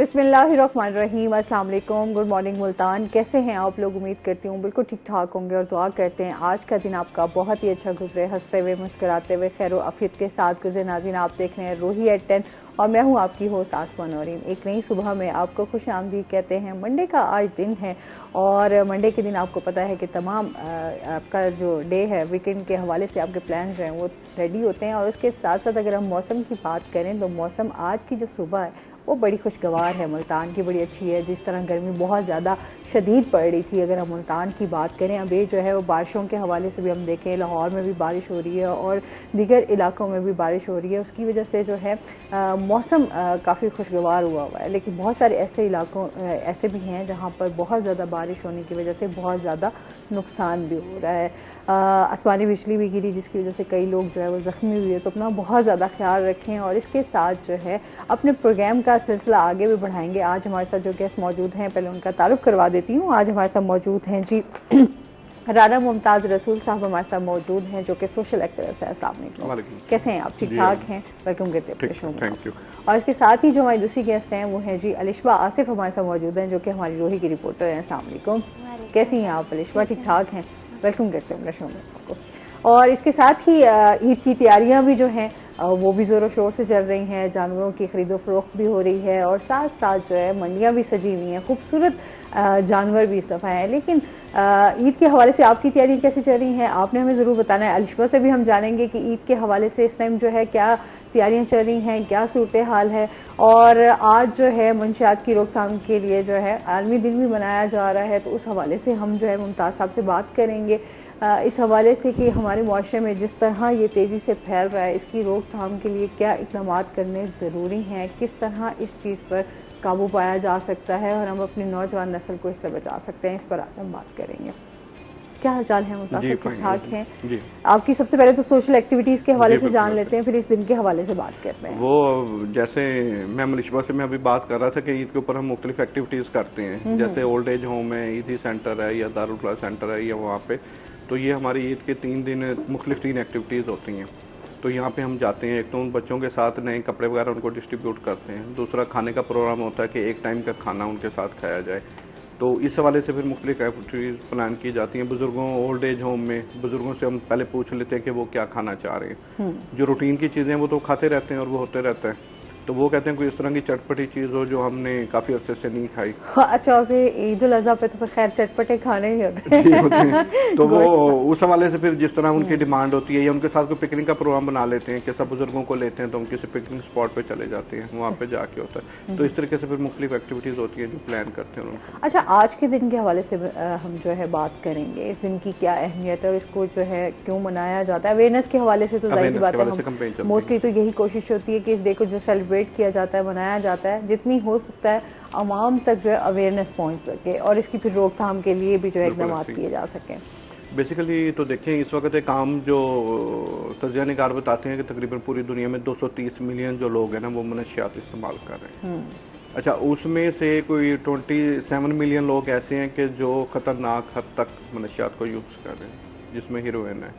बिस्मिल्लाहिर्रहमानिर्रहीम, अस्सलाम वालेकुम, गुड मॉर्निंग मुल्तान। कैसे हैं आप लोग? उम्मीद करती हूँ बिल्कुल ठीक ठाक होंगे और दुआ करते हैं आज का दिन आपका बहुत ही अच्छा गुजरे, हंसते हुए मुस्कुराते हुए खैर आफियत के साथ गुजरे। नाज़रीन, आप देख रहे हैं रूही एट 10 और मैं हूँ आपकी होस्ट आसमा नौरीन। एक नई सुबह में आपको खुश आमदीद कहते हैं। मंडे का आज दिन है और मंडे के दिन आपको पता है कि तमाम आपका जो डे है वीकेंड के हवाले से आपके प्लान जो हैं वो रेडी होते हैं। और उसके साथ साथ अगर हम मौसम की बात करें तो मौसम आज की जो सुबह है वो बड़ी खुशगवार है, मुल्तान की बड़ी अच्छी है। जिस तरह गर्मी बहुत ज़्यादा शदीद पड़ रही थी, अगर हम मुल्तान की बात करें अब ये जो है वो बारिशों के हवाले से भी हम देखें, लाहौर में भी बारिश हो रही है और दीगर इलाकों में भी बारिश हो रही है। उसकी वजह से जो है मौसम काफ़ी खुशगवार हुआ है। लेकिन बहुत सारे ऐसे इलाकों ऐसे भी हैं जहाँ पर बहुत ज़्यादा बारिश होने की वजह से बहुत ज़्यादा नुकसान भी हो रहा है। आसमानी बिजली भी गिरी जिसकी वजह से कई लोग जो है वो ज़ख्मी हुए। तो अपना बहुत ज़्यादा ख्याल रखें और इसके साथ जो है अपने प्रोग्राम का सिलसिला आगे भी बढ़ाएंगे। आज हमारे साथ जो गेस्ट मौजूद हैं पहले उनका तारुफ करवा देती हूँ। आज हमारे साथ मौजूद हैं जी राना मुमताज़ रसूल साहब हमारे साथ मौजूद हैं जो कि सोशल एक्टिविस्ट है। अस्सलाम वालेकुम, कैसे हैं आप? ठीक ठाक हैं? वेलकम करते हैं। Thank you. और इसके साथ ही जो हमारी दूसरी गेस्ट हैं वो हैं जी अलिशबा आसिफ हमारे साथ मौजूद हैं जो कि हमारी रोही की रिपोर्टर हैं। अस्सलाम वालेकुम, कैसी हैं आप अलिशबा? ठीक ठाक हैं? वेलकम करते हैं शो में आपको। और इसके साथ ही ईद की तैयारियां भी जो हैं वो भी ज़ोरों शोर से चल रही हैं। जानवरों की खरीदो फरोख्त भी हो रही है और साथ साथ जो है मंडियां भी सजी हुई हैं, खूबसूरत जानवर भी इस दफ़ा हैं। लेकिन ईद के हवाले से आपकी तैयारी कैसे चल रही हैं आपने हमें ज़रूर बताना है। अलिशबा से भी हम जानेंगे कि ईद के हवाले से इस टाइम जो है क्या तैयारियां चल रही हैं, क्या सूरत हाल है। और आज जो है मंशियात की रोकथाम के लिए जो है आलमी दिन भी मनाया जा रहा है, तो उस हवाले से हम जो है मुमताज़ साहब से बात करेंगे इस हवाले से कि हमारे मुआशरे में जिस तरह ये तेज़ी से फैल रहा है इसकी रोकथाम के लिए क्या इक़दाम करने ज़रूरी हैं, किस तरह इस चीज़ पर काबू पाया जा सकता है और हम अपनी नौजवान नस्ल को इससे बचा सकते हैं। इस पर आज हम बात करेंगे। क्या हाल चाल है मुमताज़? ठीक ठाक हैं जी। आपकी सबसे पहले तो सोशल एक्टिविटीज़ के हवाले से जान लेते हैं, फिर इस दिन के हवाले से बात करते हैं। वो जैसे मैं अलिशबा से मैं अभी बात कर रहा था कि ईद के ऊपर हम मुख्तलिफ एक्टिविटीज़ करते हैं, जैसे ओल्ड एज होम है, ईदी सेंटर है या दारुल फलाह सेंटर है या वहाँ पे। तो ये हमारी ईद के 3 दिन मुख्तलिफ 3 एक्टिविटीज़ होती हैं। तो यहाँ पे हम जाते हैं, एक तो उन बच्चों के साथ नए कपड़े वगैरह उनको डिस्ट्रीब्यूट करते हैं, दूसरा खाने का प्रोग्राम होता है कि एक टाइम का खाना उनके साथ खाया जाए। तो इस हवाले से फिर मुख्तलिफ एक्टिविटीज़ प्लान की जाती हैं। बुजुर्गों ओल्ड एज होम में बुजुर्गों से हम पहले पूछ लेते हैं कि वो क्या खाना चाह रहे हैं। जो रूटीन की चीज़ें वो तो खाते रहते हैं और वो होते रहता है, तो वो कहते हैं कोई इस तरह की चटपटी चीज़ हो जो हमने काफ़ी अरसे से नहीं खाई। अच्छा, फिर ईद उल अज़हा पे तो खैर चटपटे खाने ही होते हैं। तो वो उस हवाले से फिर जिस तरह उनकी डिमांड होती है या उनके साथ कोई पिकनिक का प्रोग्राम बना लेते हैं कि सब बुजुर्गों को लेते हैं तो हम किसी पिकनिक स्पॉट पे चले जाते हैं, वहाँ पे जाके होता है। तो इस तरीके से फिर मुख्तलिफ एक्टिविटीज़ होती है जो प्लान करते हैं उनको। अच्छा, आज के दिन के हवाले से हम जो है बात करेंगे, इस दिन की क्या अहमियत है और इसको जो है क्यों मनाया जाता है। अवेयरनेस के हवाले से तो जाहिर बात है मोस्टली तो यही कोशिश होती है कि इस डे को जो सेलिब्रेट किया जाता है, मनाया जाता है, जितनी हो सकता है आवाम तक जो है अवेयरनेस पहुंच सके और इसकी फिर रोकथाम के लिए भी जो है इक़दाम किए जा सकें। बेसिकली तो देखें इस वक्त एक आम जो तजिया निगार बताते हैं कि तकरीबन पूरी दुनिया में 230 मिलियन जो लोग हैं ना वो मनशियात इस्तेमाल कर रहे हैं। अच्छा, उसमें से कोई 27 मिलियन लोग ऐसे हैं कि जो ख़तरनाक हद तक मनशियात को यूज़ कर रहे हैं, जिसमें हीरोइन है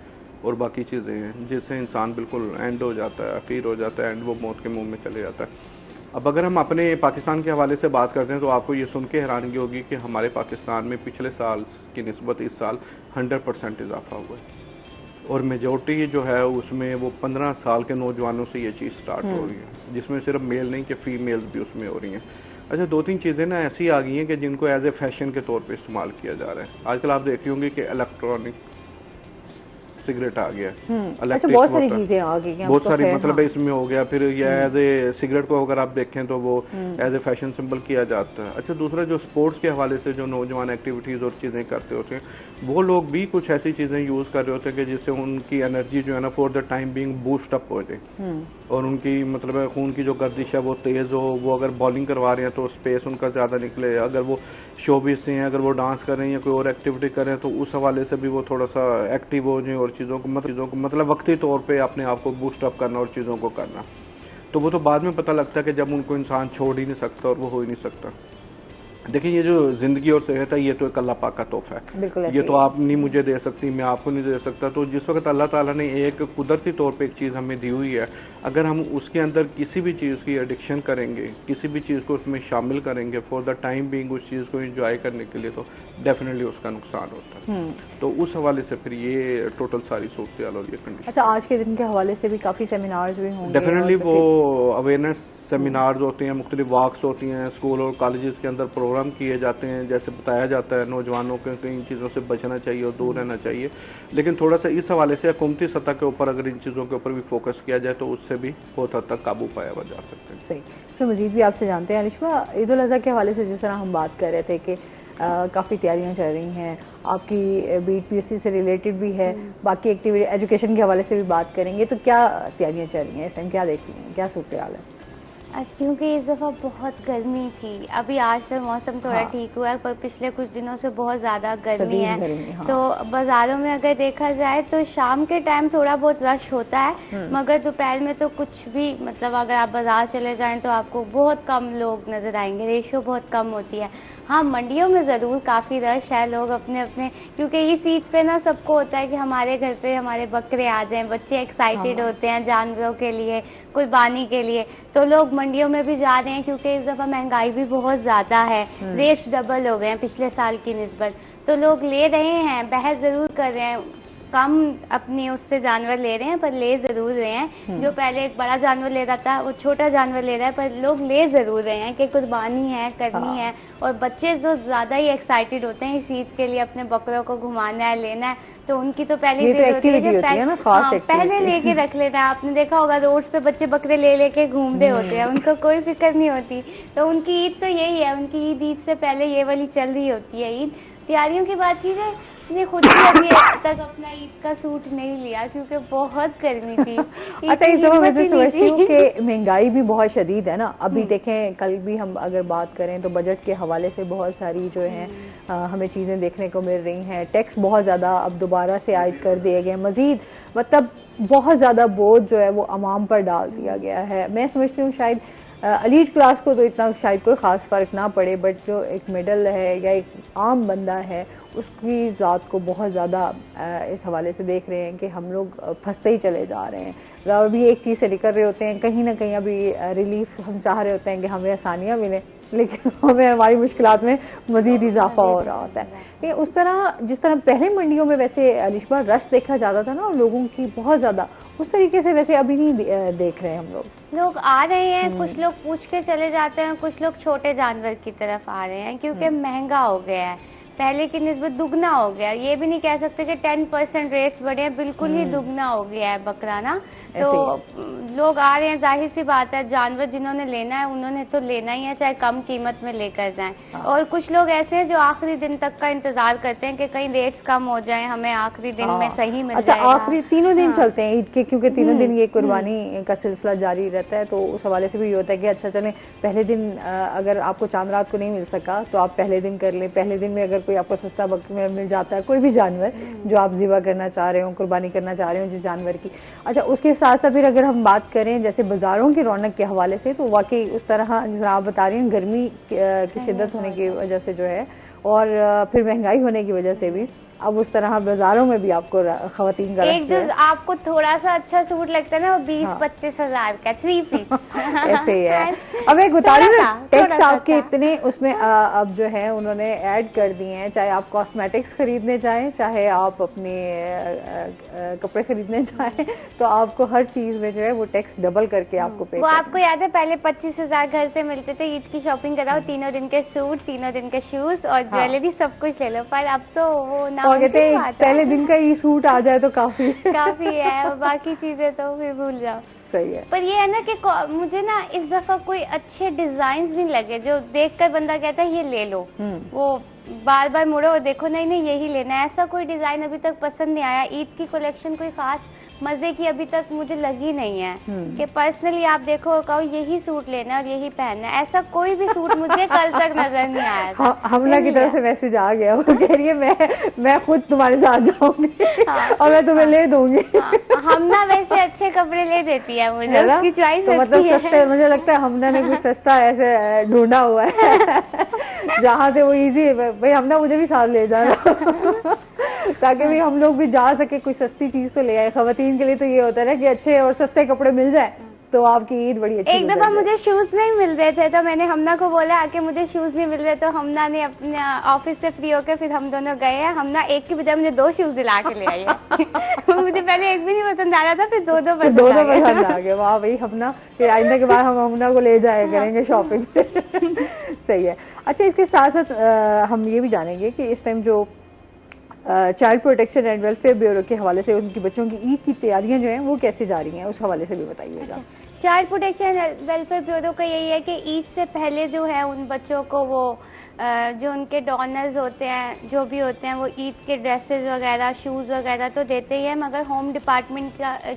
और बाकी चीज़ें हैं जिससे इंसान बिल्कुल एंड हो जाता है, अखीर हो जाता है, एंड वो मौत के मुंह में चले जाता है। अब अगर हम अपने पाकिस्तान के हवाले से बात करते हैं तो आपको ये सुन के हैरानगी होगी कि हमारे पाकिस्तान में पिछले साल की निस्बत इस साल 100% इजाफा हुआ है और मेजॉरिटी जो है उसमें वो 15 साल के नौजवानों से ये चीज़ स्टार्ट हो रही है, जिसमें सिर्फ मेल नहीं कि फीमेल्स भी उसमें हो रही हैं। अच्छा, 2-3 चीज़ें ना ऐसी आ गई हैं कि जिनको एज ए फैशन के तौर पे इस्तेमाल किया जा रहा है। आजकल आप देख रही होंगी कि इलेक्ट्रॉनिक सिगरेट आ गया, अच्छा, बहुत सारी चीजें आ गई हैं, बहुत सारी मतलब इसमें हो गया। फिर ये एज ए सिगरेट को अगर आप देखें तो वो एज ए फैशन सिंबल किया जाता है। अच्छा, दूसरा जो स्पोर्ट्स के हवाले से जो नौजवान एक्टिविटीज़ और चीज़ें करते होते हैं वो लोग भी कुछ ऐसी चीज़ें यूज़ कर रहे होते हैं कि जिससे उनकी एनर्जी जो है ना for the time being boost up हो जाए और उनकी मतलब खून की जो गर्दिश है वो तेज़ हो। वो अगर बॉलिंग करवा रहे हैं तो स्पेस उनका ज़्यादा निकले, अगर वो शोबिस से हैं, अगर वो डांस कर रहे हैं या कोई और एक्टिविटी कर रहे हैं तो उस हवाले से भी वो थोड़ा सा एक्टिव हो जाए और चीज़ों को मतलब वक्ती तौर पे अपने आप को बूस्ट अप करना और चीज़ों को करना। तो वो तो बाद में पता लगता है कि जब उनको इंसान छोड़ ही नहीं सकता और वो हो ही नहीं सकता। देखिए ये जो जिंदगी और सेहत है ये तो एक अल्लाह पाक का तोहफा है। बिल्कुल ये तो आप नहीं मुझे दे सकती, मैं आपको नहीं दे सकता। तो जिस वक्त अल्लाह ताला ने एक कुदरती तौर पे एक चीज़ हमें दी हुई है, अगर हम उसके अंदर किसी भी चीज़ की एडिक्शन करेंगे, किसी भी चीज़ को उसमें शामिल करेंगे फॉर द टाइम बीइंग उस चीज़ को एंजॉय करने के लिए, तो डेफिनेटली उसका नुकसान होता है। तो उस हवाले से फिर ये टोटल सारी सूरत और ये कंडीशन। अच्छा, आज के दिन के हवाले से भी काफ़ी सेमिनार्स भी होंगे? डेफिनेटली वो अवेयरनेस सेमिनार्स होते हैं, मुख्तलिफ वॉक्स होती हैं, स्कूल और कॉलेजेस के अंदर प्रोग्राम किए जाते हैं, जैसे बताया जाता है नौजवानों को इन चीज़ों से बचना चाहिए और दूर रहना चाहिए। लेकिन थोड़ा सा इस हवाले से हुकूमती सतह के ऊपर अगर इन चीज़ों के ऊपर भी फोकस किया जाए तो उससे भी बहुत हद तक काबू पाया जा सकता है। सही। तो मजीद भी आपसे जानते हैं अलिशा, ईद उल अज़हा के हवाले से जिस तरह हम बात कर रहे थे कि काफ़ी तैयारियां चल रही हैं, आपकी बीट भी उसी से रिलेटेड भी है, बाकी एक्टिविटी एजुकेशन के हवाले से भी बात करेंगे, तो क्या तैयारियां चल रही हैं इस टाइम, क्या देखती हैं, क्या सूरत हाल है? क्योंकि इस दफ़ा बहुत गर्मी थी, अभी आज से मौसम थोड़ा ठीक हुआ है, पर पिछले कुछ दिनों से बहुत ज़्यादा गर्मी है। तो बाज़ारों में अगर देखा जाए तो शाम के टाइम थोड़ा बहुत रश होता है, मगर दोपहर में तो कुछ भी, मतलब अगर आप बाज़ार चले जाएं तो आपको बहुत कम लोग नज़र आएंगे, रेशो बहुत कम होती है। हाँ, मंडियों में ज़रूर काफ़ी रश है, लोग अपने अपने, क्योंकि इस ईद पे ना सबको होता है कि हमारे घर पे हमारे बकरे आ जाएं, बच्चे एक्साइटेड होते हैं जानवरों के लिए, कुर्बानी के लिए, तो लोग मंडियों में भी जा रहे हैं, क्योंकि इस दफ़ा महंगाई भी बहुत ज़्यादा है, रेट्स डबल हो गए हैं पिछले साल की निस्बत, तो लोग ले रहे हैं, बहस ज़रूर कर रहे हैं, कम अपनी उससे जानवर ले रहे हैं पर ले जरूर रहे हैं। जो पहले एक बड़ा जानवर ले रहा था वो छोटा जानवर ले रहा है, पर लोग ले जरूर रहे हैं कि कुर्बानी है, करनी है। और बच्चे जो ज्यादा ही एक्साइटेड होते हैं इस ईद के लिए, अपने बकरों को घुमाना है, लेना है, तो उनकी तो पहले होती है पहले लेके रख लेना है। आपने देखा होगा रोड पे बच्चे बकरे ले लेके घूम रहे होते हैं, उनको कोई फिक्र नहीं होती। तो उनकी ईद तो यही है, उनकी ईद से पहले ये वाली चल रही होती है ईद। तैयारियों की बात की जाए, मैंने खुद ही अभी तक अपना ईद का सूट नहीं लिया क्योंकि बहुत गर्मी थी। अच्छा, इस दफा मैं तो समझती हूँ कि महंगाई भी बहुत शदीद है ना। अभी देखें, कल भी हम अगर बात करें तो बजट के हवाले से बहुत सारी जो है हमें चीज़ें देखने को मिल रही हैं। टैक्स बहुत ज़्यादा अब दोबारा से आयद कर दिए गए, मजीद मतलब बहुत ज़्यादा बोझ जो है वो अवाम पर डाल दिया गया है। मैं समझती हूँ शायद एलीट क्लास को तो इतना शायद कोई ख़ास फ़र्क ना पड़े, बट जो एक मिडल है या एक आम बंदा है उसकी ज़ात को बहुत ज़्यादा इस हवाले से देख रहे हैं कि हम लोग फंसते ही चले जा रहे हैं। और भी एक चीज़ से निकल रहे होते हैं, कहीं ना कहीं अभी रिलीफ हम चाह रहे होते हैं कि हमें आसानियाँ मिलें, लेकिन हमें हमारी मुश्किलात में मज़ीद इजाफा हो रहा होता है। लेकिन उस तरह जिस तरह पहले मंडियों में वैसे अलिशा रश देखा जाता था ना लोगों की बहुत ज़्यादा, उस तरीके से वैसे अभी नहीं देख रहे हैं हम लोग। लोग आ रहे हैं, कुछ लोग पूछ के चले जाते हैं, कुछ लोग छोटे जानवर की तरफ आ रहे हैं क्योंकि महंगा हो गया है, पहले की निस्बत दुगना हो गया। ये भी नहीं कह सकते कि 10% रेट्स बढ़े हैं, बिल्कुल ही दुगना हो गया है बकरा ना। तो लोग आ रहे हैं, जाहिर सी बात है जानवर जिन्होंने लेना है उन्होंने तो लेना ही है, चाहे कम कीमत में लेकर जाएं। और कुछ लोग ऐसे हैं जो आखिरी दिन तक का इंतजार करते हैं कि कहीं रेट्स कम हो जाएं, हमें आखिरी दिन में सही मिल जाएगा। अच्छा, आखिरी तीनों दिन चलते हैं ईद के, क्योंकि तीनों दिन ये कुर्बानी का सिलसिला जारी रहता है। तो उस हवाले से भी ये होता है कि अच्छा चलें, पहले दिन अगर आपको चांद रात को नहीं मिल सका तो आप पहले दिन कर लें। पहले दिन में अगर कोई आपको सस्ता बकरा मिल जाता है, कोई भी जानवर जो आप ज़िबा करना चाह रहे हो, कुर्बानी करना चाह रहे हो जिस जानवर की। अच्छा, उसके साथ साथ फिर अगर हम बात करें जैसे बाजारों की रौनक के हवाले से, तो वाकई उस तरह जिस आप बता रही हैं गर्मी की शिद्दत होने की वजह से जो है, और फिर महंगाई होने की वजह से भी अब उस तरह बाजारों में भी आपको खवातीन का एक जो आपको थोड़ा सा अच्छा सूट लगता है ना वो 20-25 हजार का 3 पीस ऐसे ही है। अब एक बता रही हूँ टैक्स आपके इतने उसमें अब जो है उन्होंने ऐड कर दिए हैं, चाहे आप कॉस्मेटिक्स खरीदने जाएं, चाहे आप अपने कपड़े खरीदने जाएं, तो आपको हर चीज में जो है वो टैक्स डबल करके आपको पे। वो आपको याद है पहले 25,000 घर से मिलते थे, ईद की शॉपिंग कराओ, तीनों दिन के सूट, तीनों दिन के शूज और ज्वेलरी सब कुछ ले लो। पर अब तो वो और कहते हैं पहले दिन का ही सूट आ जाए तो काफी है, और बाकी चीजें तो फिर भूल जाओ। सही है। पर ये है ना कि मुझे ना इस दफा कोई अच्छे डिजाइन नहीं लगे जो देखकर बंदा कहता है ये ले लो, वो बार बार मुड़ो और देखो नहीं नहीं यही लेना है, ऐसा कोई डिजाइन अभी तक पसंद नहीं आया। ईद की कलेक्शन कोई खास मजे की अभी तक मुझे लगी नहीं है कि पर्सनली आप देखो कहो यही सूट लेना और यही पहनना, ऐसा कोई भी सूट मुझे कल तक नजर नहीं आया था। हमला की तरफ से मैसेज आ गया, वो कह रही है मैं खुद तुम्हारे साथ जाऊंगी और मैं तुम्हें ले दूंगी। हमना वैसे अच्छे कपड़े ले देती है मुझे, उसकी चॉइस तो मतलब सस्ते, मुझे लगता है हमना ने कुछ सस्ता ऐसे ढूंढा हुआ है जहाँ से वो इजी, भाई हमना मुझे भी साथ ले जाना ताकि भी हम लोग भी जा सके, कोई सस्ती चीज तो ले आए। खवातीन के लिए तो ये होता है ना कि अच्छे और सस्ते कपड़े मिल जाए तो आपकी ईद बड़ी अच्छी। एक दफा मुझे शूज नहीं मिल रहे थे तो मैंने हमना को बोला कि मुझे शूज नहीं मिल रहे, तो हमना ने अपने ऑफिस से फ्री होकर फिर हम दोनों गए हैं। हमना एक की बजाय मुझे 2 शूज दिला के ले आई है मुझे पहले एक भी नहीं पसंद आ रहा था, फिर दो पसंद आ गए। वाह भाई हमना, फिर आइंदा के बाद हम हमना को ले जाया करेंगे शॉपिंग सही है। अच्छा, इसके साथ साथ हम ये भी जानेंगे कि इस टाइम जो child protection and welfare bureau के हवाले से उनकी बच्चों की ईद की तैयारियां जो हैं वो कैसे जा रही हैं, उस हवाले से भी बताइएगा। चाइल्ड प्रोटेक्शन वेलफेयर ब्यूरो का यही है कि ईद से पहले जो है उन बच्चों को वो जो उनके डोनर्स होते हैं जो भी होते हैं वो ईद के ड्रेसेस वगैरह शूज़ वगैरह तो देते ही है, मगर होम डिपार्टमेंट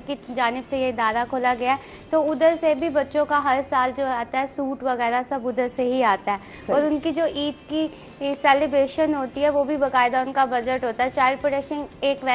की जानिब से ये इदारा खोला गया है तो उधर से भी बच्चों का हर साल जो आता है सूट वगैरह सब उधर से ही आता है। और उनकी जो ईद की सेलिब्रेशन होती है वो भी बाकायदा उनका बजट होता है। चाइल्ड प्रोटेक्शन एक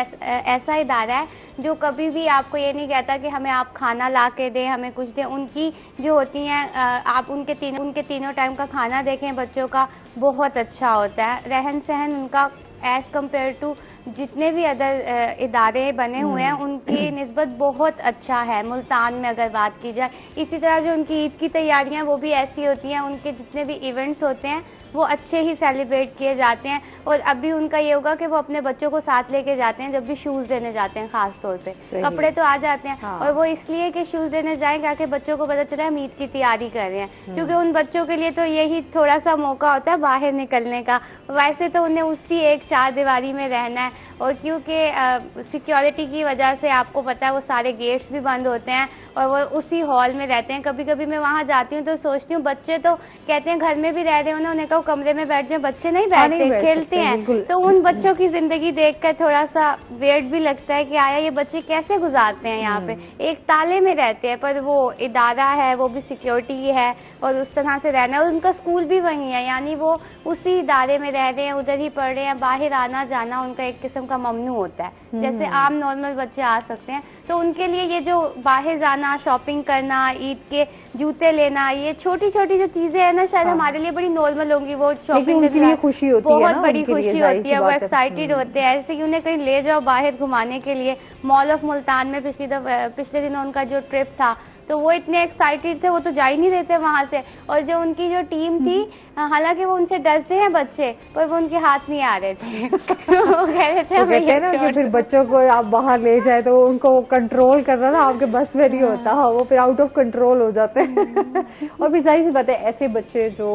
ऐसा इदारा है जो कभी भी आपको ये नहीं कहता कि हमें आप खाना ला के दें, हमें कुछ दें। उनकी जो होती हैं आप उनके तीनों टाइम का खाना देखें बच्चों का बहुत अच्छा होता है। रहन सहन उनका एज कम्पेयर टू जितने भी अदर इदारे बने हुए हैं उनकी निस्बत बहुत अच्छा है मुल्तान में अगर बात की जाए। इसी तरह जो उनकी ईद की तैयारियां वो भी ऐसी होती हैं, उनके जितने भी इवेंट्स होते हैं वो अच्छे ही सेलिब्रेट किए जाते हैं। और अभी उनका ये होगा कि वो अपने बच्चों को साथ लेके जाते हैं जब भी शूज लेने जाते हैं, खास तौर पे कपड़े तो आ जाते हैं और वो इसलिए कि शूज लेने जाएं ताकि बच्चों को पता चले हम ईद की तैयारी कर रहे हैं, क्योंकि उन बच्चों के लिए तो यही थोड़ा सा मौका होता है बाहर निकलने का। वैसे तो उन्हें उसी एक चार दीवारी में रहना है और क्योंकि सिक्योरिटी की वजह से आपको पता है वो सारे गेट्स भी बंद होते हैं और वो उसी हॉल में रहते हैं। कभी कभी मैं वहाँ जाती हूँ तो सोचती हूँ बच्चे तो कहते हैं घर में भी रह रहे हो ना, उन्हें कहो कमरे में बैठ जाए, बच्चे नहीं बैठते खेलते हैं। तो उन बच्चों की जिंदगी देखकर थोड़ा सा वेट भी लगता है कि आया ये बच्चे कैसे गुजारते हैं यहाँ पे, एक ताले में रहते हैं पर वो इदारा है वो भी सिक्योरिटी है और उस तरह से रहना है। और उनका स्कूल भी वही है, यानी वो उसी इदारे में रह रहे हैं, उधर ही पढ़ रहे हैं, बाहर आना जाना उनका एक किस्म का ममनू होता है जैसे आम नॉर्मल बच्चे आ सकते हैं। तो उनके लिए ये जो बाहर जाना, शॉपिंग करना, ईद के जूते लेना, ये छोटी छोटी जो चीजें हैं ना शायद हमारे लिए बड़ी नॉर्मल होंगी, वो शॉपिंग उनके लिए खुशी होती है, बहुत बड़ी खुशी होती है, वो एक्साइटेड होते हैं। ऐसे कि उन्हें कहीं ले जाओ बाहर घुमाने के लिए। मॉल ऑफ मुल्तान में पिछले दिनों उनका जो ट्रिप था तो वो इतने एक्साइटेड थे वो तो जा ही नहीं रहे थे वहां से। और जो उनकी जो टीम थी हालांकि वो उनसे डरते हैं बच्चे पर वो उनके हाथ नहीं आ रहे थे वो कह रहे थे कहते हैं ना कि फिर बच्चों को आप बाहर ले जाए तो उनको कंट्रोल करना ना आपके बस में नहीं होता, वो फिर आउट ऑफ कंट्रोल हो जाते हैं और फिर जाहिर सी बात है ऐसे बच्चे जो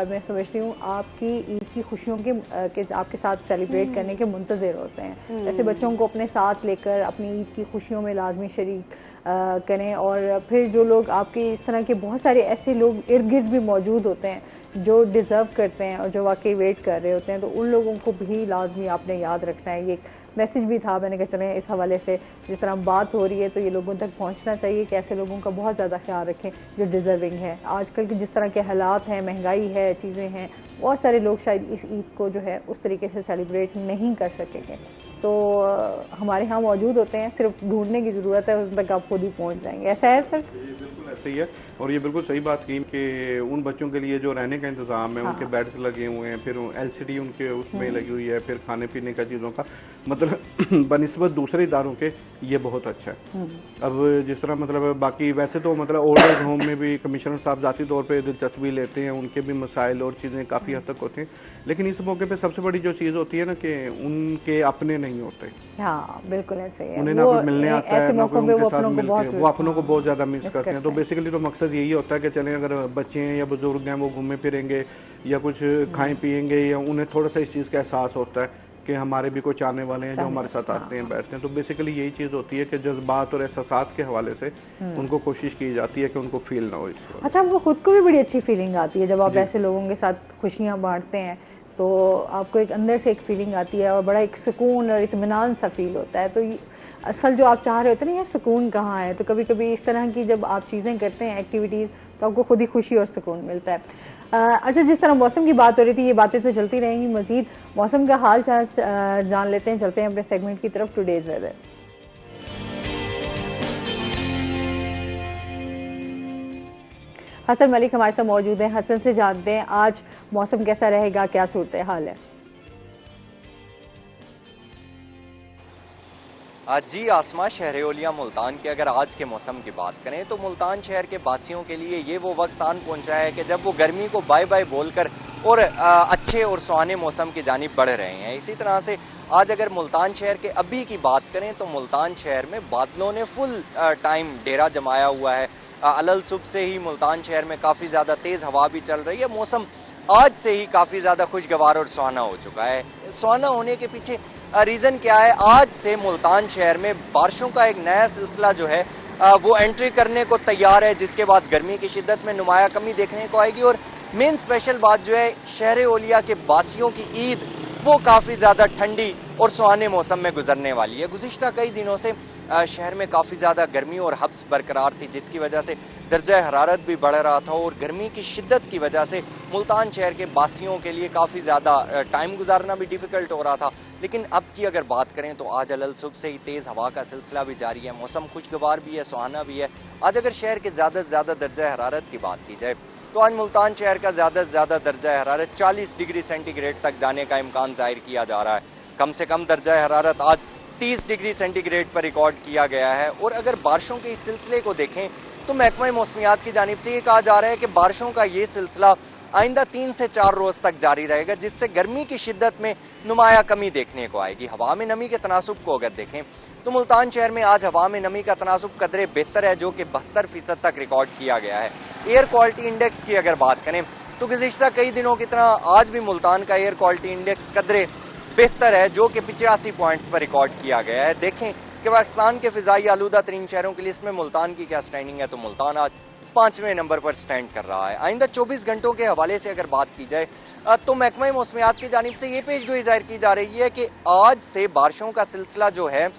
मैं समझती हूँ आपकी ईद की खुशियों के आपके साथ सेलिब्रेट करने के मुंतजिर होते हैं। ऐसे बच्चों को अपने साथ लेकर अपनी ईद की खुशियों में लाजमी शरीक करें। और फिर जो लोग आपके इस तरह के बहुत सारे ऐसे लोग इर्द गिर्द भी मौजूद होते हैं जो डिजर्व करते हैं और जो वाकई वेट कर रहे होते हैं, तो उन लोगों को भी लाजमी आपने याद रखना है। ये एक मैसेज भी था, मैंने कहा चलें इस हवाले से जिस तरह बात हो रही है तो ये लोगों तक पहुंचना चाहिए कि ऐसे लोगों का बहुत ज़्यादा ख्याल रखें जो डिजर्विंग है। आजकल की जिस तरह के हालात हैं, महंगाई है, चीज़ें हैं, बहुत सारे लोग शायद इस ईद को जो है उस तरीके से सेलिब्रेट नहीं कर सकेंगे, तो हमारे यहाँ मौजूद होते हैं, सिर्फ ढूंढने की ज़रूरत है, उस तक आप खुद ही पहुँच जाएंगे। ऐसा है सर? बिल्कुल ऐसे ही है और ये बिल्कुल सही बात की कि उन बच्चों के लिए जो रहने का इंतजाम है, उनके बेड्स लगे हुए हैं, फिर LCD उनके उसमें लगी हुई है, फिर खाने पीने का चीज़ों का मतलब बनिस्बत दूसरे इदारों के ये बहुत अच्छा है। अब जिस तरह मतलब बाकी वैसे तो मतलब ओल्ड एज होम में भी कमिश्नर साहब जाती तौर पर दिलचस्पी लेते हैं, उनके भी मसाइल और चीज़ें काफ़ी हद तक होती हैं, लेकिन इस मौके पर सबसे बड़ी जो चीज़ होती है ना कि उनके अपने नहीं होते। हाँ बिल्कुल ऐसे ही है, उन्हें ना कोई मिलने आता है ना कोई उनके साथ मिलते हैं, वो अपनों को बहुत ज़्यादा मिस करते हैं। तो बेसिकली तो मकसद यही होता है कि चलें अगर बच्चे हैं या बुजुर्ग हैं वो घूमे फिरेंगे या कुछ खाएं पिएंगे या उन्हें थोड़ा सा इस चीज़ का एहसास होता है कि हमारे भी कुछ आने वाले हैं जो हमारे साथ आते हैं बैठते हैं। तो बेसिकली यही चीज़ होती है कि जज्बात और एहसासात के हवाले से उनको कोशिश की जाती है कि उनको फील ना हो इस। अच्छा, हमको खुद को भी बड़ी अच्छी फीलिंग आती है जब आप ऐसे लोगों के साथ खुशियाँ बांटते हैं, तो आपको एक अंदर से एक फीलिंग आती है और बड़ा एक सुकून और इत्मीनान सा फील होता है। तो असल जो आप चाह रहे होते हैं ना, ये सुकून कहाँ है। तो कभी कभी इस तरह की जब आप चीज़ें करते हैं, एक्टिविटीज़, तो आपको खुद ही खुशी और सुकून मिलता है। अच्छा, जिस तरह मौसम की बात हो रही थी, ये बातें तो चलती रहेंगी, मजीद मौसम का हाल चाल जान लेते हैं, चलते हैं अपने सेगमेंट की तरफ, टुडेज वेदर। हसन मलिक हमारे साथ मौजूद हैं। हसन से जानते हैं आज मौसम कैसा रहेगा, क्या सूरत हाल है। जी आसमा, शहर ओलिया मुल्तान के अगर आज के मौसम की बात करें तो मुल्तान शहर के वासियों के लिए ये वो वक्त आन पहुंचा है कि जब वो गर्मी को बाय बाय बोलकर और अच्छे और सुहाने मौसम की जानिब बढ़ रहे हैं। इसी तरह से आज अगर मुल्तान शहर के अभी की बात करें तो मुल्तान शहर में बादलों ने फुल टाइम डेरा जमाया हुआ है। अलल सुबह से ही मुल्तान शहर में काफी ज्यादा तेज हवा भी चल रही है। मौसम आज से ही काफी ज्यादा खुशगवार और सुहाना हो चुका है। सुहाना होने के पीछे रीजन क्या है? आज से मुल्तान शहर में बारिशों का एक नया सिलसिला जो है वो एंट्री करने को तैयार है, जिसके बाद गर्मी की शिद्दत में नुमाया कमी देखने को आएगी। और मेन स्पेशल बात जो है, शहर ओलिया के वासियों की ईद वो काफी ज्यादा ठंडी और सुहाने मौसम में गुजरने वाली है। गुज़िश्ता कई दिनों से शहर में काफी ज्यादा गर्मी और हब्स बरकरार थी, जिसकी वजह से दर्जा हरारत भी बढ़ रहा था और गर्मी की शिद्दत की वजह से मुल्तान शहर के वासियों के लिए काफी ज्यादा टाइम गुजारना भी डिफिकल्ट हो रहा था। लेकिन अब की अगर बात करें तो आज अलल सुबह से ही तेज हवा का सिलसिला भी जारी है। मौसम खुशगवार भी है, सुहाना भी है। आज अगर शहर के ज्यादा से ज्यादा दर्जा हरारत की बात की जाए तो आज मुल्तान शहर का ज्यादा से ज्यादा दर्जा हरारत 40 डिग्री सेंटीग्रेड तक जाने का इम्कान जाहिर किया जा रहा है। कम से कम दर्जा हरारत आज 30 डिग्री सेंटीग्रेड पर रिकॉर्ड किया गया है। और अगर बारिशों के इस सिलसिले को देखें तो महकमा मौसमियात की जानिब से ये कहा जा रहा है कि बारिशों का ये सिलसिला आइंदा 3 से 4 रोज तक जारी रहेगा, जिससे गर्मी की शिद्दत में नुमाया कमी देखने को आएगी। हवा में नमी के तनासुब को अगर देखें तो मुल्तान शहर में आज हवा में नमी का तनासुब कदरे बेहतर है, जो कि 72% तक रिकॉर्ड किया गया है। एयर क्वालिटी इंडेक्स की अगर बात करें तो गुज़िश्ता कई दिनों की तरह आज भी मुल्तान का एयर क्वालिटी इंडेक्स कदरे बेहतर है, जो कि 85 पॉइंट्स पर रिकॉर्ड किया गया है। देखें कि पाकिस्तान के फिजाई आलूदा तरीन शहरों की लिस्ट में मुल्तान की क्या स्टैंडिंग है, तो मुल्तान आज 5वें नंबर पर स्टैंड कर रहा है। आइंदा 24 घंटों के हवाले से अगर बात की जाए तो महकमा मौसमियात की जानिब से ये पेशगोई जाहिर की जा रही है कि आज से बारिशों का सिलसिला जो है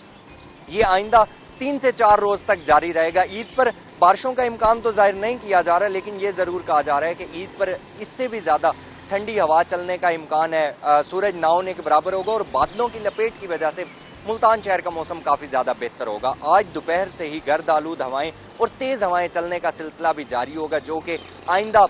ये आइंदा 3 से 4 रोज तक जारी रहेगा। ईद पर बारिशों का इम्कान तो जाहिर नहीं किया जा रहा, लेकिन ये जरूर कहा जा रहा है कि ईद पर इससे भी ज्यादा ठंडी हवा चलने का इम्कान है। सूरज ना होने के बराबर होगा और बादलों की लपेट की वजह से मुल्तान शहर का मौसम काफी ज्यादा बेहतर होगा। आज दोपहर से ही गर्द आलूद हवाएं और तेज हवाएं चलने का सिलसिला भी जारी होगा, जो कि आइंदा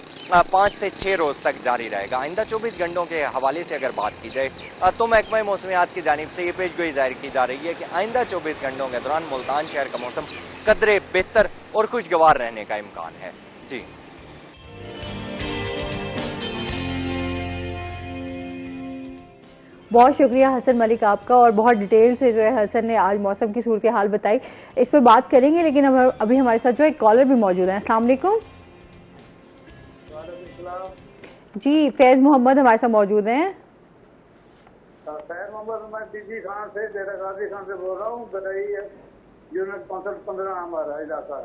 5 से 6 रोज तक जारी रहेगा। आइंदा 24 घंटों के हवाले से अगर बात की जाए तो महकमा मौसमियात की जानिब से ये पेशगोई जाहिर की जा रही है कि आइंदा 24 घंटों के दौरान मुल्तान शहर का मौसम कदरे बेहतर और खुशगवार रहने का इम्कान है। जी बहुत शुक्रिया हसन मलिक आपका, और बहुत डिटेल से जो है हसन ने आज मौसम की सूरत हाल बताई। इस पर बात करेंगे, लेकिन अब अभी हमारे साथ जो एक कॉलर भी मौजूद है। अस्सलाम वालेकुम जी, फैज मोहम्मद हमारे साथ मौजूद हैं। फैज मोहम्मद, मैं डीजी खान से, डेरा गाजी खान से बोल रहा हूँ। गदई यूनिट 15 हमारा इलाका।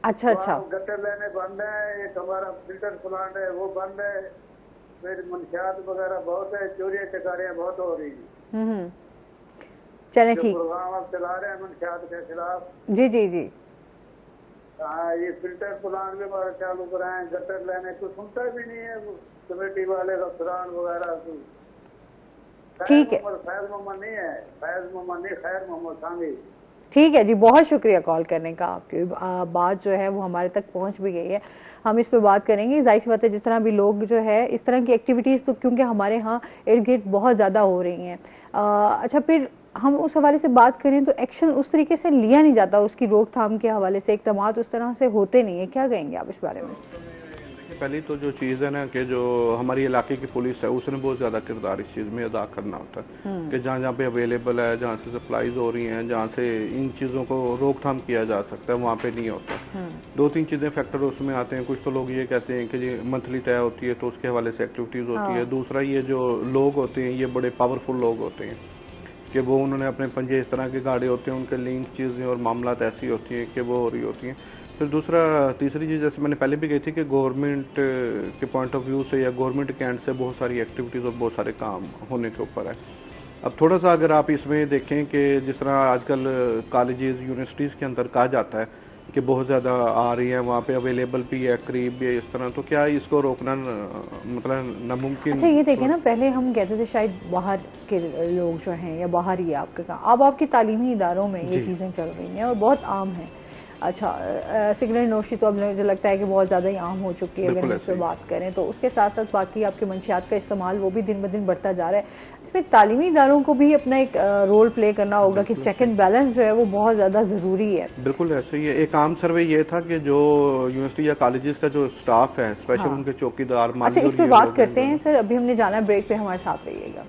अच्छा अच्छा। गटर लेने बंद है, एक हमारा फिल्टर प्लांट है वो बंद है, फिर मंशियात वगैरह बहुत है, चोरियां चकारियां बहुत हो रही है। चले ठीक, प्रोग्राम आप चला रहे हैं मंशियात के खिलाफ। जी जी जी। हाँ, ये फिल्टर प्लांट भी हमारा चालू कराए, गटर लेने को सुनता भी नहीं है कमेटी वाले, अफसरान वगैरह। ठीक है, फैज मोहम्मद नहीं है, फैज मोहम्मद नहीं, खैर मोहम्मद सांगी। ठीक है जी, बहुत शुक्रिया कॉल करने का। आपकी बात जो है वो हमारे तक पहुंच भी गई है, हम इस पे बात करेंगे। जाहिर सी बात है, जिस तरह भी लोग जो है इस तरह की एक्टिविटीज़ तो क्योंकि हमारे यहाँ इर्द गिर्द बहुत ज़्यादा हो रही हैं। अच्छा, फिर हम उस हवाले से बात करें तो एक्शन उस तरीके से लिया नहीं जाता, उसकी रोकथाम के हवाले से इक़दाम उस तरह से होते नहीं है। क्या कहेंगे आप इस बारे में? पहली तो जो चीज़ है ना कि जो हमारी इलाके की पुलिस है उसने बहुत ज़्यादा किरदार इस चीज़ में अदा करना होता है कि जहाँ जहाँ पे अवेलेबल है, जहाँ से सप्लाईज हो रही हैं, जहाँ से इन चीज़ों को रोकथाम किया जा सकता है, वहाँ पे नहीं होता। 2-3 चीज़ें फैक्टर उसमें आते हैं। कुछ तो लोग ये कहते हैं कि जी मंथली तय होती है तो उसके हवाले से एक्टिविटीज़ होती है। दूसरा, ये जो लोग होते हैं ये बड़े पावरफुल लोग होते हैं कि वो उन्होंने अपने पंजे इस तरह के गाड़े होते हैं, उनके लिंक चीज़ें और मामलात ऐसी होती हैं कि वो हो रही होती हैं। फिर दूसरा, तीसरी चीज़ जैसे मैंने पहले भी कही थी कि गवर्नमेंट के पॉइंट ऑफ व्यू से या गवर्नमेंट के एंड से बहुत सारी एक्टिविटीज़ और बहुत सारे काम होने के ऊपर है। अब थोड़ा सा अगर आप इसमें देखें कि जिस तरह आजकल कॉलेजेस यूनिवर्सिटीज़ के अंदर कहा जाता है कि बहुत ज़्यादा आ रही है, वहाँ पे अवेलेबल भी है, करीब भी है, इस तरह, तो क्या इसको रोकना मतलब नामुमकिन? अच्छा ये देखें ना, पहले हम कहते थे शायद बाहर के लोग जो हैं या बाहर ही है आपके काम, अब आपके तालीमी इदारों में ये चीज़ें चल रही हैं और बहुत आम है। अच्छा, सिगरेट नोशी तो अब मुझे लगता है कि बहुत ज़्यादा ही आम हो चुकी है, अगर हम इस पर बात करें तो। उसके साथ साथ बाकी आपके मंशियात का इस्तेमाल वो भी दिन ब दिन बढ़ता जा रहा है। इसमें तालीमी इदारों को भी अपना एक रोल प्ले करना होगा कि चेक एंड बैलेंस जो है वो बहुत ज़्यादा ज़रूरी है। बिल्कुल ऐसे ही है। एक आम सर्वे ये था कि जो यूनिवर्सिटी या कॉलेजेस का जो स्टाफ है, स्पेशल उनके चौकीदार, अच्छा इस पर बात करते हैं सर, अभी हमने जाना ब्रेक पे, हमारे साथ रहिएगा।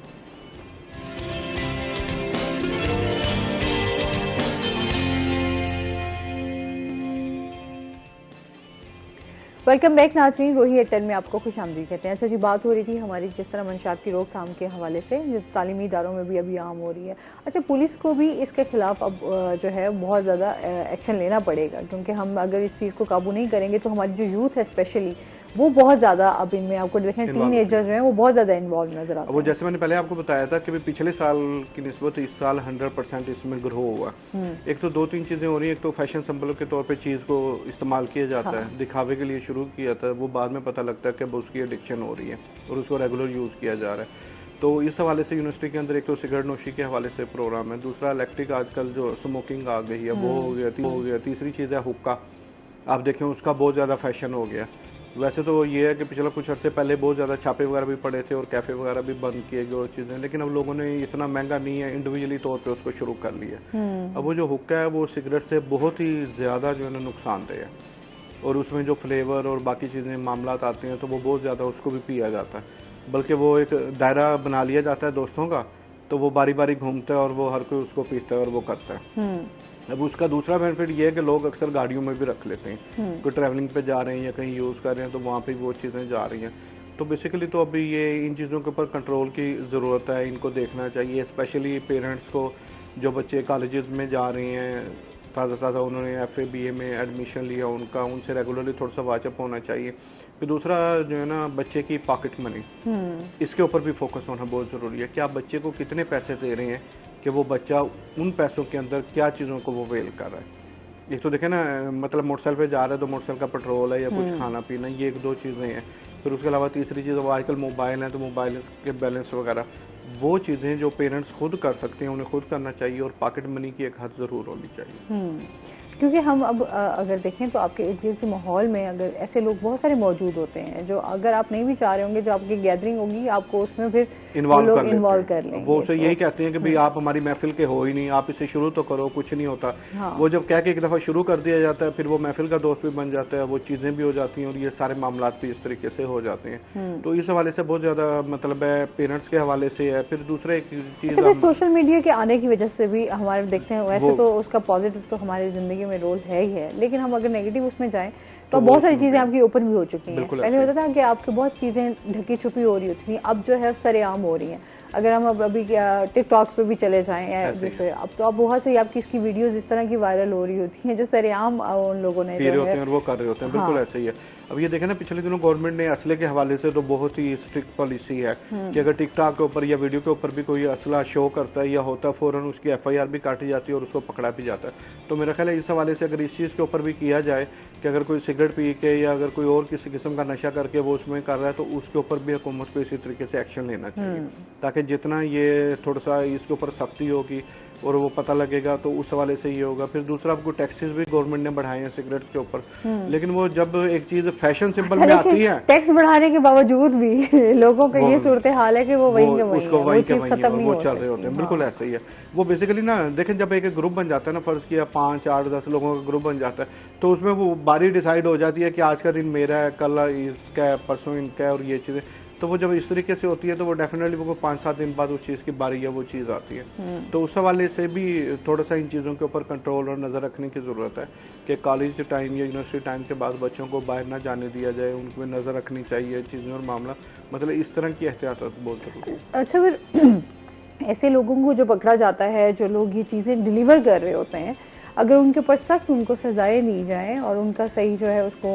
वेलकम बैक नाज़रीन, रोही एयरटेल में आपको खुश आमदीद कहते हैं। अच्छा जी, बात हो रही थी हमारी जिस तरह मंशियात की रोकथाम के हवाले से, जो तालीमी इदारों में भी अभी आम हो रही है। अच्छा, पुलिस को भी इसके खिलाफ अब जो है बहुत ज़्यादा एक्शन लेना पड़ेगा, क्योंकि हम अगर इस चीज़ को काबू नहीं करेंगे तो हमारी जो यूथ है स्पेशली वो बहुत ज़्यादा, अब इनमें आपको देखें टीनेजर्स जो हैं वो बहुत ज़्यादा इन्वॉल्व नजर आते हैं। वो जैसे मैंने पहले आपको बताया था कि पिछले साल की निस्बत इस साल 100% इसमें ग्रो हुआ। एक तो 2-3 चीजें हो रही है। एक तो फैशन सिंबल के तौर पे चीज को इस्तेमाल किया जाता है, दिखावे के लिए शुरू किया था, वो बाद में पता लगता है कि अब उसकी एडिक्शन हो रही है और उसको रेगुलर यूज किया जा रहा है। तो इस हवाले से यूनिवर्सिटी के अंदर एक तो सिगरेट नोशी के हवाले से प्रोग्राम है, दूसरा इलेक्ट्रिक आजकल जो स्मोकिंग आ गई है वो हो गया, तीसरी चीज है हुक्का। आप देखें उसका बहुत ज्यादा फैशन हो गया। वैसे तो ये है कि पिछले कुछ अर्से पहले बहुत ज़्यादा छापे वगैरह भी पड़े थे और कैफ़े वगैरह भी बंद किए गए और चीज़ें, लेकिन अब लोगों ने इतना महंगा नहीं है, इंडिविजुअली तौर पे उसको शुरू कर लिया। अब वो जो हुक्का है वो सिगरेट से बहुत ही ज़्यादा जो है ना नुकसानदेह है, और उसमें जो फ्लेवर और बाकी चीज़ें मामलात आते हैं तो वो बहुत ज़्यादा उसको भी पिया जाता है। बल्कि वो एक दायरा बना लिया जाता है दोस्तों का, तो वो बारी बारी घूमता है और वो हर कोई उसको पीता है और वो करता है। अब उसका दूसरा बेनिफिट ये है कि लोग अक्सर गाड़ियों में भी रख लेते हैं, कोई ट्रैवलिंग पे जा रहे हैं या कहीं यूज़ कर रहे हैं तो वहाँ पे वो चीज़ें जा रही हैं। तो बेसिकली तो अभी ये इन चीज़ों के ऊपर कंट्रोल की ज़रूरत है, इनको देखना चाहिए, स्पेशली पेरेंट्स को। जो बच्चे कॉलेजेस में जा रहे हैं, ताज़ा उन्होंने FA BA में एडमिशन लिया, उनसे रेगुलरली थोड़ा सा वाचअप होना चाहिए। फिर दूसरा जो है ना, बच्चे की पॉकेट मनी, इसके ऊपर भी फोकस होना बहुत ज़रूरी है कि आप बच्चे को कितने पैसे दे रहे हैं, कि वो बच्चा उन पैसों के अंदर क्या चीज़ों को वो वेल कर रहा है। एक तो देखें ना, मतलब मोटरसाइकिल पे जा रहा है तो मोटरसाइकिल का पेट्रोल है या कुछ खाना पीना, ये 1-2 चीज़ें हैं। फिर उसके अलावा तीसरी चीज़, वो आजकल मोबाइल है तो मोबाइल के बैलेंस वगैरह, वो चीज़ें जो पेरेंट्स खुद कर सकते हैं उन्हें खुद करना चाहिए, और पॉकेट मनी की एक हद ज़रूर होनी चाहिए। क्योंकि हम अब अगर देखें तो आपके इर्द गिर्द के माहौल में अगर ऐसे लोग बहुत सारे मौजूद होते हैं जो अगर आप नहीं भी चाह रहे होंगे, जो आपकी गैदरिंग होगी आपको उसमें फिर इन्वॉल्व कर लेंगे। वो उसे यही कहते हैं कि भाई आप हमारी महफिल के हो ही नहीं, आप इसे शुरू तो करो, कुछ नहीं होता। वो जब कह के एक दफ़ा शुरू कर दिया जाता है फिर वो महफिल का दोस्त भी बन जाता है, वो चीज़ें भी हो जाती हैं और ये सारे मामलात भी इस तरीके से हो जाते हैं। तो इस हवाले से बहुत ज़्यादा मतलब है, पेरेंट्स के हवाले से है। फिर दूसरे एक चीज़, सोशल मीडिया के आने की वजह से भी हमारे देखते हैं, वैसे तो उसका पॉजिटिव तो हमारी ज़िंदगी में रोल है ही है, लेकिन हम अगर नेगेटिव उसमें जाएं तो बहुत सारी चीजें आपकी ओपन भी हो चुकी हैं। पहले होता था कि आपकी बहुत चीजें ढकी छुपी हो रही होती थी, अब जो है सरेआम हो रही हैं। अगर हम अब अभी टिकटॉक पे भी चले जाएं, जैसे अब तो अब बहुत सारी आपकी इसकी वीडियोस इस तरह की वायरल हो रही होती हैं जो सरेआम उन लोगों ने जो है वो कर रहे होते हैं। बिल्कुल ऐसे ही है। अब ये देखें ना, पिछले दिनों गवर्नमेंट ने असले के हवाले से तो बहुत ही स्ट्रिक्ट पॉलिसी है कि अगर टिकटॉक के ऊपर या वीडियो के ऊपर भी कोई असला शो करता है या होता है, फौरन उसकी FIR भी काटी जाती है और उसको पकड़ा भी जाता है। तो मेरा ख्याल है इस हवाले से अगर इस चीज़ के ऊपर भी किया जाए कि अगर कोई सिगरेट पी के या अगर कोई और किसी किस्म का नशा करके वो उसमें कर रहा है तो उसके ऊपर भी हुकूमत को इसी तरीके से एक्शन लेना चाहिए, ताकि जितना ये थोड़ा सा इसके ऊपर सख्ती होगी और वो पता लगेगा तो उस हवाले से ये होगा। फिर दूसरा, आपको टैक्सेस भी गवर्नमेंट ने बढ़ाए हैं सिगरेट के ऊपर, लेकिन वो जब एक चीज फैशन सिंबल में आती है, टैक्स बढ़ाने के बावजूद भी लोगों का ये सूरत हाल है कि वो वही वो चल रहे होते हैं। बिल्कुल ऐसे ही है। वो बेसिकली ना देखें, जब एक ग्रुप बन जाता है ना, फर्ज किया 5, 8, 10 लोगों का ग्रुप बन जाता है, तो उसमें वो बारी डिसाइड हो जाती है कि आज का दिन मेरा है, कल इसका है, परसों इनका है, और ये चीजें। तो वो जब इस तरीके से होती है तो वो डेफिनेटली वो 5-7 दिन बाद उस चीज़ की बारी है वो चीज़ आती है। तो उस हवाले से भी थोड़ा सा इन चीज़ों के ऊपर कंट्रोल और नज़र रखने की ज़रूरत है कि कॉलेज टाइम या यूनिवर्सिटी टाइम के बाद बच्चों को बाहर ना जाने दिया जाए, उन पर नज़र रखनी चाहिए चीज़ें और मामला, मतलब इस तरह की एहतियात बहुत ज़रूरी है। अच्छा, फिर ऐसे लोगों को जो पकड़ा जाता है, जो लोग ये चीज़ें डिलीवर कर रहे होते हैं, अगर उनके ऊपर सख्त उनको सजाएं दी जाएं और उनका सही जो है उसको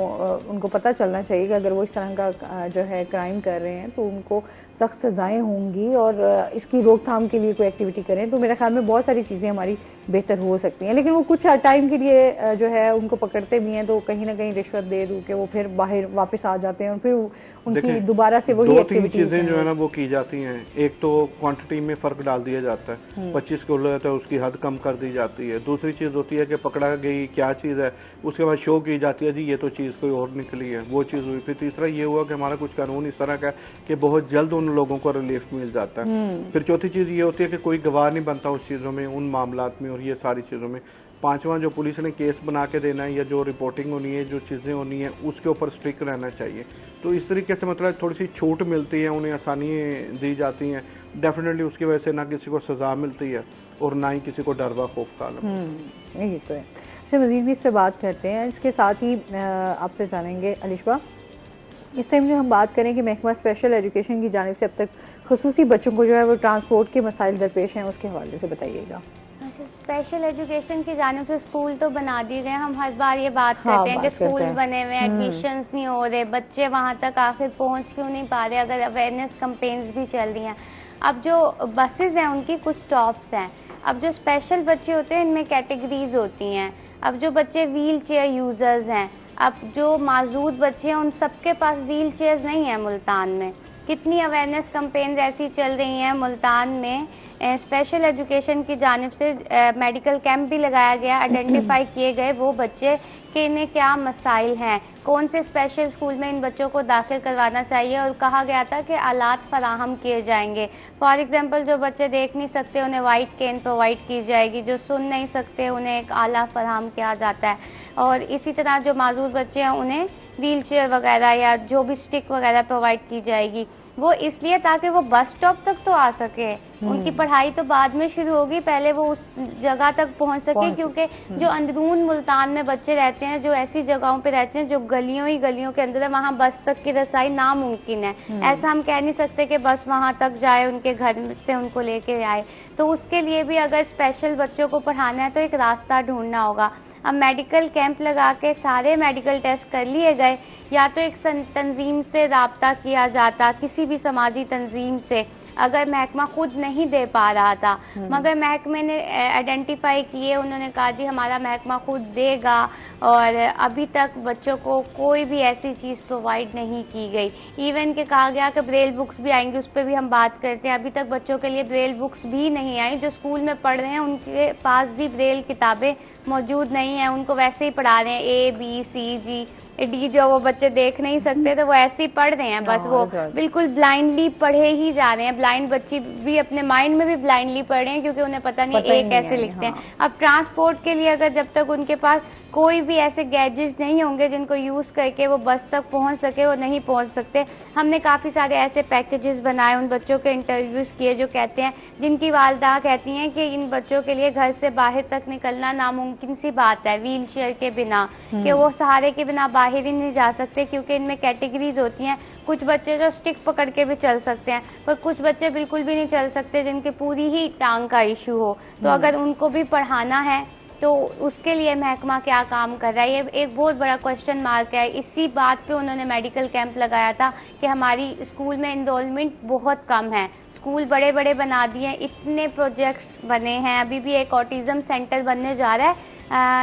उनको पता चलना चाहिए कि अगर वो इस तरह का जो है क्राइम कर रहे हैं तो उनको सख्त सजाएं होंगी और इसकी रोकथाम के लिए कोई एक्टिविटी करें तो मेरे ख्याल में बहुत सारी चीज़ें हमारी बेहतर हो सकती हैं। लेकिन वो कुछ टाइम के लिए जो है उनको पकड़ते भी हैं तो कहीं ना कहीं रिश्वत दे दू के वो फिर बाहर वापस आ जाते हैं और फिर उनकी दोबारा से वही दो तीन चीजें जो है ना वो की जाती हैं। एक तो क्वांटिटी में फर्क डाल दिया जाता है, 25 किलो है तो उसकी हद कम कर दी जाती है। दूसरी चीज होती है कि पकड़ा गई क्या चीज है, उसके बाद शो की जाती है जी ये तो चीज कोई और निकली है, वो चीज हुई। फिर तीसरा ये हुआ कि हमारा कुछ कानून इस तरह का है कि बहुत जल्द उन लोगों को रिलीफ मिल जाता है। फिर चौथी चीज ये होती है कि कोई गवाह नहीं बनता उस चीजों में, उन मामलात में और ये सारी चीजों में। पांचवा, जो पुलिस ने केस बना के देना है या जो रिपोर्टिंग होनी है, जो चीजें होनी है, उसके ऊपर स्ट्रिक्ट रहना चाहिए। तो इस तरीके से मतलब थोड़ी सी छूट मिलती है, उन्हें आसानी दी जाती हैं। डेफिनेटली उसकी वजह से ना किसी को सजा मिलती है और ना ही किसी को डर व खौफ का आलम। यही तो है। अच्छा, मजीद भी इससे बात करते हैं। इसके साथ ही आपसे जानेंगे अलिशबा, इस टाइम जो हम बात करें कि महकमा स्पेशल एजुकेशन की जानिब से अब तक खसूसी बच्चों को जो है वो ट्रांसपोर्ट के मसाइल दरपेश हैं, उसके हवाले से बताइएगा। स्पेशल एजुकेशन की जानिब से स्कूल तो बना दिए गए। हम हर बार ये बात करते हैं कि स्कूल बने हुए, एडमिशंस नहीं हो रहे, बच्चे वहां तक आखिर पहुंच क्यों नहीं पा रहे, अगर अवेयरनेस कैंपेन्स भी चल रही हैं। अब जो बसेस हैं उनकी कुछ स्टॉप्स हैं। अब जो स्पेशल बच्चे होते हैं इनमें कैटेगरीज होती हैं। अब जो बच्चे व्हील चेयर यूजर्स हैं, अब जो माजूद बच्चे हैं उन सबके पास व्हील चेयर्स नहीं है। मुल्तान में कितनी अवेयरनेस कैंपेन्स ऐसी चल रही हैं। मुल्तान में स्पेशल एजुकेशन की जानिब से मेडिकल कैंप भी लगाया गया, आइडेंटिफाई किए गए वो बच्चे कि इन्हें क्या मसाइल हैं, कौन से स्पेशल स्कूल में इन बच्चों को दाखिल करवाना चाहिए, और कहा गया था कि आलात फराहम किए जाएंगे। फॉर एग्जांपल जो बच्चे देख नहीं सकते उन्हें वाइट केन प्रोवाइड की जाएगी, जो सुन नहीं सकते उन्हें एक आला फराहम किया जाता है, और इसी तरह जो माजूर बच्चे हैं उन्हें व्हील चेयर वगैरह या जो भी स्टिक वगैरह प्रोवाइड की जाएगी। वो इसलिए ताकि वो बस स्टॉप तक तो आ सके। उनकी पढ़ाई तो बाद में शुरू होगी, पहले वो उस जगह तक पहुंच सके, क्योंकि जो अंदरून मुल्तान में बच्चे रहते हैं, जो ऐसी जगहों पे रहते हैं जो गलियों ही गलियों के अंदर है, वहाँ बस तक की रसाई नामुमकिन है। ऐसा हम कह नहीं सकते कि बस वहाँ तक जाए, उनके घर से उनको लेके आए। तो उसके लिए भी अगर स्पेशल बच्चों को पढ़ाना है तो एक रास्ता ढूंढना होगा। अब मेडिकल कैंप लगा के सारे मेडिकल टेस्ट कर लिए गए, या तो एक तंजीम से राब्ता किया जाता, किसी भी समाजी तंजीम से, अगर महकमा खुद नहीं दे पा रहा था, मगर महकमे ने आइडेंटिफाई किए, उन्होंने कहा जी हमारा महकमा खुद देगा, और अभी तक बच्चों को कोई भी ऐसी चीज़ प्रोवाइड नहीं की गई। इवन के कहा गया कि ब्रेल बुक्स भी आएंगी, उस पर भी हम बात करते हैं। अभी तक बच्चों के लिए ब्रेल बुक्स भी नहीं आई। जो स्कूल में पढ़ रहे हैं उनके पास भी ब्रेल किताबें मौजूद नहीं है, उनको वैसे ही पढ़ा रहे हैं ABCG डी, जो वो बच्चे देख नहीं सकते तो वो ऐसे ही पढ़ रहे हैं, बस वो बिल्कुल ब्लाइंडली पढ़े ही जा रहे हैं। ब्लाइंड बच्चे भी अपने माइंड में भी ब्लाइंडली पढ़ रहे हैं, क्योंकि उन्हें पता नहीं ए कैसे लिखते हैं। अब ट्रांसपोर्ट के लिए अगर जब तक उनके पास कोई भी ऐसे गैजेट्स नहीं होंगे जिनको यूज करके वो बस तक पहुंच सके, वो नहीं पहुंच सकते। हमने काफी सारे ऐसे पैकेजेस बनाए, उन बच्चों के इंटरव्यूज किए जो कहते हैं, जिनकी वालदा कहती हैं कि इन बच्चों के लिए घर से बाहर तक निकलना नामुमकिन सी बात है व्हील चेयर के बिना, कि वो सहारे के बिना बाहर ही नहीं जा सकते, क्योंकि इनमें कैटेगरीज होती हैं। कुछ बच्चे जो स्टिक पकड़ के भी चल सकते हैं, पर कुछ बच्चे बिल्कुल भी नहीं चल सकते जिनकी पूरी ही टांग का इशू हो। तो अगर उनको भी पढ़ाना है तो उसके लिए महकमा क्या काम कर रहा है, ये एक बहुत बड़ा क्वेश्चन मार्क है। इसी बात पे उन्होंने मेडिकल कैंप लगाया था कि हमारी स्कूल में इनरोलमेंट बहुत कम है, स्कूल बड़े बड़े बना दिए, इतने प्रोजेक्ट्स बने हैं। अभी भी एक ऑटिज्म सेंटर बनने जा रहा है,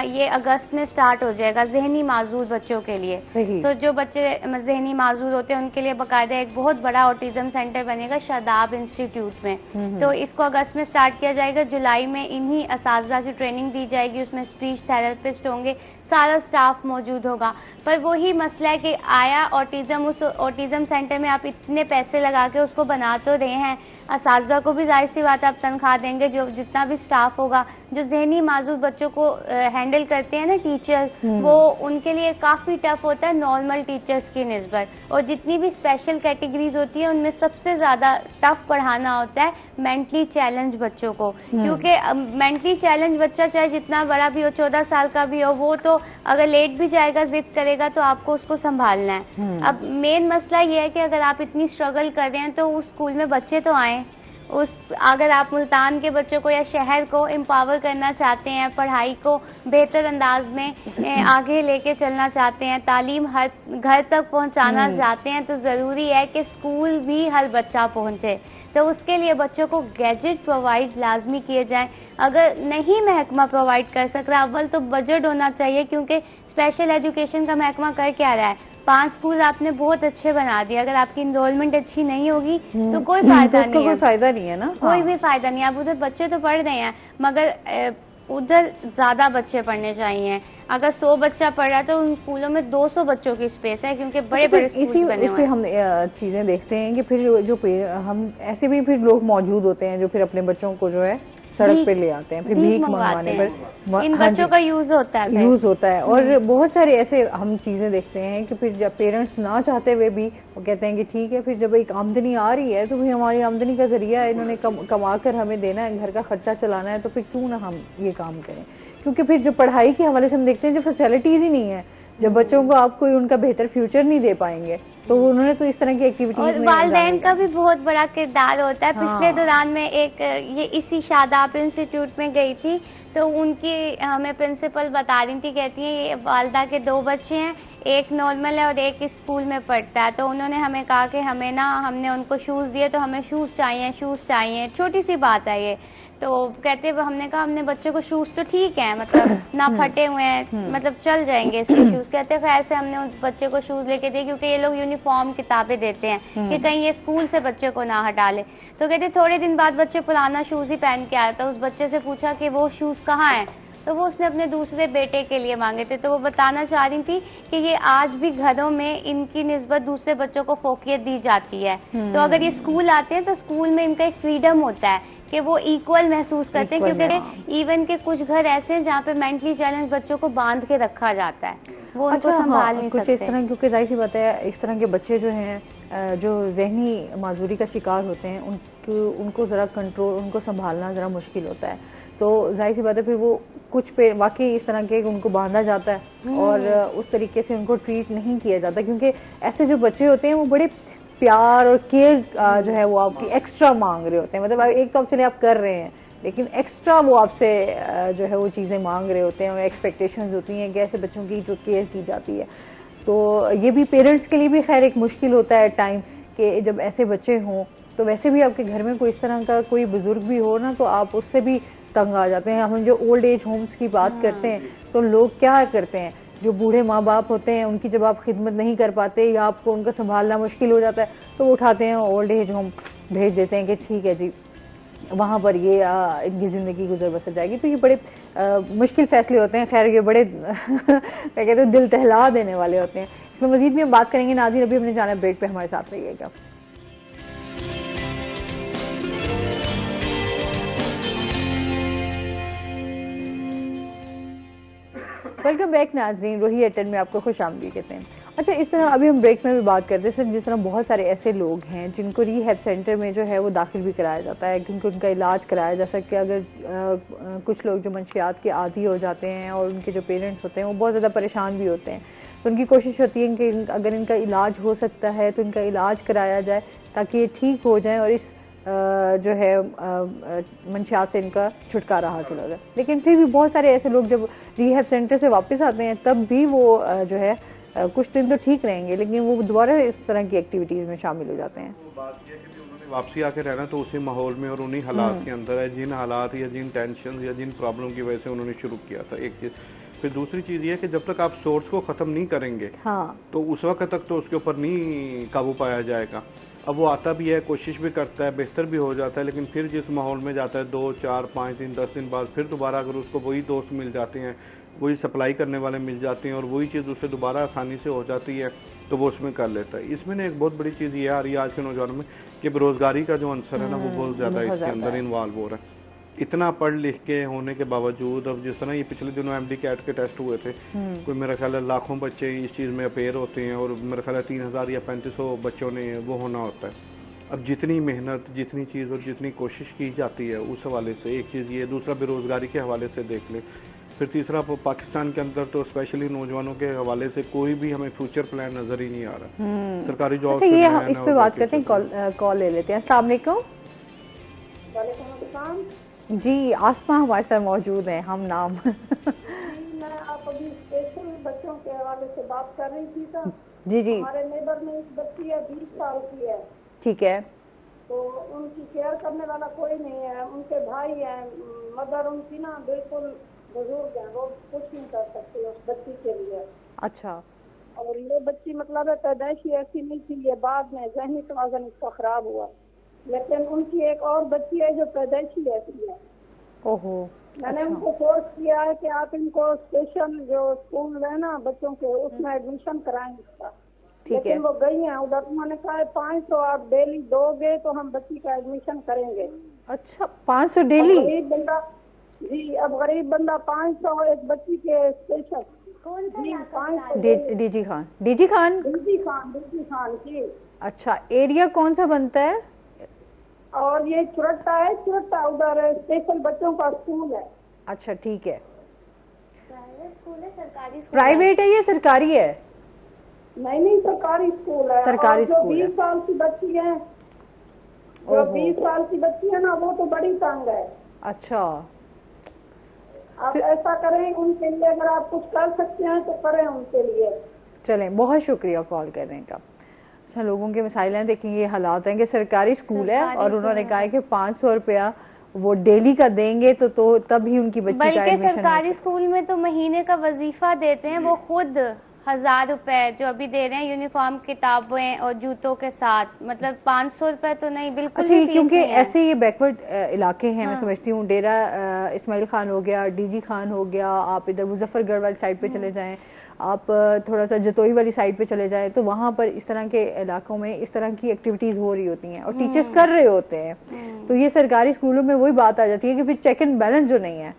ये अगस्त में स्टार्ट हो जाएगा जहनी माजूर बच्चों के लिए। तो जो बच्चे जहनी माजूर होते हैं उनके लिए बाकायदा एक बहुत बड़ा ऑटिज्म सेंटर बनेगा शादाब इंस्टीट्यूट में। तो इसको अगस्त में स्टार्ट किया जाएगा, जुलाई में इन्हीं असातिज़ा की ट्रेनिंग दी जाएगी, उसमें स्पीच थेरेपिस्ट होंगे, सारा स्टाफ मौजूद होगा। पर वही मसला है कि आया ऑटिज्म, उस ऑटिज्म सेंटर में आप इतने पैसे लगा के उसको बना तो रहे हैं, असातिज़ा को भी जाहिर सी बात है आप तनख्वाह देंगे, जो जितना भी स्टाफ होगा, जो जहनी माजूर बच्चों को हैंडल करते हैं ना टीचर, वो उनके लिए काफ़ी टफ होता है नॉर्मल टीचर्स की निस्बत। और जितनी भी स्पेशल कैटेगरीज होती है उनमें सबसे ज़्यादा टफ पढ़ाना होता है मेंटली चैलेंज बच्चों को, क्योंकि मेंटली चैलेंज बच्चा चाहे जितना बड़ा भी हो, 14 साल का भी हो, वो तो अगर लेट भी जाएगा, जिद करेगा, तो आपको उसको संभालना है। अब मेन मसला ये है कि अगर आप इतनी स्ट्रगल कर रहे हैं तो उस स्कूल में बच्चे तो आए, अगर आप मुल्तान के बच्चों को या शहर को एम्पावर करना चाहते हैं, पढ़ाई को बेहतर अंदाज में आगे लेके चलना चाहते हैं, तालीम हर घर तक पहुंचाना चाहते हैं, तो ज़रूरी है कि स्कूल भी हर बच्चा पहुंचे। तो उसके लिए बच्चों को गैजेट प्रोवाइड लाजमी किए जाएं। अगर नहीं महकमा प्रोवाइड कर सक रहा, अव्वल तो बजट होना चाहिए, क्योंकि स्पेशल एजुकेशन का महकमा कर क्या रहा है, 5 स्कूल आपने बहुत अच्छे बना दिए, अगर आपकी इनरोलमेंट अच्छी नहीं होगी तो कोई फायदा नहीं है। कोई फायदा नहीं है ना, कोई भी फायदा नहीं है। आप उधर बच्चे तो पढ़ रहे हैं, मगर उधर ज्यादा बच्चे पढ़ने चाहिए। अगर 100 बच्चा पढ़ रहा है तो उन स्कूलों में 200 बच्चों की स्पेस है, क्योंकि बड़े बड़े स्कूल बने हुए हैं। हम चीजें देखते हैं कि फिर जो हम ऐसे भी फिर लोग मौजूद होते हैं जो फिर अपने बच्चों को जो है सड़क पे ले आते हैं, फिर भीख मंगवाने पर इन बच्चों का यूज होता है और बहुत सारे ऐसे हम चीजें देखते हैं कि फिर जब पेरेंट्स ना चाहते हुए भी वो कहते हैं कि ठीक है, फिर जब एक आमदनी आ रही है तो फिर हमारी आमदनी का जरिया है, इन्होंने कमा कर हमें देना है, घर का खर्चा चलाना है, तो फिर क्यों ना हम ये काम करें। क्योंकि फिर जो पढ़ाई के हवाले से हम देखते हैं जो फैसिलिटीज ही नहीं है, जब बच्चों को आप कोई उनका बेहतर फ्यूचर नहीं दे पाएंगे तो उन्होंने तो इस तरह की एक्टिविटीज और वालिदैन का भी बहुत बड़ा किरदार होता है। पिछले दौरान में ये इसी शादाब इंस्टीट्यूट में गई थी, तो उनकी हमें प्रिंसिपल बता रही थी, कहती है ये वालदा के 2 बच्चे हैं, एक नॉर्मल है और एक स्कूल में पढ़ता है। तो उन्होंने हमें कहा कि हमने उनको शूज़ दिए, तो हमें शूज़ चाहिए, छोटी सी बात है ये। तो कहते हमने कहा हमने बच्चे को शूज़ तो ठीक है, मतलब ना फटे हुए हैं, मतलब चल जाएंगे इसके शूज़। कहते खैर से हमने उस बच्चे को शूज़ लेके दिए, क्योंकि ये लोग यूनिफॉर्म किताबें देते हैं कि कहीं ये स्कूल से बच्चे को ना हटा ले। तो कहते थोड़े दिन बाद बच्चे पुराना शूज़ ही पहन के आया था। उस बच्चे से पूछा कि वो शूज़ कहाँ हैं, तो वो उसने अपने दूसरे बेटे के लिए मांगे थे। तो वो बताना चाह रही थी कि ये आज भी घरों में इनकी निस्बत दूसरे बच्चों को फोकियत दी जाती है। तो अगर ये स्कूल आते हैं तो स्कूल में इनका एक फ्रीडम होता है कि वो इक्वल महसूस करते हैं, क्योंकि इवन के कुछ घर ऐसे हैं जहाँ पे मेंटली चैलेंज बच्चों को बांध के रखा जाता है, वो उनको संभाल नहीं सकते। कुछ इस तरह, क्योंकि जाहिर सी बात है इस तरह के बच्चे जो हैं जो जहनी माजूरी का शिकार होते हैं, उनको ज़रा कंट्रोल, उनको संभालना ज़रा मुश्किल होता है। तो जाहिर सी बात है फिर वो कुछ पे वाकई इस तरह के उनको बांधा जाता है और उस तरीके से उनको ट्रीट नहीं किया जाता, क्योंकि ऐसे जो बच्चे होते हैं वो बड़े प्यार और केयर जो है वो आपकी एक्स्ट्रा मांग रहे होते हैं। मतलब एक तो चले आप कर रहे हैं, लेकिन एक्स्ट्रा वो आपसे जो है वो चीज़ें मांग रहे होते हैं और एक्सपेक्टेशंस होती हैं कि ऐसे बच्चों की जो केयर की जाती है। तो ये भी पेरेंट्स के लिए भी खैर एक मुश्किल होता है टाइम कि जब ऐसे बच्चे हों, तो वैसे भी आपके घर में कोई इस तरह का कोई बुजुर्ग भी हो ना, तो आप उससे भी तंग आ जाते हैं। हम जो ओल्ड एज होम्स की बात करते हैं तो लोग क्या करते हैं, जो बूढ़े माँ बाप होते हैं उनकी जब आप खिदमत नहीं कर पाते या आपको उनका संभालना मुश्किल हो जाता है, तो वो उठाते हैं ओल्ड एज होम भेज देते हैं कि ठीक है जी वहाँ पर ये इनकी ज़िंदगी गुजर बसर जाएगी। तो ये बड़े मुश्किल फैसले होते हैं, खैर ये बड़े क्या कहते हैं दिल दहला देने वाले होते हैं। इसमें मजीद भी हम बात करेंगे। नाज़रीन अभी हमने जाना ब्रेक पे, हमारे साथ रहिएगा। वेलकम बैक नाज़रीन, रोही एटेड में आपको खुश आमदीद कहते हैं। अच्छा, इस तरह अभी हम ब्रेक में भी बात करते हैं जिस तरह बहुत सारे ऐसे लोग हैं जिनको रिहैब सेंटर में जो है वो दाखिल भी कराया जाता है, क्योंकि उनका इलाज कराया जा सके। अगर कुछ लोग जो मंशियात के आदी हो जाते हैं और उनके जो पेरेंट्स होते हैं वो बहुत ज़्यादा परेशान भी होते हैं, तो उनकी कोशिश होती है कि अगर इनका इलाज हो सकता है तो इनका इलाज कराया जाए ताकि ये ठीक हो जाए और इस जो है मंशियात से इनका छुटकारा हासिल हो जाए। लेकिन फिर भी बहुत सारे ऐसे लोग जब रिहैब सेंटर से वापस आते हैं तब भी वो जो है कुछ दिन तो ठीक रहेंगे, लेकिन वो दोबारा इस तरह की एक्टिविटीज में शामिल हो जाते हैं। बात यह है कि उन्होंने वापसी आके रहना तो उसी माहौल में और उन्हीं हालात के अंदर है, जिन हालात या जिन टेंशन या जिन प्रॉब्लम की वजह से उन्होंने शुरू किया था, एक चीज। फिर दूसरी चीज ये है कि जब तक आप सोर्स को खत्म नहीं करेंगे तो उस वक्त तक तो उसके ऊपर नहीं काबू पाया जाएगा। अब वो आता भी है, कोशिश भी करता है, बेहतर भी हो जाता है, लेकिन फिर जिस माहौल में जाता है 2, 4, 5 दिन 10 दिन बाद फिर दोबारा अगर उसको वही दोस्त मिल जाते हैं, वही सप्लाई करने वाले मिल जाते हैं और वही चीज़ उससे दोबारा आसानी से हो जाती है तो वो उसमें कर लेता है। इसमें ना एक बहुत बड़ी चीज़ ये आ रही है आज के नौजवानों में कि बेरोजगारी का जो अंसर है ना वो बहुत ज़्यादा इसके अंदर इन्वॉल्व हो रहा है। इतना पढ़ लिख के होने के बावजूद अब जिस तरह ये पिछले दिनों MD कैट के टेस्ट हुए थे, कोई मेरा ख्याल है लाखों बच्चे इस चीज़ में अपेयर होते हैं और मेरा ख्याल है 3000 या 3500 बच्चों ने वो होना होता है। अब जितनी मेहनत, जितनी चीज़ और जितनी कोशिश की जाती है उस हवाले से एक चीज़ ये, दूसरा बेरोजगारी के हवाले से देख ले, फिर तीसरा पाकिस्तान के अंदर तो स्पेशली नौजवानों के हवाले से कोई भी हमें फ्यूचर प्लान नजर ही नहीं आ रहा। सरकारी जॉब। अच्छा, ये हम इस पे बात करते हैं, कॉल ले लेते हैं। अस्सलाम वालेकुम। वालेकुम अस्सलाम जी। आसमा हमारे साथ मौजूद हैं, हम नाम मैं आप अभी स्पेशल बच्चों के हवाले से बात कर रही थी तो जी जी हमारे नेबर में एक बच्ची है 20 साल की है, ठीक है। तो उनकी केयर करने वाला कोई नहीं है। उनके भाई हैं, मदर उनकी ना बिल्कुल बुजुर्ग हैं, वो कुछ नहीं कर सकती उस बच्ची के लिए। अच्छा। और ये बच्ची मतलब है पैदाइशी ऐसी नहीं थी, ये बाद में ज़हनी तवाज़ुन इसका खराब हुआ। लेकिन उनकी एक और बच्ची है जो पैदाइशी ऐसी है। ओहो। मैंने अच्छा। उनको फोर्स किया है कि आप इनको स्पेशल जो स्कूल है ना बच्चों के उसमें एडमिशन कराएं इसका, ठीक है। लेकिन वो गई हैं उधर। उन्होंने कहा है 500 आप डेली दोगे तो हम बच्ची का एडमिशन करेंगे। अच्छा, 500 डेली? गरीब बंदा जी, अब गरीब बंदा 500 एक बच्ची के स्पेशल। कौन सा? डीजी खान। डीजी खान जी। अच्छा, एरिया कौन सा बनता है? और ये चुरट्टा है, चुरट्टा उधर स्पेशल बच्चों का स्कूल है। अच्छा, ठीक है। प्राइवेट स्कूल है, सरकारी स्कूल? प्राइवेट है या सरकारी है? नहीं, सरकारी स्कूल है। सरकारी और जो स्कूल है। 20 साल की बच्ची है, जो 20 साल की बच्ची है ना, वो तो बड़ी तंग है। अच्छा। आप ऐसा करें उनके लिए, अगर आप कुछ कर सकते हैं तो करें उनके लिए। चलें, बहुत शुक्रिया कॉल करने का। अच्छा, लोगों के मसाइल हैं। देखिए, ये हालात हैं कि सरकारी स्कूल है और उन्होंने कहा है कि 500 रुपया वो डेली का देंगे तो तब ही उनकी बच्ची का बल्कि एडमिशन। सरकारी स्कूल में तो महीने का वजीफा देते हैं, वो खुद 1000 रुपए जो अभी दे रहे हैं यूनिफॉर्म, किताबें और जूतों के साथ, मतलब 500 रुपए तो नहीं, बिल्कुल अच्छा, भी फीस क्योंकि नहीं है। ऐसे ये बैकवर्ड इलाके हैं। हाँ। मैं समझती हूँ डेरा इस्माइल खान हो गया, डीजी खान हो गया, आप इधर मुजफ्फरगढ़ वाली साइड पे चले जाएं, आप थोड़ा सा जतोई वाली साइड पे चले जाएं, तो वहाँ पर इस तरह के इलाकों में इस तरह की एक्टिविटीज हो रही होती हैं और टीचर्स कर रहे होते हैं। तो ये सरकारी स्कूलों में वही बात आ जाती है कि फिर चेक एंड बैलेंस जो नहीं है।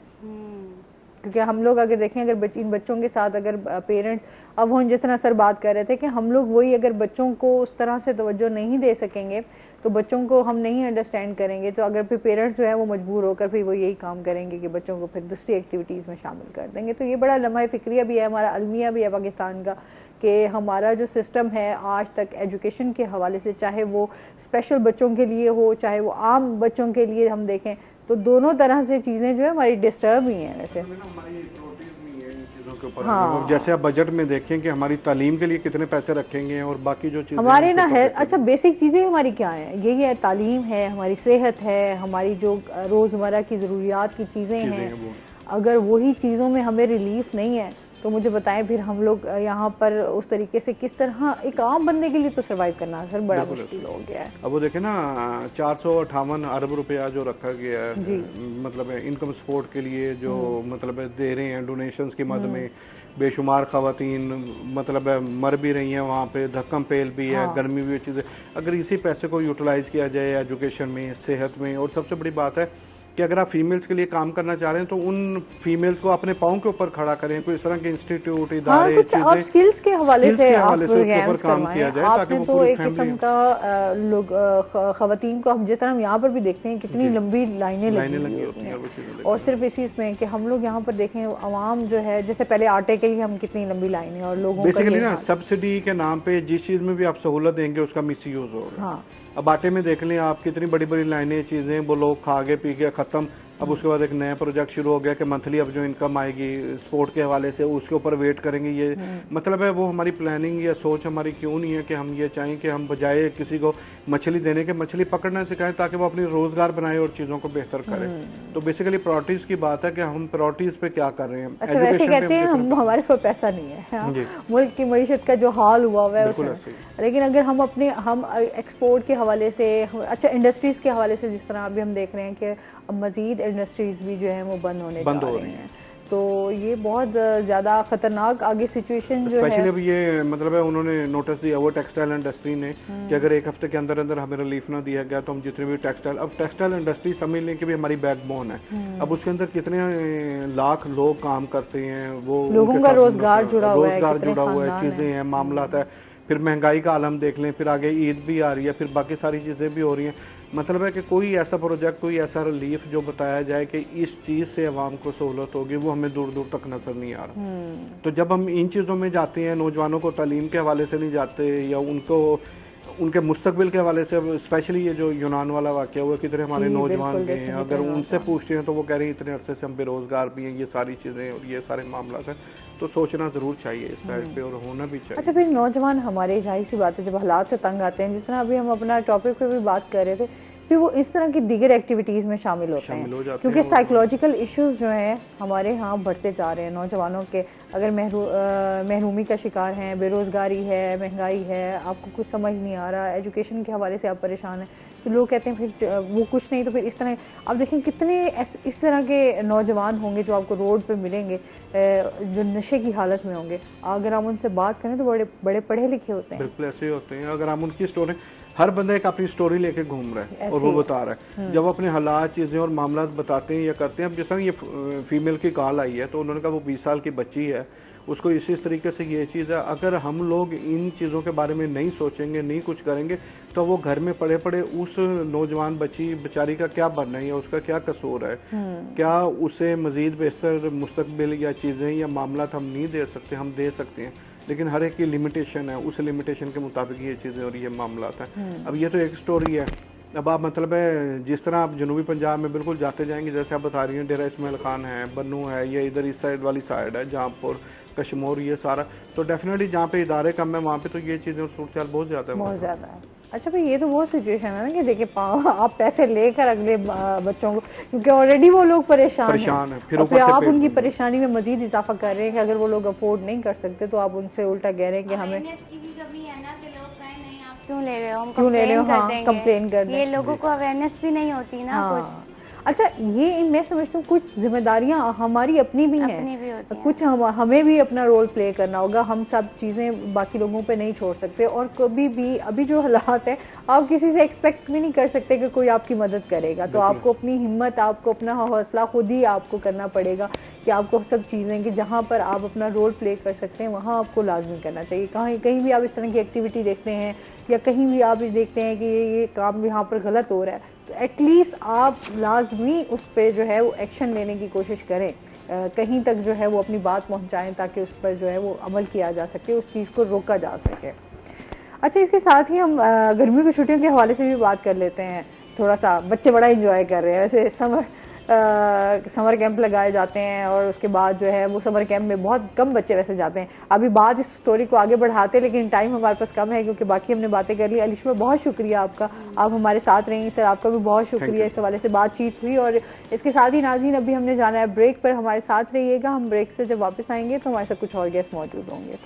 क्योंकि हम लोग अगर देखें, अगर इन बच्चों के साथ अगर पेरेंट्स, अब हम जिस तरह सर बात कर रहे थे कि हम लोग वही अगर बच्चों को उस तरह से तवज्जो नहीं दे सकेंगे तो बच्चों को हम नहीं अंडरस्टैंड करेंगे, तो अगर फिर पेरेंट्स जो है वो मजबूर होकर फिर वो यही काम करेंगे कि बच्चों को फिर दूसरी एक्टिविटीज़ में शामिल कर देंगे। तो ये बड़ा लम्हा फिक्रिया भी है, हमारा अलमिया भी है पाकिस्तान का, कि हमारा जो सिस्टम है आज तक एजुकेशन के हवाले से, चाहे वो स्पेशल बच्चों के लिए हो चाहे वो आम बच्चों के लिए हम देखें, तो दोनों तरह से चीज़ें जो है हमारी डिस्टर्ब ही हैं। वैसे हाँ, जैसे आप बजट में देखें कि हमारी तालीम के लिए कितने पैसे रखेंगे और बाकी जो चीजें हमारे ना है। अच्छा, बेसिक चीज़ें हमारी क्या है? यही है, तालीम है, हमारी सेहत है, हमारी जो रोज़मर्रा की ज़रूरियात की चीज़ें हैं। अगर वही चीज़ों में हमें रिलीफ नहीं है तो मुझे बताएं फिर हम लोग यहाँ पर उस तरीके से किस तरह एक आम बंदे के लिए तो सर्वाइव करना सर बड़ा मुश्किल हो गया है। अब वो देखें ना, 458 अरब रुपया जो रखा गया है, मतलब इनकम सपोर्ट के लिए जो मतलब दे रहे हैं डोनेशंस की मद में, बेशुमार खवातीन मतलब मर भी रही हैं वहाँ पे, धक्कम पेल भी है, गर्मी भी चीज़ें। अगर इसी पैसे को यूटिलाइज किया जाए एजुकेशन में, सेहत में, और सबसे बड़ी बात है कि अगर आप फीमेल्स के लिए काम करना चाह रहे हैं तो उन फीमेल्स को अपने पाँव के ऊपर खड़ा करें, कोई इस तरह के इंस्टीट्यूट, इदारे, चीजें स्किल्स के हवाले से उसके ऊपर काम किया जाए ताकि वो तो एक किस्म का लोग खवातीन को हम जिस तरह हम यहाँ पर भी देखते हैं कितनी लंबी लाइनें लगी होती हैं, और सिर्फ इसी इसमें कि हम लोग यहाँ पर देखें अवाम जो है, जैसे पहले आटे के लिए हम कितनी लंबी लाइनें, और लोगों बेसिकली ना सब्सिडी के नाम पे जिस चीज में भी आप सहूलत देंगे उसका मिस यूज होगा। अब आटे में देख लें आप, कितनी बड़ी बड़ी लाइनें, चीजें, वो लोग खा के पी के खत्म। अब उसके बाद एक नया प्रोजेक्ट शुरू हो गया कि मंथली अब जो इनकम आएगी स्पोर्ट के हवाले से उसके ऊपर वेट करेंगे। ये मतलब है वो हमारी प्लानिंग या सोच हमारी क्यों नहीं है कि हम ये चाहें कि हम बजाय किसी को मछली देने के मछली पकड़ना सिखाएं ताकि वो अपनी रोजगार बनाए और चीजों को बेहतर करें। तो बेसिकली प्रायोरिटीज की बात है कि हम प्रायोरिटीज पे क्या कर रहे हैं। अच्छा, वैसे कहते हैं हम हमारे पास पैसा नहीं है, मुल्क की मईशत का जो हाल हुआ है, लेकिन अगर हम अपने एक्सपोर्ट के हवाले से, अच्छा इंडस्ट्रीज के हवाले से, जिस तरह अभी हम देख रहे हैं कि अब मजीद इंडस्ट्रीज भी जो है वो बंद होने जा रही हैं, तो ये बहुत ज्यादा खतरनाक आगे सिचुएशन जो है। स्पेशली अब ये मतलब है उन्होंने नोटिस दिया वो टेक्सटाइल इंडस्ट्री ने कि अगर एक हफ्ते के अंदर अंदर हमें रिलीफ ना दिया गया तो हम जितने भी टेक्सटाइल इंडस्ट्री समझ लें कि भी हमारी बैकबोन है। अब उसके अंदर कितने लाख लोग काम करते हैं, वो लोगों का रोजगार जुड़ा हुआ है, चीजें हैं, मामला है। फिर महंगाई का आलम देख लें, फिर आगे ईद भी आ रही है, फिर बाकी सारी चीजें भी हो रही हैं। मतलब है कि कोई ऐसा प्रोजेक्ट, कोई ऐसा रिलीफ जो बताया जाए कि इस चीज से अवाम को सहूलत होगी, वो हमें दूर दूर तक नजर नहीं आ रहा। तो जब हम इन चीजों में जाते हैं, नौजवानों को तालीम के हवाले से नहीं जाते या उनके मुस्तकबिल के हवाले से, स्पेशली ये जो यूनान वाला वाक़या हुआ, कितने हमारे नौजवान गए हैं, अगर उनसे पूछते हैं तो वो कह रहे हैं इतने अरसे से हम बेरोजगार भी हैं, ये सारी चीज़ें और ये सारे मामला हैं, तो सोचना ज़रूर चाहिए इस साइड पे और होना भी चाहिए। अच्छा, फिर नौजवान हमारे जाहिर सी बात है जब हालात से तंग आते हैं, जिस तरह अभी हम अपना टॉपिक पे भी बात कर रहे थे, फिर वो इस तरह की दीगर एक्टिविटीज़ में शामिल होते हैं, क्योंकि साइकोलॉजिकल इश्यूज जो हैं हमारे यहाँ बढ़ते जा रहे हैं नौजवानों के। अगर महरूमी का शिकार हैं, बेरोज़गारी है, महंगाई है, आपको कुछ समझ नहीं आ रहा, एजुकेशन के हवाले से आप परेशान हैं, तो लोग कहते हैं फिर वो कुछ नहीं तो फिर इस तरह। आप देखें कितने इस तरह के नौजवान होंगे जो आपको रोड पे मिलेंगे जो नशे की हालत में होंगे। अगर हम उनसे बात करें तो बड़े बड़े पढ़े लिखे होते हैं। बिल्कुल ऐसे ही होते हैं। अगर हम उनकी स्टोरी, हर बंदा एक अपनी स्टोरी लेके घूम रहा है और वो बता रहा है, जब अपने हालात, चीज़ें और मामला बताते हैं या करते हैं। अब जिस तरह ये फीमेल की कॉल आई है तो उन्होंने कहा वो 20 साल की बच्ची है, उसको इसी तरीके से ये चीज़ है। अगर हम लोग इन चीज़ों के बारे में नहीं सोचेंगे, नहीं कुछ करेंगे, तो वो घर में पड़े पड़े उस नौजवान बच्ची बेचारी का क्या बनना है या उसका क्या कसूर है, क्या उसे मजीद बेहतर मुस्तकबिल या चीज़ें या मामला हम नहीं दे सकते, हम दे सकते हैं, लेकिन हर एक की लिमिटेशन है, उस लिमिटेशन के मुताबिक ये चीज़ें और ये मामला हैं। अब ये तो एक स्टोरी है। अब आप मतलब है जिस तरह आप जनूबी पंजाब में बिल्कुल जाते जाएंगे, जैसे आप बता रही हैं, डेरा इस्माइल खान है, बन्नू है, ये इधर इस साइड वाली साइड है, जहाँपुर, कश्मीर, ये सारा, तो डेफिनेटली जहाँ पे इदारे कम है वहाँ पे तो ये चीज़ें और सूरत बहुत ज़्यादा है, बहुत ज़्यादा है। अच्छा भाई, ये तो वो सिचुएशन है ना कि देखिए आप पैसे लेकर अगले बच्चों को, क्योंकि ऑलरेडी वो लोग परेशान हैं, फिर आप उनकी परेशानी में मजीद इजाफा कर रहे हैं कि अगर वो लोग अफोर्ड नहीं कर सकते तो आप उनसे उल्टा कह रहे हैं कि हमें क्यों ले रहे हो, हम कंप्लेन कर देंगे। ये लोगों को अवेयरनेस भी नहीं होती ना कुछ। अच्छा, ये मैं समझती हूँ कुछ जिम्मेदारियां हमारी अपनी भी हैं, कुछ हमें भी अपना रोल प्ले करना होगा। हम सब चीज़ें बाकी लोगों पे नहीं छोड़ सकते, और कभी भी अभी जो हालात है आप किसी से एक्सपेक्ट भी नहीं कर सकते कि कोई आपकी मदद करेगा। तो आपको अपनी हिम्मत, आपको अपना हौसला खुद ही आपको करना पड़ेगा कि आपको सब चीज़ें कि जहाँ पर आप अपना रोल प्ले कर सकते हैं वहाँ आपको लाजमी करना चाहिए। कहीं भी आप इस तरह की एक्टिविटी देखते हैं या कहीं भी आप देखते हैं कि ये काम यहाँ पर गलत हो रहा है, तो एटलीस्ट आप लाजमी उस पर जो है वो एक्शन लेने की कोशिश करें, कहीं तक जो है वो अपनी बात पहुँचाएँ ताकि उस पर जो है वो अमल किया जा सके, उस चीज़ को रोका जा सके। अच्छा, इसके साथ ही हम गर्मियों की छुट्टियों के हवाले से भी बात कर लेते हैं। थोड़ा सा बच्चे बड़ा इंजॉय कर रहे हैं। वैसे समर कैंप लगाए जाते हैं और उसके बाद जो है वो समर कैंप में बहुत कम बच्चे वैसे जाते हैं। अभी बात इस स्टोरी को आगे बढ़ाते हैं, लेकिन टाइम हमारे पास कम है क्योंकि बाकी हमने बातें कर ली। अलिशमा, बहुत शुक्रिया आपका, आप हमारे साथ रही। सर, आपका भी बहुत शुक्रिया, इस हवाले से बातचीत हुई। और इसके साथ ही नाज़रीन, अभी हमने जाना है ब्रेक पर, हमारे साथ रहिएगा। हम ब्रेक से जब वापस आएंगे तो हमारे साथ कुछ और गेस्ट मौजूद होंगे।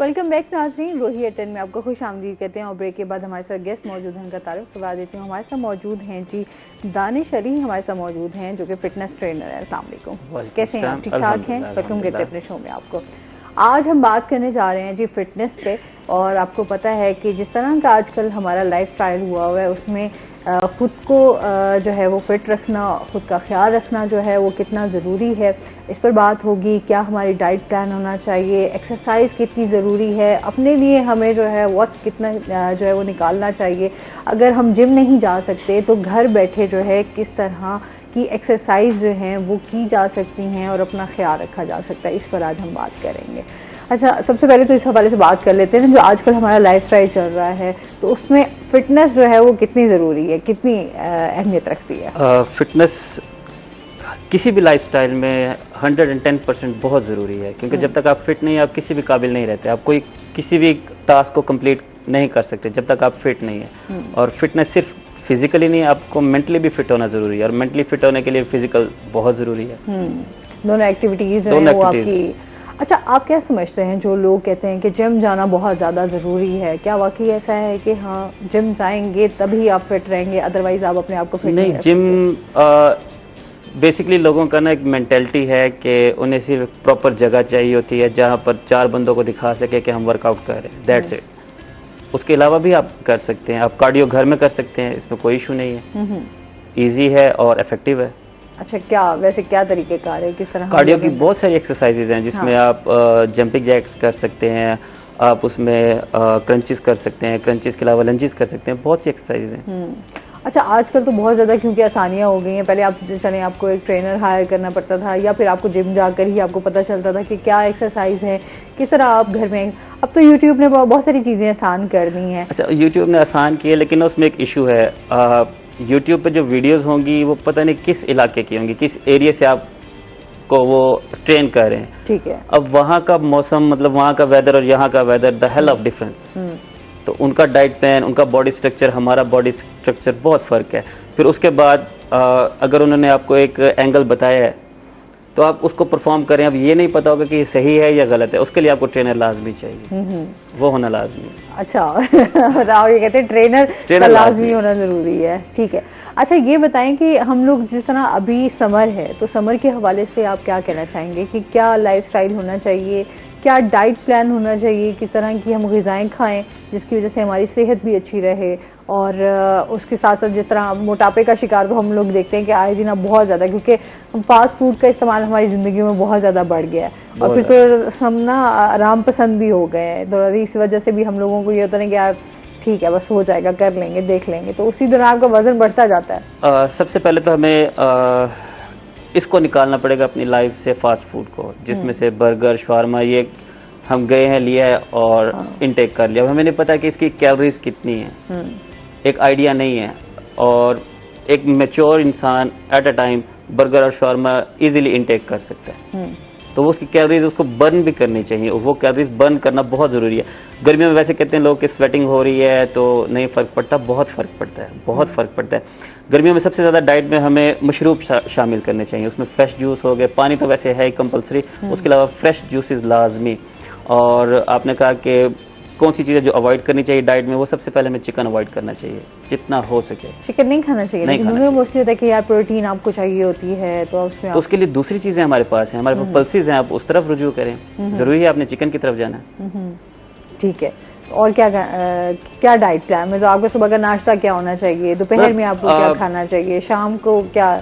वेलकम बैक नाज़रीन, रोही एटन में आपको खुश आमदीद कहते हैं। और ब्रेक के बाद हमारे साथ गेस्ट मौजूद हैं, उनका तारुफ करवा देती हूँ। हमारे साथ मौजूद हैं जी दानिश अली, हमारे साथ मौजूद हैं जो कि फिटनेस ट्रेनर है। अस्सलाम वालेकुम, कैसे हैं आप? ठीक ठाक हैं? वेलकम कहते हैं अपने शो में आपको। आज हम बात करने जा रहे हैं जी फिटनेस पे। और आपको पता है कि जिस तरह का आजकल हमारा लाइफस्टाइल हुआ हुआ है, उसमें खुद को जो है वो फिट रखना, खुद का ख्याल रखना जो है वो कितना ज़रूरी है, इस पर बात होगी। क्या हमारी डाइट प्लान होना चाहिए, एक्सरसाइज कितनी ज़रूरी है, अपने लिए हमें जो है वक्त कितना जो है वो निकालना चाहिए। अगर हम जिम नहीं जा सकते तो घर बैठे जो है किस तरह की एक्सरसाइज जो हैं वो की जा सकती हैं और अपना ख्याल रखा जा सकता है, इस पर आज हम बात करेंगे। अच्छा, सबसे पहले तो इस हवाले से बात कर लेते हैं जो आजकल हमारा लाइफस्टाइल चल रहा है, तो उसमें फिटनेस जो है वो कितनी ज़रूरी है, कितनी अहमियत रखती है? फिटनेस किसी भी लाइफस्टाइल में 110% बहुत ज़रूरी है, क्योंकि जब तक आप फिट नहीं, आप किसी भी काबिल नहीं रहते। आप कोई किसी भी टास्क को कंप्लीट नहीं कर सकते जब तक आप फिट नहीं है। और फिटनेस सिर्फ फिजिकली नहीं, आपको मेंटली भी फिट होना ज़रूरी है, और मेंटली फिट होने के लिए फिजिकल बहुत ज़रूरी है। दोनों एक्टिविटीज़ हैं वो आपकी। अच्छा, आप क्या समझते हैं जो लोग कहते हैं कि जिम जाना बहुत ज़्यादा ज़रूरी है, क्या वाकई ऐसा है कि हाँ जिम जाएंगे तभी आप फिट रहेंगे, अदरवाइज आप अपने आप को फिट नहीं? जिम बेसिकली लोगों का ना एक मेंटेलिटी है कि उन्हें सिर्फ प्रॉपर जगह चाहिए होती है जहाँ पर 4 बंदों को दिखा सके कि हम वर्कआउट कर रहे हैं, दैट्स इट। उसके अलावा भी आप कर सकते हैं, आप कार्डियो घर में कर सकते हैं, इसमें कोई इशू नहीं है, ईजी है और इफेक्टिव है। अच्छा, वैसे क्या तरीक़ेकार है, किस तरह? कार्डियो की बहुत सारी एक्सरसाइजेज हैं जिसमें आप जंपिंग जैक्स कर सकते हैं, आप उसमें क्रंचेस कर सकते हैं, क्रंचेस के अलावा लंजेस कर सकते हैं, बहुत सी एक्सरसाइज हैं। अच्छा, आजकल तो बहुत ज़्यादा क्योंकि आसानियाँ हो गई हैं, पहले आप चलें आपको एक ट्रेनर हायर करना पड़ता था या फिर आपको जिम जाकर ही आपको पता चलता था कि क्या एक्सरसाइज है, किस तरह आप घर में। अब तो यूट्यूब ने बहुत सारी चीज़ें आसान कर दी हैं। अच्छा, यूट्यूब ने आसान की है, लेकिन उसमें एक इशू है। यूट्यूब पे जो वीडियोस होंगी वो पता नहीं किस इलाके की होंगी, किस एरिया से आपको वो ट्रेन कर रहे हैं। ठीक है। अब वहाँ का मौसम, मतलब वहाँ का वेदर और यहाँ का weather, the hell of difference. तो उनका डाइट प्लान, उनका बॉडी स्ट्रक्चर, हमारा बॉडी स्ट्रक्चर बहुत फ़र्क है। फिर उसके बाद अगर उन्होंने आपको एक एंगल बताया है तो आप उसको परफॉर्म करें। अब ये नहीं पता होगा कि ये सही है या गलत है, उसके लिए आपको ट्रेनर लाजमी चाहिए, वो होना लाजमी है। अच्छा बताओ, ये कहते हैं ट्रेनर लाजमी होना ज़रूरी है। ठीक है। अच्छा, ये बताएं कि हम लोग जिस तरह अभी समर है, तो समर के हवाले से आप क्या कहना चाहेंगे कि क्या लाइफस्टाइल होना चाहिए, क्या डाइट प्लान होना चाहिए, किस तरह की हम ग़िज़ाएँ खाएं जिसकी वजह से हमारी सेहत भी अच्छी रहे, और उसके साथ साथ जिस तरह मोटापे का शिकार तो हम लोग देखते हैं कि आए दिन अब बहुत ज़्यादा, क्योंकि फास्ट फूड का इस्तेमाल हमारी ज़िंदगी में बहुत ज़्यादा बढ़ गया है और फिर तो हम ना आराम पसंद भी हो गए हैं, तो इस वजह से भी हम लोगों को ये होता है कि यार ठीक है बस हो जाएगा, कर लेंगे, देख लेंगे, तो उसी दौरान आपका वजन बढ़ता जाता है। सबसे पहले तो हमें इसको निकालना पड़ेगा अपनी लाइफ से, फास्ट फूड को, जिसमें से बर्गर, शवारमा, ये हम गए हैं, लिया है और इनटेक कर लिया। हमें नहीं पता कि इसकी कैलोरीज कितनी है, एक आइडिया नहीं है। और एक मैच्योर इंसान एट अ टाइम बर्गर और शवारमा इजीली इनटेक कर सकता है, तो वो उसकी कैलोरीज उसको बर्न भी करनी चाहिए, वो कैलोरीज बर्न करना बहुत ज़रूरी है। गर्मियों में वैसे कहते हैं लोग कि स्वेटिंग हो रही है तो नहीं फ़र्क पड़ता, बहुत फ़र्क पड़ता है, बहुत फ़र्क पड़ता है। गर्मियों में सबसे ज़्यादा डाइट में हमें मशरूब शामिल करने चाहिए, उसमें फ्रेश जूस हो गए, पानी तो वैसे है ही कंपलसरी, उसके अलावा फ्रेश जूसेस लाजमी। और आपने कहा कि कौन सी चीज़ें जो अवॉइड करनी चाहिए डाइट में, वो सबसे पहले हमें चिकन अवॉइड करना चाहिए जितना हो सके। चिकन नहीं खाना चाहिए, नहीं खाना चाहिए। मोस्टली होता है कि यार प्रोटीन आपको चाहिए होती है, तो उसमें तो उसके लिए दूसरी चीज़ें हमारे पास हैं, हमारे पास पल्सेस हैं, आप उस तरफ रुजू करें। ज़रूरी है आपने चिकन की तरफ जाना है। ठीक है। और क्या डाइट प्लान में, तो आपको सुबह का नाश्ता क्या होना चाहिए, दोपहर में आपको क्या खाना चाहिए, शाम को क्या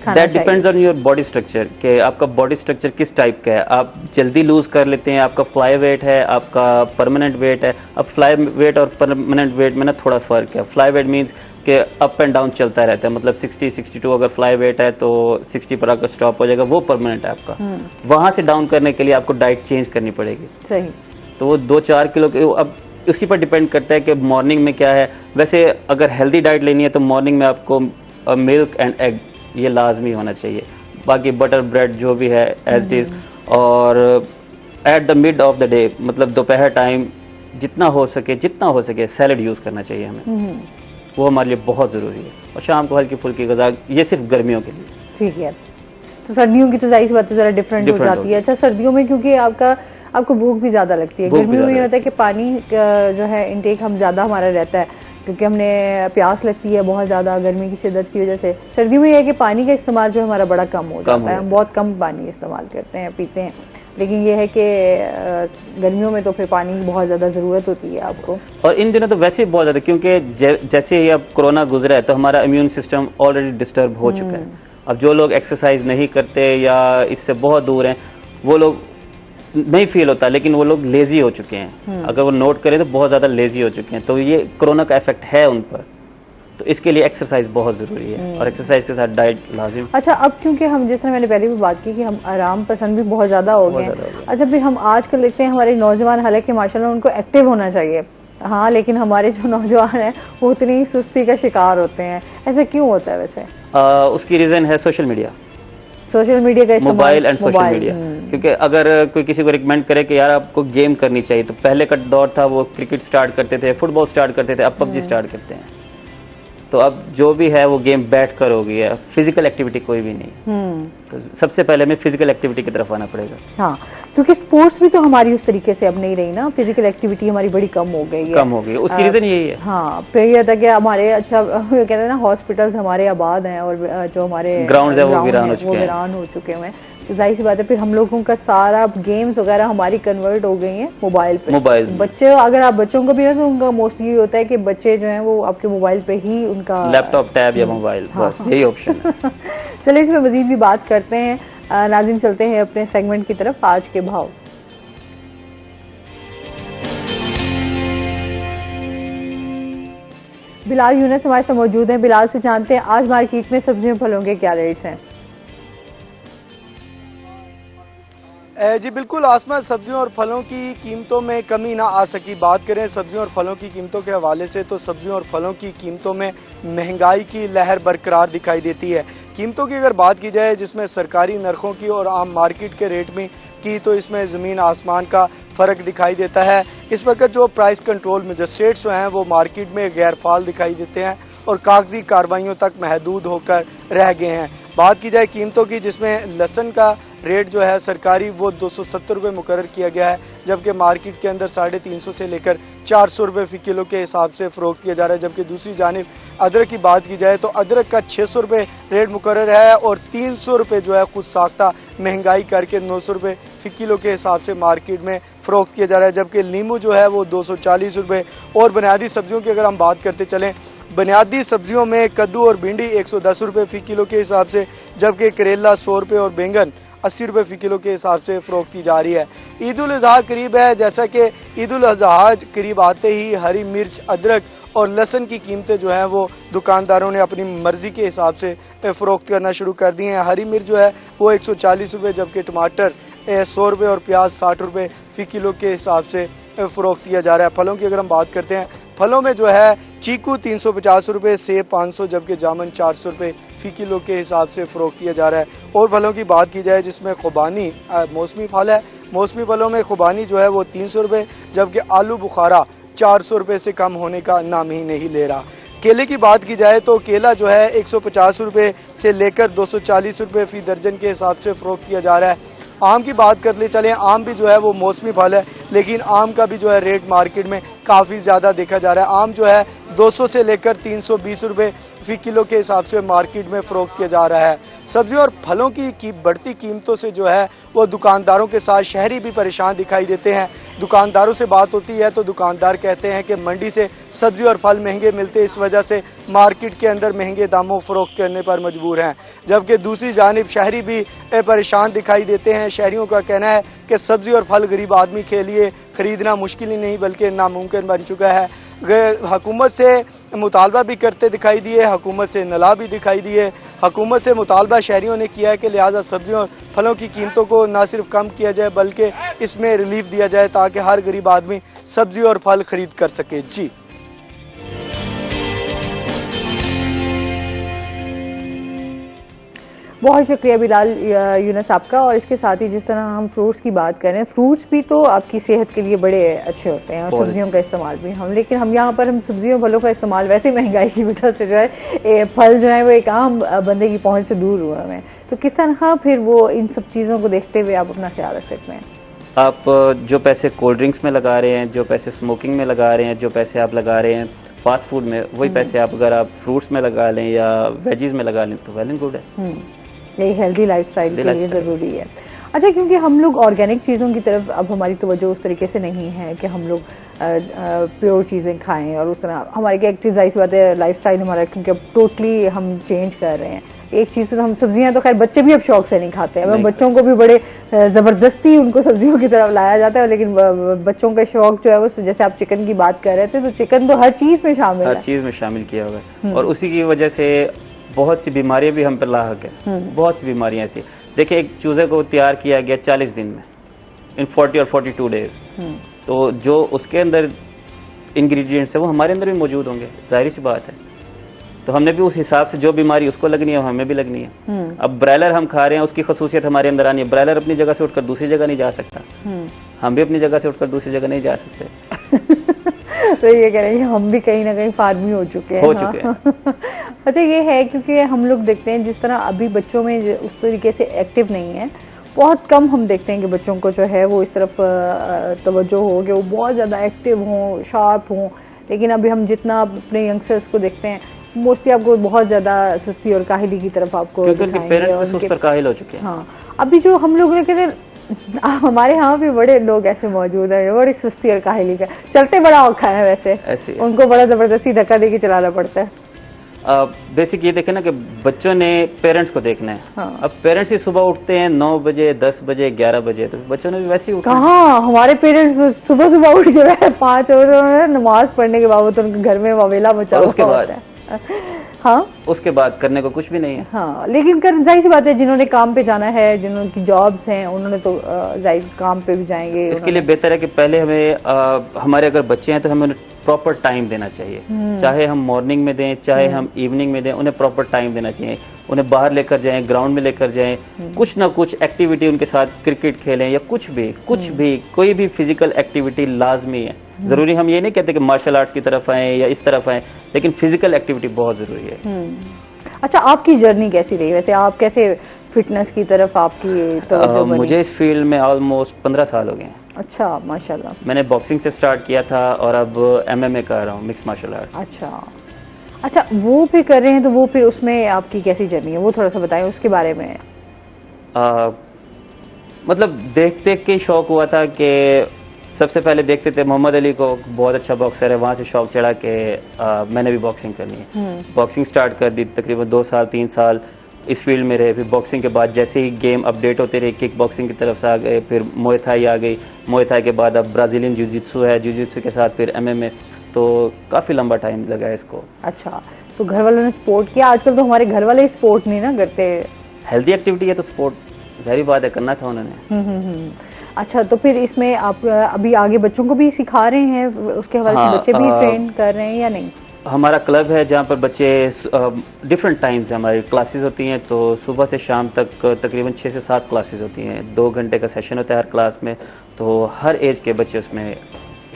खाना चाहिए? That depends on your body structure, कि आपका बॉडी स्ट्रक्चर किस टाइप का है। आप जल्दी लूज कर लेते हैं, आपका फ्लाई वेट है, आपका परमानेंट वेट है। अब फ्लाई वेट और परमानेंट वेट में ना थोड़ा फर्क है। फ्लाई वेट मीन्स कि अप एंड डाउन चलता रहता है, मतलब 60-62 अगर फ्लाई वेट है तो 60 पर आकर स्टॉप हो जाएगा, वो परमानेंट है आपका। वहां से डाउन करने के लिए आपको डाइट चेंज करनी पड़ेगी। सही। तो वो 2-4 किलो के, अब उसी पर डिपेंड करता है कि मॉर्निंग में क्या है। वैसे अगर हेल्दी डाइट लेनी है तो मॉर्निंग में आपको मिल्क एंड एग ये लाजमी होना चाहिए, बाकी बटर ब्रेड जो भी है एज इट इज। और at the mid of the day, मतलब दोपहर टाइम जितना हो सके सैलड यूज करना चाहिए हमें, वो हमारे लिए बहुत जरूरी है। और शाम को हल्की फुल्की गज़ा, ये सिर्फ गर्मियों के लिए। ठीक है। तो सर्दियों की तो जाहिर सी बात है जरा डिफरेंट हो जाती है। अच्छा, सर्दियों में क्योंकि आपको भूख भी ज्यादा लगती है, गर्मियों में ये होता है कि पानी जो है इंटेक हम ज्यादा हमारा रहता है, क्योंकि हमने प्यास लगती है बहुत ज़्यादा गर्मी की शिद्दत की वजह से। सर्दियों में यह है कि पानी का इस्तेमाल जो हमारा बड़ा कम हो जाता है, हम बहुत कम पानी इस्तेमाल करते हैं, पीते हैं। लेकिन यह है कि गर्मियों में तो फिर पानी की बहुत ज़्यादा ज़रूरत होती है आपको। और इन दिनों तो वैसे ही बहुत ज़्यादा, क्योंकि जैसे ही अब कोरोना गुजरा है तो हमारा इम्यून सिस्टम ऑलरेडी डिस्टर्ब हो चुका है। अब जो लोग एक्सरसाइज नहीं करते या इससे बहुत दूर हैं, वो लोग नहीं फील होता, लेकिन वो लोग लेजी हो चुके हैं। अगर वो नोट करें तो बहुत ज़्यादा लेजी हो चुके हैं, तो ये कोरोना का इफेक्ट है उन पर। तो इसके लिए एक्सरसाइज बहुत ज़रूरी है और एक्सरसाइज के साथ डाइट लाजिम। अच्छा, अब क्योंकि हम जिस तरह मैंने पहले भी बात की कि हम आराम पसंद भी बहुत ज़्यादा हो गए हैं। अच्छा, फिर हम आजकल देखते हैं हमारे नौजवान, हालांकि माशाल्लाह उनको एक्टिव होना चाहिए, हाँ, लेकिन हमारे जो नौजवान हैं वो उतनी सुस्ती का शिकार होते हैं। ऐसा क्यों होता है वैसे? उसकी रीज़न है सोशल मीडिया का इस्तेमाल, मोबाइल एंड सोशल मीडिया। क्योंकि अगर कोई किसी को रिकमेंड करे कि यार आपको गेम करनी चाहिए, तो पहले का दौर था वो क्रिकेट स्टार्ट करते थे, फुटबॉल स्टार्ट करते थे, अब पबजी स्टार्ट करते हैं। तो अब जो भी है वो गेम बैठ कर हो गई है, फिजिकल एक्टिविटी कोई भी नहीं। तो सबसे पहले हमें फिजिकल एक्टिविटी की तरफ आना पड़ेगा। हाँ, क्योंकि स्पोर्ट्स भी तो हमारी उस तरीके से अब नहीं रही ना, फिजिकल एक्टिविटी हमारी बड़ी कम हो गई है। कम हो गई, उसकी रीजन यही है। हाँ, फिर यह था कि हमारे, अच्छा कहते हैं ना, हॉस्पिटल्स हमारे आबाद हैं और जो हमारे ग्राउंड है वो वीरान हो चुके हैं। तो जाहिर सी बात है फिर हम लोगों का सारा गेम्स वगैरह हमारी कन्वर्ट हो गई हैं मोबाइल पे। बच्चे, अगर आप बच्चों को भी ना, तो उनका मोस्टली होता है कि बच्चे जो हैं वो आपके मोबाइल पे ही उनका लैपटॉप, टैब या मोबाइल, बस यही ऑप्शन है। चलिए इसमें मजीद भी बात करते हैं। नाज़रीन, चलते हैं अपने सेगमेंट की तरफ, आज के भाव। बिलाल यूनुस हमारे साथ मौजूद हैं। बिलाल से जानते हैं आज मार्केट में सब्जियों फलों के क्या रेट्स हैं। जी बिल्कुल आसमा, सब्जियों और फलों की कीमतों में कमी ना आ सकी। बात करें सब्जियों और फलों की कीमतों के हवाले से तो सब्जियों और फलों की कीमतों में महंगाई की लहर बरकरार दिखाई देती है। कीमतों की अगर बात की जाए जिसमें सरकारी नरखों की और आम मार्केट के रेट में की, तो इसमें ज़मीन आसमान का फ़र्क दिखाई देता है। इस वक्त जो प्राइस कंट्रोल मजिस्ट्रेट्स हैं वो मार्केट में गैर फाल दिखाई देते हैं और कागजी कार्रवाइयों तक महदूद होकर रह गए हैं। बात की जाए कीमतों की, जिसमें लहसुन का रेट जो है सरकारी वो 270 रुपये मुकर्रर किया गया है, जबकि मार्केट के अंदर 350 से लेकर 400 रुपये फी किलो के हिसाब से फ़रोख्त किया जा रहा है। जबकि दूसरी जानिब अदरक की बात की जाए तो अदरक का 600 रुपये रेट मुकर्रर है और 300 रुपये जो है खुद साख्ता महंगाई करके 900 रुपये फी किलो के हिसाब से मार्केट में फ़रोख्त किया जा रहा है। जबकि नींबू जो है वो 240 रुपये। और बुनियादी सब्जियों की अगर हम बात करते चलें, बुनियादी सब्जियों में कद्दू और भिंडी 110 रुपये फी किलो के हिसाब से, जबकि करेला 100 रुपये और बैंगन 80 रुपये फी किलो के हिसाब से फ़रोख्त की जा रही है। ईद उल अज़हा करीब है, जैसा कि ईद उल अज़हा करीब आते ही हरी मिर्च, अदरक और लहसुन की कीमतें जो हैं वो दुकानदारों ने अपनी मर्जी के हिसाब से फ़रोख्त करना शुरू कर दी हैं। हरी मिर्च जो है वो 140 रुपये, जबकि टमाटर 100 रुपये और प्याज 60 रुपये फी किलो के हिसाब से फ़रोख्त किया जा रहा है। फलों की अगर हम बात करते हैं, फलों में जो है चीकू 350 रुपये, सेब 500, जबकि जामुन 400 रुपये फी किलो के हिसाब से फ़रोख्त किया जा रहा है। और फलों की बात की जाए जिसमें खुबानी मौसमी फल है, मौसमी फलों में खुबानी जो है वो 300 रुपये, जबकि आलू बुखारा 400 रुपये से कम होने का नाम ही नहीं ले रहा। केले की बात की जाए तो केला जो है 150 रुपये से लेकर 240 रुपये फी दर्जन के हिसाब से फ़रोख्त किया जा रहा है। आम की बात कर ले चलें, आम भी जो है वो मौसमी फल है, लेकिन आम का भी जो है रेट मार्केट में काफ़ी ज़्यादा देखा जा रहा है। आम जो है 200 से लेकर 320 रुपये फी किलो के हिसाब से मार्केट में फ़रोख्त किया जा रहा है। सब्जियों और फलों की बढ़ती कीमतों से जो है वो दुकानदारों के साथ शहरी भी परेशान दिखाई देते हैं। दुकानदारों से बात होती है तो दुकानदार कहते हैं कि मंडी से सब्जी और फल महंगे मिलते, इस वजह से मार्केट के अंदर महंगे दामों फ़रोख्त करने पर मजबूर हैं। जबकि दूसरी जानिब शहरी भी परेशान दिखाई देते हैं। शहरियों का कहना है कि सब्जी और फल गरीब आदमी के लिए खरीदना मुश्किल ही नहीं बल्कि नामुमकिन बन चुका है। हुकूमत से मुतालबा भी करते दिखाई दिए, हुकूमत से नला भी दिखाई दिए। हुकूमत से मुतालबा शहरियों ने किया है कि लिहाजा सब्जियों और फलों की कीमतों को न सिर्फ कम किया जाए बल्कि इसमें रिलीफ दिया जाए ताकि हर गरीब आदमी सब्जी और फल खरीद कर सके। जी बहुत शुक्रिया बिलाल यूनुस आपका। और इसके साथ ही जिस तरह हम फ्रूट्स की बात करें, फ्रूट्स भी तो आपकी सेहत के लिए बड़े अच्छे होते हैं और सब्जियों का इस्तेमाल भी लेकिन हम यहाँ पर हम सब्जियों फलों का इस्तेमाल वैसे महंगाई की वजह से जो है फल जो है वो एक आम बंदे की पहुंच से दूर हुआ है। तो किस तरह फिर वो इन सब चीज़ों को देखते हुए आप अपना ख्याल रख सकते हैं? आप जो पैसे कोल्ड ड्रिंक्स में लगा रहे हैं, जो पैसे स्मोकिंग में लगा रहे हैं, जो पैसे आप लगा रहे हैं फास्ट फूड में, वही पैसे आप अगर आप फ्रूट्स में लगा लें या वेजीज में लगा लें तो वेल एंड गुड है। यही हेल्दी लाइफस्टाइल के लिए ज़रूरी है। अच्छा, क्योंकि हम लोग ऑर्गेनिक चीज़ों की तरफ अब हमारी तवज्जो उस तरीके से नहीं है कि हम लोग प्योर चीज़ें खाएं और उस तरह हमारी क्या एक्टिव जाहिर सी बात है लाइफस्टाइल हमारा, क्योंकि अब टोटली हम चेंज कर रहे हैं। एक चीज़ तो हम सब्जियां तो खैर बच्चे भी अब शौक से नहीं खाते हैं, बच्चों को भी बड़े ज़बरदस्ती उनको सब्जियों की तरफ लाया जाता है, लेकिन बच्चों का शौक जो है वो जैसे आप चिकन की बात कर रहे थे तो चिकन तो हर चीज़ में शामिल है, हर चीज़ में शामिल किया हुआ है और उसी की वजह से बहुत सी बीमारियां भी हम पर लाक है। बहुत सी बीमारियां ऐसी, देखिए एक चूजे को तैयार किया गया 40 दिन में, इन 40 और 42 डेज, तो जो उसके अंदर इंग्रेडिएंट्स है वो हमारे अंदर भी मौजूद होंगे, जाहिर सी बात है। तो हमने भी उस हिसाब से जो बीमारी उसको लगनी है हमें भी लगनी है। अब ब्रायलर हम खा रहे हैं, उसकी खसूसियत हमारे अंदर आनी है। ब्रायलर अपनी जगह से उठकर दूसरी जगह नहीं जा सकता, हम भी अपनी जगह से उठकर दूसरी जगह नहीं जा सकते। तो ये कह रहे हैं हम भी कहीं ना कहीं फार्मी हो चुके हैं। अच्छा, ये है क्योंकि हम लोग देखते हैं जिस तरह अभी बच्चों में उस तरीके से एक्टिव नहीं है, बहुत कम हम देखते हैं कि बच्चों को जो है वो इस तरफ तवज्जो हो कि वो बहुत ज़्यादा एक्टिव हों, शार्प हों। लेकिन अभी हम जितना अपने यंगस्टर्स को देखते हैं मोस्टली आपको बहुत ज़्यादा सुस्ती और काहिली की तरफ आपको काहिल हो चुके हैं। हाँ, अभी जो हम लोग हमारे यहाँ भी बड़े लोग ऐसे मौजूद हैं बड़ी सुस्ती और काहिली का, चलते बड़ा औखा है वैसे, उनको बड़ा जबरदस्ती धक्का देके चलाना पड़ता है। बेसिक ये देखें ना कि बच्चों ने पेरेंट्स को देखना है। हाँ। अब पेरेंट्स ही सुबह उठते हैं 9 बजे, 10 बजे, 11 बजे, तो बच्चों ने भी वैसे ही उठना है। कहाँ हमारे पेरेंट्स सुबह सुबह उठ के 5 और नमाज पढ़ने के बावजूद उनके घर में वावेला मचा और उसके हुआ बाद होता है। हाँ, उसके बाद करने को कुछ भी नहीं है। हाँ, लेकिन कर जाहिर सी बात है, जिन्होंने काम पे जाना है, जिनकी जॉब्स हैं, उन्होंने तो जाहिर काम पे भी जाएंगे। इसके लिए बेहतर है कि पहले हमें हमारे अगर बच्चे हैं तो हमें उन्हें प्रॉपर टाइम देना चाहिए। चाहे हम मॉर्निंग में दें, चाहे हम इवनिंग में दें, उन्हें प्रॉपर टाइम देना चाहिए। उन्हें बाहर लेकर जाएं, ग्राउंड में लेकर जाएं, कुछ ना कुछ एक्टिविटी उनके साथ, क्रिकेट खेलें या कुछ भी कोई भी फिजिकल एक्टिविटी लाजमी है। जरूरी हम ये नहीं कहते कि मार्शल आर्ट्स की तरफ आए या इस तरफ आए, लेकिन फिजिकल एक्टिविटी बहुत जरूरी है। अच्छा, आपकी जर्नी कैसी रही वैसे? आप कैसे फिटनेस की तरफ आपकी तवज्जो बनी? मुझे इस फील्ड में ऑलमोस्ट 15 साल हो गए हैं। अच्छा, माशाल्लाह। मैंने बॉक्सिंग से स्टार्ट किया था और अब MMA कर रहा हूँ, मिक्स मार्शल आर्ट्स। अच्छा, वो फिर कर रहे हैं तो वो फिर उसमें आपकी कैसी जर्नी है, वो थोड़ा सा बताएं उसके बारे में। मतलब देख देख के शौक हुआ था कि सबसे पहले देखते थे मोहम्मद अली को, बहुत अच्छा बॉक्सर है, वहाँ से शौक चढ़ा के मैंने भी बॉक्सिंग करनी है। बॉक्सिंग स्टार्ट कर दी, तकरीबन 2 साल 3 साल इस फील्ड में रहे। फिर बॉक्सिंग के बाद जैसे ही गेम अपडेट होते रहे, किक बॉक्सिंग की तरफ से आ गए, फिर मुए थाई आ गई, मुए थाई के बाद अब ब्राज़ीलियन जिu-jitsu है, जिu-jitsu के साथ फिर MMA, तो काफ़ी लंबा टाइम लगा है इसको। अच्छा, तो घर वालों ने सपोर्ट किया? आजकल तो हमारे घर वाले स्पोर्ट नहीं ना करते। हेल्दी एक्टिविटी है तो स्पोर्ट जाहिर बात है करना था उन्होंने। अच्छा, तो फिर इसमें आप अभी आगे बच्चों को भी सिखा रहे हैं, उसके हवाले से बच्चे भी ट्रेन कर रहे हैं या नहीं? हमारा क्लब है जहाँ पर बच्चे डिफरेंट टाइम्स है, हमारी क्लासेस होती हैं, तो सुबह से शाम तक तकरीबन 6 से 7 क्लासेस होती हैं। 2 घंटे का सेशन होता है हर क्लास में, तो हर एज के बच्चे उसमें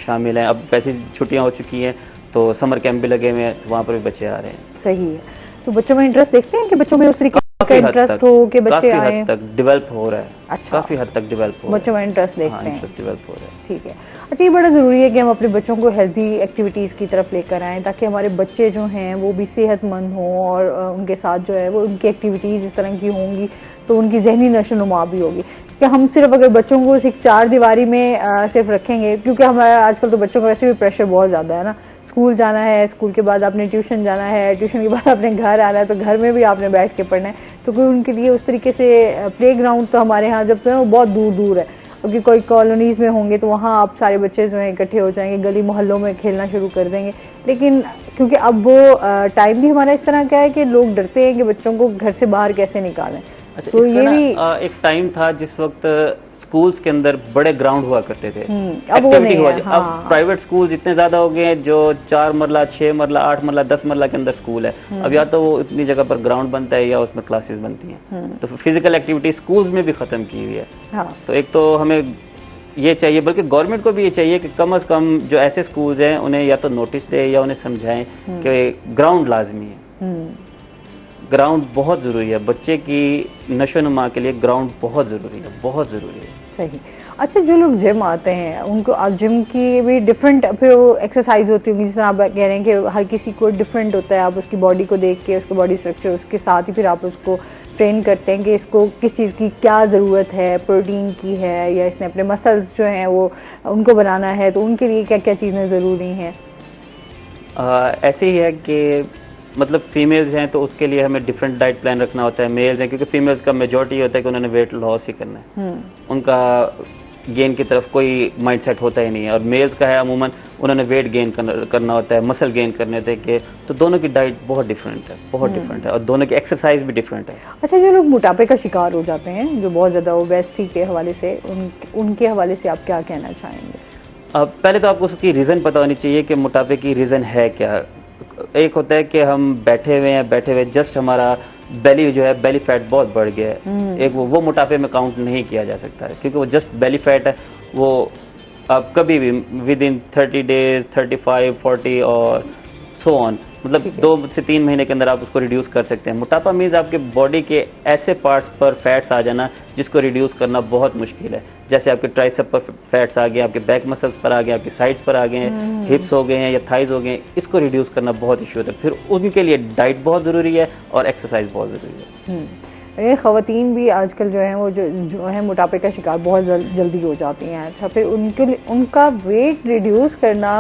शामिल हैं। अब वैसे छुट्टियाँ हो चुकी हैं तो समर कैंप भी लगे हुए हैं, तो वहाँ पर भी बच्चे आ रहे हैं। सही है। तो बच्चों में इंटरेस्ट देखते हैं कि बच्चों में उस तरीके का इंटरेस्ट हो कि बच्चे आए? काफी हद तक डेवलप हो रहा है। अच्छा, काफी हद तक डेवलप हो रहा है, बच्चों में इंटरेस्ट देखते हैं। इंटरेस्ट डेवलप हो रहा है। ठीक है। अच्छा, ये बड़ा ज़रूरी है कि हम अपने बच्चों को हेल्दी एक्टिविटीज़ की तरफ लेकर आएँ, ताकि हमारे बच्चे जो हैं वो भी सेहतमंद हों और उनके साथ जो है वो उनकी एक्टिविटीज़ इस तरह की होंगी तो उनकी जहनी नशोनुमा भी होगी। कि हम सिर्फ अगर बच्चों को सिर्फ 4 दीवारी में सिर्फ रखेंगे, क्योंकि हमारा आजकल तो बच्चों का वैसे भी प्रेशर बहुत ज़्यादा है ना, स्कूल जाना है, स्कूल के बाद आपने ट्यूशन जाना है, ट्यूशन के बाद आपने घर आना है, तो घर में भी आपने बैठ के पढ़ना है, तो कोई उनके लिए उस तरीके से प्लेग्राउंड तो हमारे यहाँ जब तो वो बहुत दूर दूर है, क्योंकि कोई कॉलोनीज़ में होंगे तो वहाँ आप सारे बच्चे जो हैं इकट्ठे हो जाएंगे, गली मोहल्लों में खेलना शुरू कर देंगे। लेकिन क्योंकि अब वो टाइम भी हमारा इस तरह का है कि लोग डरते हैं कि बच्चों को घर से बाहर कैसे निकालें। अच्छा, तो ये भी एक टाइम था जिस वक्त स्कूल्स के अंदर बड़े ग्राउंड हुआ करते थे, अब वो एक्टिविटी नहीं हुआ। है। हाँ, अब प्राइवेट स्कूल्स इतने ज्यादा हो गए हैं जो 4 मरला, 6 मरला, 8 मरला, 10 मरला के अंदर स्कूल है। अब या तो वो इतनी जगह पर ग्राउंड बनता है या उसमें क्लासेस बनती हैं, तो फिजिकल एक्टिविटी स्कूल्स में भी खत्म की हुई है। हाँ। तो एक तो हमें ये चाहिए, बल्कि गवर्नमेंट को भी ये चाहिए कि कम से कम जो ऐसे स्कूल्स हैं उन्हें या तो नोटिस दे या उन्हें समझाएं कि ग्राउंड लाजमी है। ग्राउंड बहुत जरूरी है, बच्चे की नशोनुमा के लिए ग्राउंड बहुत जरूरी है, बहुत जरूरी है। सही। अच्छा, जो लोग जिम आते हैं उनको जिम की भी डिफरेंट फिर एक्सरसाइज होती होंगी, जिस तरह आप कह रहे हैं कि हर किसी को डिफरेंट होता है, आप उसकी बॉडी को देख के, उसके बॉडी स्ट्रक्चर, उसके साथ ही फिर आप उसको ट्रेन करते हैं कि इसको किस चीज़ की क्या ज़रूरत है, प्रोटीन की है या इसने अपने मसल्स जो हैं वो उनको बनाना है, तो उनके लिए क्या क्या चीज़ें ज़रूरी हैं? ऐसे ही है कि मतलब फीमेल्स हैं तो उसके लिए हमें डिफरेंट डाइट प्लान रखना होता है। मेल्स हैं क्योंकि फीमेल्स का मेजॉरिटी होता है कि उन्होंने वेट लॉस ही करना है, उनका गेन की तरफ कोई माइंडसेट होता ही नहीं है। और मेल्स का है अमूमन उन्होंने वेट गेन करना होता है, मसल गेन करने होते हैं, कि तो दोनों की डाइट बहुत डिफरेंट है, बहुत डिफरेंट है, और दोनों की एक्सरसाइज भी डिफरेंट है। अच्छा, जो लोग मोटापे का शिकार हो जाते हैं, जो बहुत ज़्यादा ओबेसिटी के हवाले से, उनके हवाले से आप क्या कहना चाहेंगे? पहले तो आपको उसकी रीज़न पता होनी चाहिए कि मोटापे की रीज़न है क्या। एक होता है कि हम बैठे हुए जस्ट हमारा बेली जो है, बेली फैट बहुत बढ़ गया है, एक वो मोटापे में काउंट नहीं किया जा सकता है, क्योंकि वो जस्ट बेली फैट है। वो आप कभी भी विद इन 30 डेज, 35, 40 और सो ऑन, मतलब 2 से 3 महीने के अंदर आप उसको रिड्यूस कर सकते हैं। मोटापा मीन्स आपके बॉडी के ऐसे पार्ट्स पर फैट्स आ जाना जिसको रिड्यूस करना बहुत मुश्किल है। जैसे आपके ट्राइसेप पर फैट्स आ गए, आपके बैक मसल्स पर आ गए, आपकी साइड्स पर आ गए हैं, हिप्स हो गए हैं या थाइज हो गए हैं, इसको रिड्यूस करना बहुत इशू होता है। फिर उनके लिए डाइट बहुत ज़रूरी है और एक्सरसाइज बहुत ज़रूरी है। ये खवातीन भी आजकल जो है वो जो है मोटापे का शिकार बहुत जल्दी हो जाती हैं। अच्छा, फिर उनके लिए उनका वेट रिड्यूस करना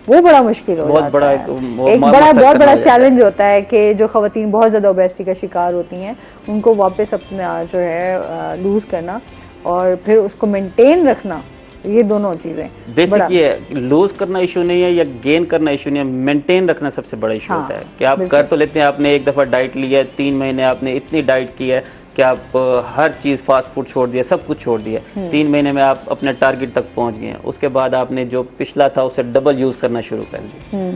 वो बड़ा मुश्किल हो जाता है। एक बहुत बड़ा चैलेंज होता है कि जो खवातीन बहुत ज़्यादा ओबेसिटी का शिकार होती हैं उनको वापस अपना जो है लूज़ करना और फिर उसको मेंटेन रखना, ये दोनों चीजें बेसिक ये लूज करना इशू नहीं है या गेन करना इशू नहीं है, मेंटेन रखना सबसे बड़ा इशू होता है कि आप कर तो लेते हैं, आपने एक दफा डाइट लिया है, 3 महीने आपने इतनी डाइट की है कि आप हर चीज फास्ट फूड छोड़ दिया, सब कुछ छोड़ दिया, 3 महीने में आप अपने टारगेट तक पहुंच गए हैं, उसके बाद आपने जो पिछला था उसे डबल यूज करना शुरू कर दिया,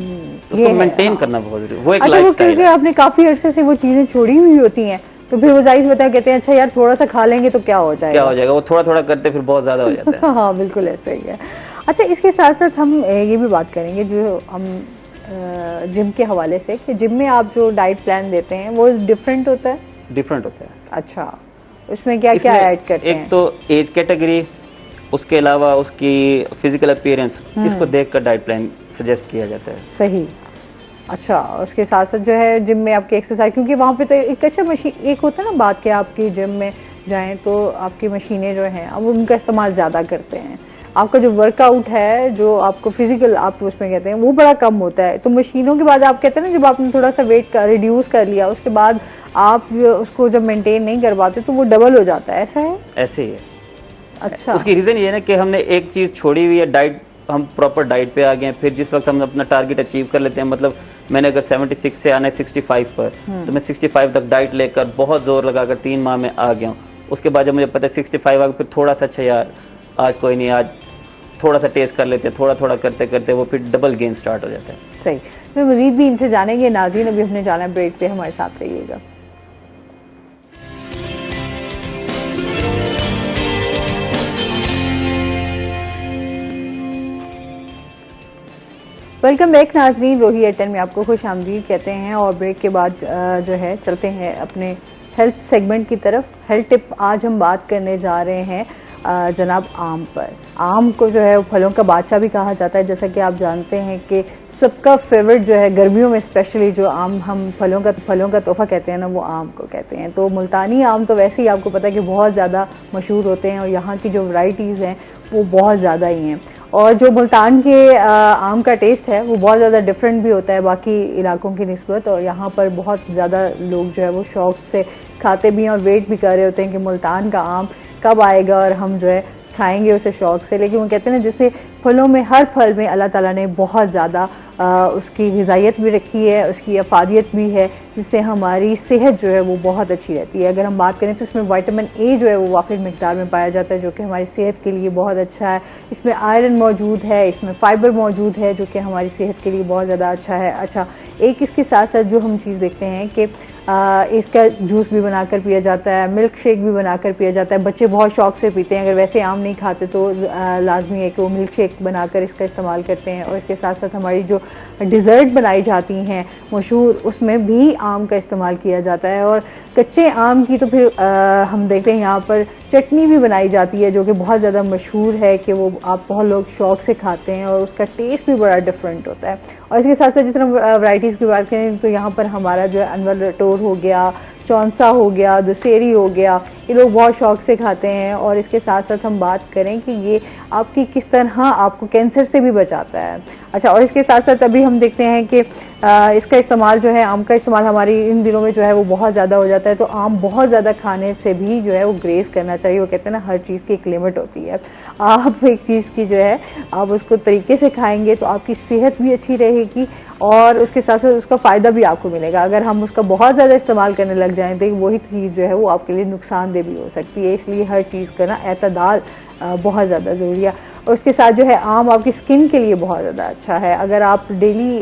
उसको मेंटेन करना बहुत जरूरी, वो एक लाइफस्टाइल है। आपने काफी अरसे से वो चीजें छोड़ी हुई होती हैं तो फिर वो जाहिर बता कहते हैं अच्छा यार थोड़ा सा खा लेंगे तो क्या हो जाएगा, वो थोड़ा थोड़ा करते फिर बहुत ज्यादा हो जाता है। हाँ बिल्कुल ऐसा ही है। अच्छा, इसके साथ साथ हम ये भी बात करेंगे जो हम जिम के हवाले से कि जिम में आप जो डाइट प्लान देते हैं वो डिफरेंट होता है? डिफरेंट होता है। अच्छा, उसमें क्या क्या ऐड करते हैं? एक तो एज कैटेगरी, उसके अलावा उसकी फिजिकल अपीयरेंस, इसको देखकर डाइट प्लान सजेस्ट किया जाता है। सही। अच्छा, उसके साथ साथ जो है जिम में आपकी एक्सरसाइज, क्योंकि वहाँ पे तो एक अच्छा मशीन एक होता है ना बात कि आपकी जिम में जाएं तो आपकी मशीनें जो हैं अब उनका इस्तेमाल ज़्यादा करते हैं, आपका जो वर्कआउट है जो आपको फिजिकल आप उसमें कहते हैं वो बड़ा कम होता है, तो मशीनों के बाद आप कहते हैं ना जब आपने थोड़ा सा वेट रिड्यूस कर लिया उसके बाद आप उसको जब मेंटेन नहीं कर पाते तो वो डबल हो जाता है, ऐसा है? ऐसे ही है। अच्छा, उसकी रीजन ये है ना कि हमने एक चीज छोड़ी हुई है, डाइट, हम प्रॉपर डाइट पे आ गए हैं, फिर जिस वक्त हम अपना टारगेट अचीव कर लेते हैं, मतलब मैंने अगर 76 से आना है 65 पर तो मैं 65 तक डाइट लेकर बहुत जोर लगाकर 3 माह में आ गया हूँ, उसके बाद जब मुझे पता है 65 आ गया फिर थोड़ा सा अच्छा यार आज कोई नहीं, आज थोड़ा सा टेस्ट कर लेते हैं, थोड़ा थोड़ा करते करते वो फिर डबल गेन स्टार्ट हो जाता है। सही, मैं मजीद भी इनसे जानेंगे। नाज़रीन, अभी हमने जाना है ब्रेक पे, हमारे साथ रहिएगा। वेलकम बैक नाजरीन, रोही एयरटेल में आपको खुश आमदीद कहते हैं और ब्रेक के बाद जो है चलते हैं अपने हेल्थ सेगमेंट की तरफ। हेल्थ टिप आज हम बात करने जा रहे हैं जनाब आम पर। आम को जो है फलों का बादशाह भी कहा जाता है, जैसा कि आप जानते हैं कि सबका फेवरेट जो है गर्मियों में स्पेशली जो आम हम फलों का तोहफा कहते हैं ना, वो आम को कहते हैं। तो मुल्तानी आम तो वैसे ही आपको पता है कि बहुत ज़्यादा मशहूर होते हैं और यहाँ की जो वैरायटीज़ हैं वो बहुत ज़्यादा ही हैं, और जो मुल्तान के आम का टेस्ट है वो बहुत ज़्यादा डिफरेंट भी होता है बाकी इलाकों की निस्बत, और यहाँ पर बहुत ज़्यादा लोग जो है वो शौक़ से खाते भी हैं और वेट भी कर रहे होते हैं कि मुल्तान का आम कब आएगा और हम जो है खाएंगे उसे शौक़ से। लेकिन वो कहते हैं ना जैसे फलों में हर फल में अल्लाह ताला ने बहुत ज़्यादा उसकी ग़िज़ाइयत भी रखी है, उसकी अफादियत भी है, जिससे हमारी सेहत जो है वो बहुत अच्छी रहती है। अगर हम बात करें तो इसमें विटामिन ए जो है वो वाफिर मिक़दार में पाया जाता है जो कि हमारी सेहत के लिए बहुत अच्छा है। इसमें आयरन मौजूद है, इसमें फाइबर मौजूद है जो कि हमारी सेहत के लिए बहुत ज़्यादा अच्छा है। अच्छा, एक इसके साथ साथ जो हम चीज़ देखते हैं कि इसका जूस भी बनाकर पिया जाता है, मिल्क शेक भी बनाकर पिया जाता है, बच्चे बहुत शौक से पीते हैं, अगर वैसे आम नहीं खाते तो लाजमी है कि वो मिल्क शेक बनाकर इसका इस्तेमाल करते हैं। और इसके साथ साथ हमारी जो डिज़र्ट बनाई जाती हैं मशहूर, उसमें भी आम का इस्तेमाल किया जाता है। और कच्चे आम की तो फिर हम देखते हैं यहाँ पर चटनी भी बनाई जाती है जो कि बहुत ज़्यादा मशहूर है कि वो आप बहुत लोग शौक़ से खाते हैं और उसका टेस्ट भी बड़ा डिफरेंट होता है। और इसके साथ साथ जिस तरह वैराइटीज़ की बात करें तो यहाँ पर हमारा जो है अनवर लटोर हो गया, चौंसा हो गया, दशहरी हो गया, ये लोग बहुत शौक से खाते हैं। और इसके साथ साथ हम बात करें कि ये आपकी किस तरह आपको कैंसर से भी बचाता है। अच्छा, और इसके साथ साथ अभी हम देखते हैं कि इसका इस्तेमाल जो है आम का इस्तेमाल हमारी इन दिनों में जो है वो बहुत ज़्यादा हो जाता है, तो आम बहुत ज़्यादा खाने से भी जो है वो ग्रेस करना चाहिए। वो कहते हैं ना हर चीज़ की एक लिमिट होती है, आप एक चीज़ की जो है आप उसको तरीके से खाएंगे तो आपकी सेहत भी अच्छी रहेगी और उसके साथ साथ उसका फ़ायदा भी आपको मिलेगा। अगर हम उसका बहुत ज़्यादा इस्तेमाल करने लग जाएं तो वही चीज़ जो है वो आपके लिए नुकसानदेह भी हो सकती है, इसलिए हर चीज़ का ना एतदाल बहुत ज़्यादा ज़रूरी है। और उसके साथ जो है आम आपकी स्किन के लिए बहुत ज़्यादा अच्छा है। अगर आप डेली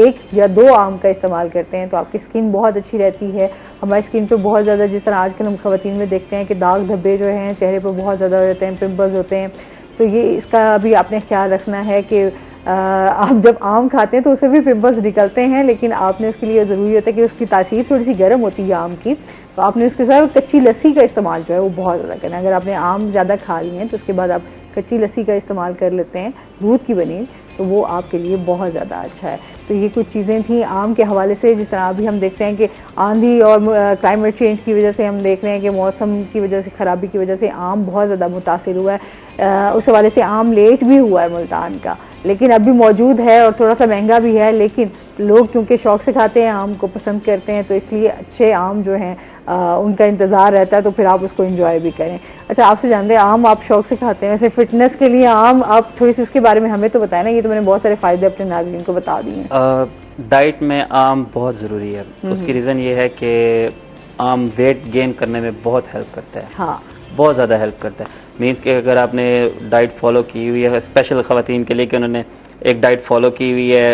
1 या 2 आम का इस्तेमाल करते हैं तो आपकी स्किन बहुत अच्छी रहती है। हमारी स्किन पे बहुत ज़्यादा, जिस तरह आजकल हम ख़वातीन में देखते हैं कि दाग धब्बे जो हैं चेहरे पर बहुत ज़्यादा हो जाते हैं, पिंपल्स होते हैं, तो ये इसका भी आपने ख्याल रखना है कि आप जब आम खाते हैं तो उससे भी पिंपल्स निकलते हैं, लेकिन आपने उसके लिए ज़रूरी होता है कि उसकी तासीर थोड़ी सी गर्म होती है आम की, तो आपने उसके साथ कच्ची लस्सी का इस्तेमाल जो है वो बहुत ज़्यादा करना है। अगर आपने आम ज़्यादा खा लिए हैं तो उसके बाद आप कच्ची लस्सी का इस्तेमाल कर लेते हैं, दूध की बनी, तो वो आपके लिए बहुत ज़्यादा अच्छा है। तो ये कुछ चीज़ें थी आम के हवाले से। जिस तरह अभी हम देखते हैं कि आंधी और क्लाइमेट चेंज की वजह से हम देख रहे हैं कि मौसम की वजह से, खराबी की वजह से आम बहुत ज़्यादा मुतासिर हुआ है। उस हवाले से आम लेट भी हुआ है मुल्तान का, लेकिन अभी मौजूद है और थोड़ा सा महंगा भी है, लेकिन लोग क्योंकि शौक से खाते हैं, आम को पसंद करते हैं, तो इसलिए अच्छे आम जो हैं उनका इंतज़ार रहता है, तो फिर आप उसको एंजॉय भी करें। अच्छा, आपसे जानते हैं आम आप शौक से खाते हैं, वैसे फिटनेस के लिए आम आप थोड़ी सी उसके बारे में हमें तो बताएं ना। ये तो मैंने बहुत सारे फायदे अपने नाज़रीन को बता दिए। डाइट में आम बहुत ज़रूरी है। उसकी रीज़न ये है कि आम वेट गेन करने में बहुत हेल्प करता है। हाँ, बहुत ज़्यादा हेल्प करता है। मीन्स कि अगर आपने डाइट फॉलो की हुई है, स्पेशल ख़वातीन के लिए कि उन्होंने एक डाइट फॉलो की हुई है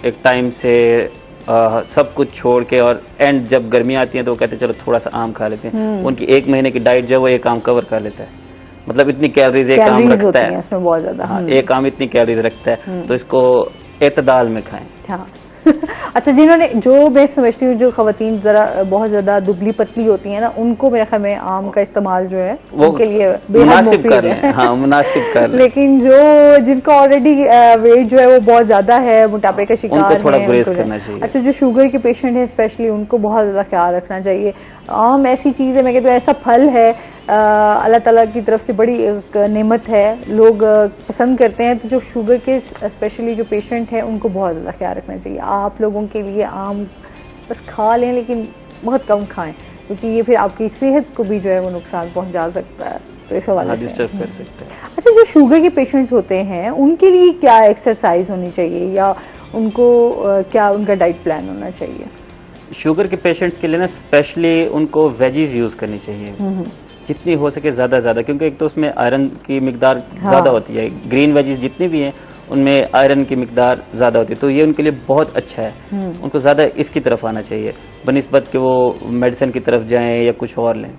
एक टाइम से, सब कुछ छोड़ के, और एंड जब गर्मी आती है तो वो कहते हैं चलो थोड़ा सा आम खा लेते हैं, उनकी 1 महीने की डाइट जो है वो एक आम कवर कर लेता है। मतलब इतनी कैलोरीज एक आम रखता है उसमें बहुत ज़्यादा। हाँ, एक आम इतनी कैलोरीज रखता है, तो इसको एतदाल में खाएं। हाँ। अच्छा, जिन्होंने, जो मैं समझती हूँ जो खवातीन जरा बहुत ज्यादा दुबली पतली होती हैं ना, उनको मेरे ख्याल में आम का इस्तेमाल जो है वो उनके लिए मुनासिब कर लें। हाँ, मुनासिब कर लें। लेकिन जो जिनका ऑलरेडी वेट जो है वो बहुत ज्यादा है, मोटापे का शिकार उनको थोड़ा गुरेज करना चाहिए। अच्छा, जो शुगर के पेशेंट है स्पेशली, उनको बहुत ज्यादा ख्याल रखना चाहिए। आम ऐसी चीज है, मैं कहती हूँ ऐसा फल है, अल्लाह ताला की तरफ से बड़ी एक नेमत है, लोग पसंद करते हैं। तो जो शुगर के स्पेशली जो पेशेंट हैं उनको बहुत ज़्यादा ख्याल रखना चाहिए। आप लोगों के लिए आम बस खा लें, लेकिन बहुत कम खाएं, क्योंकि ये फिर आपकी सेहत को भी जो है वो नुकसान पहुंचा सकता है, तो इस हवाले से डिस्टर्ब कर सकते हैं। अच्छा, जो शुगर के पेशेंट्स होते हैं उनके लिए क्या एक्सरसाइज होनी चाहिए, या उनको क्या उनका डाइट प्लान होना चाहिए? शुगर के पेशेंट्स के लिए ना स्पेशली उनको वेजीज यूज़ करनी चाहिए, जितनी हो सके ज़्यादा ज़्यादा, क्योंकि एक तो उसमें आयरन की मिकदार ज़्यादा होती है। ग्रीन वेजीज जितनी भी हैं उनमें आयरन की मिकदार ज़्यादा होती है, तो ये उनके लिए बहुत अच्छा है। उनको ज़्यादा इसकी तरफ आना चाहिए बनिस्बत कि वो मेडिसिन की तरफ जाएं या कुछ और लें।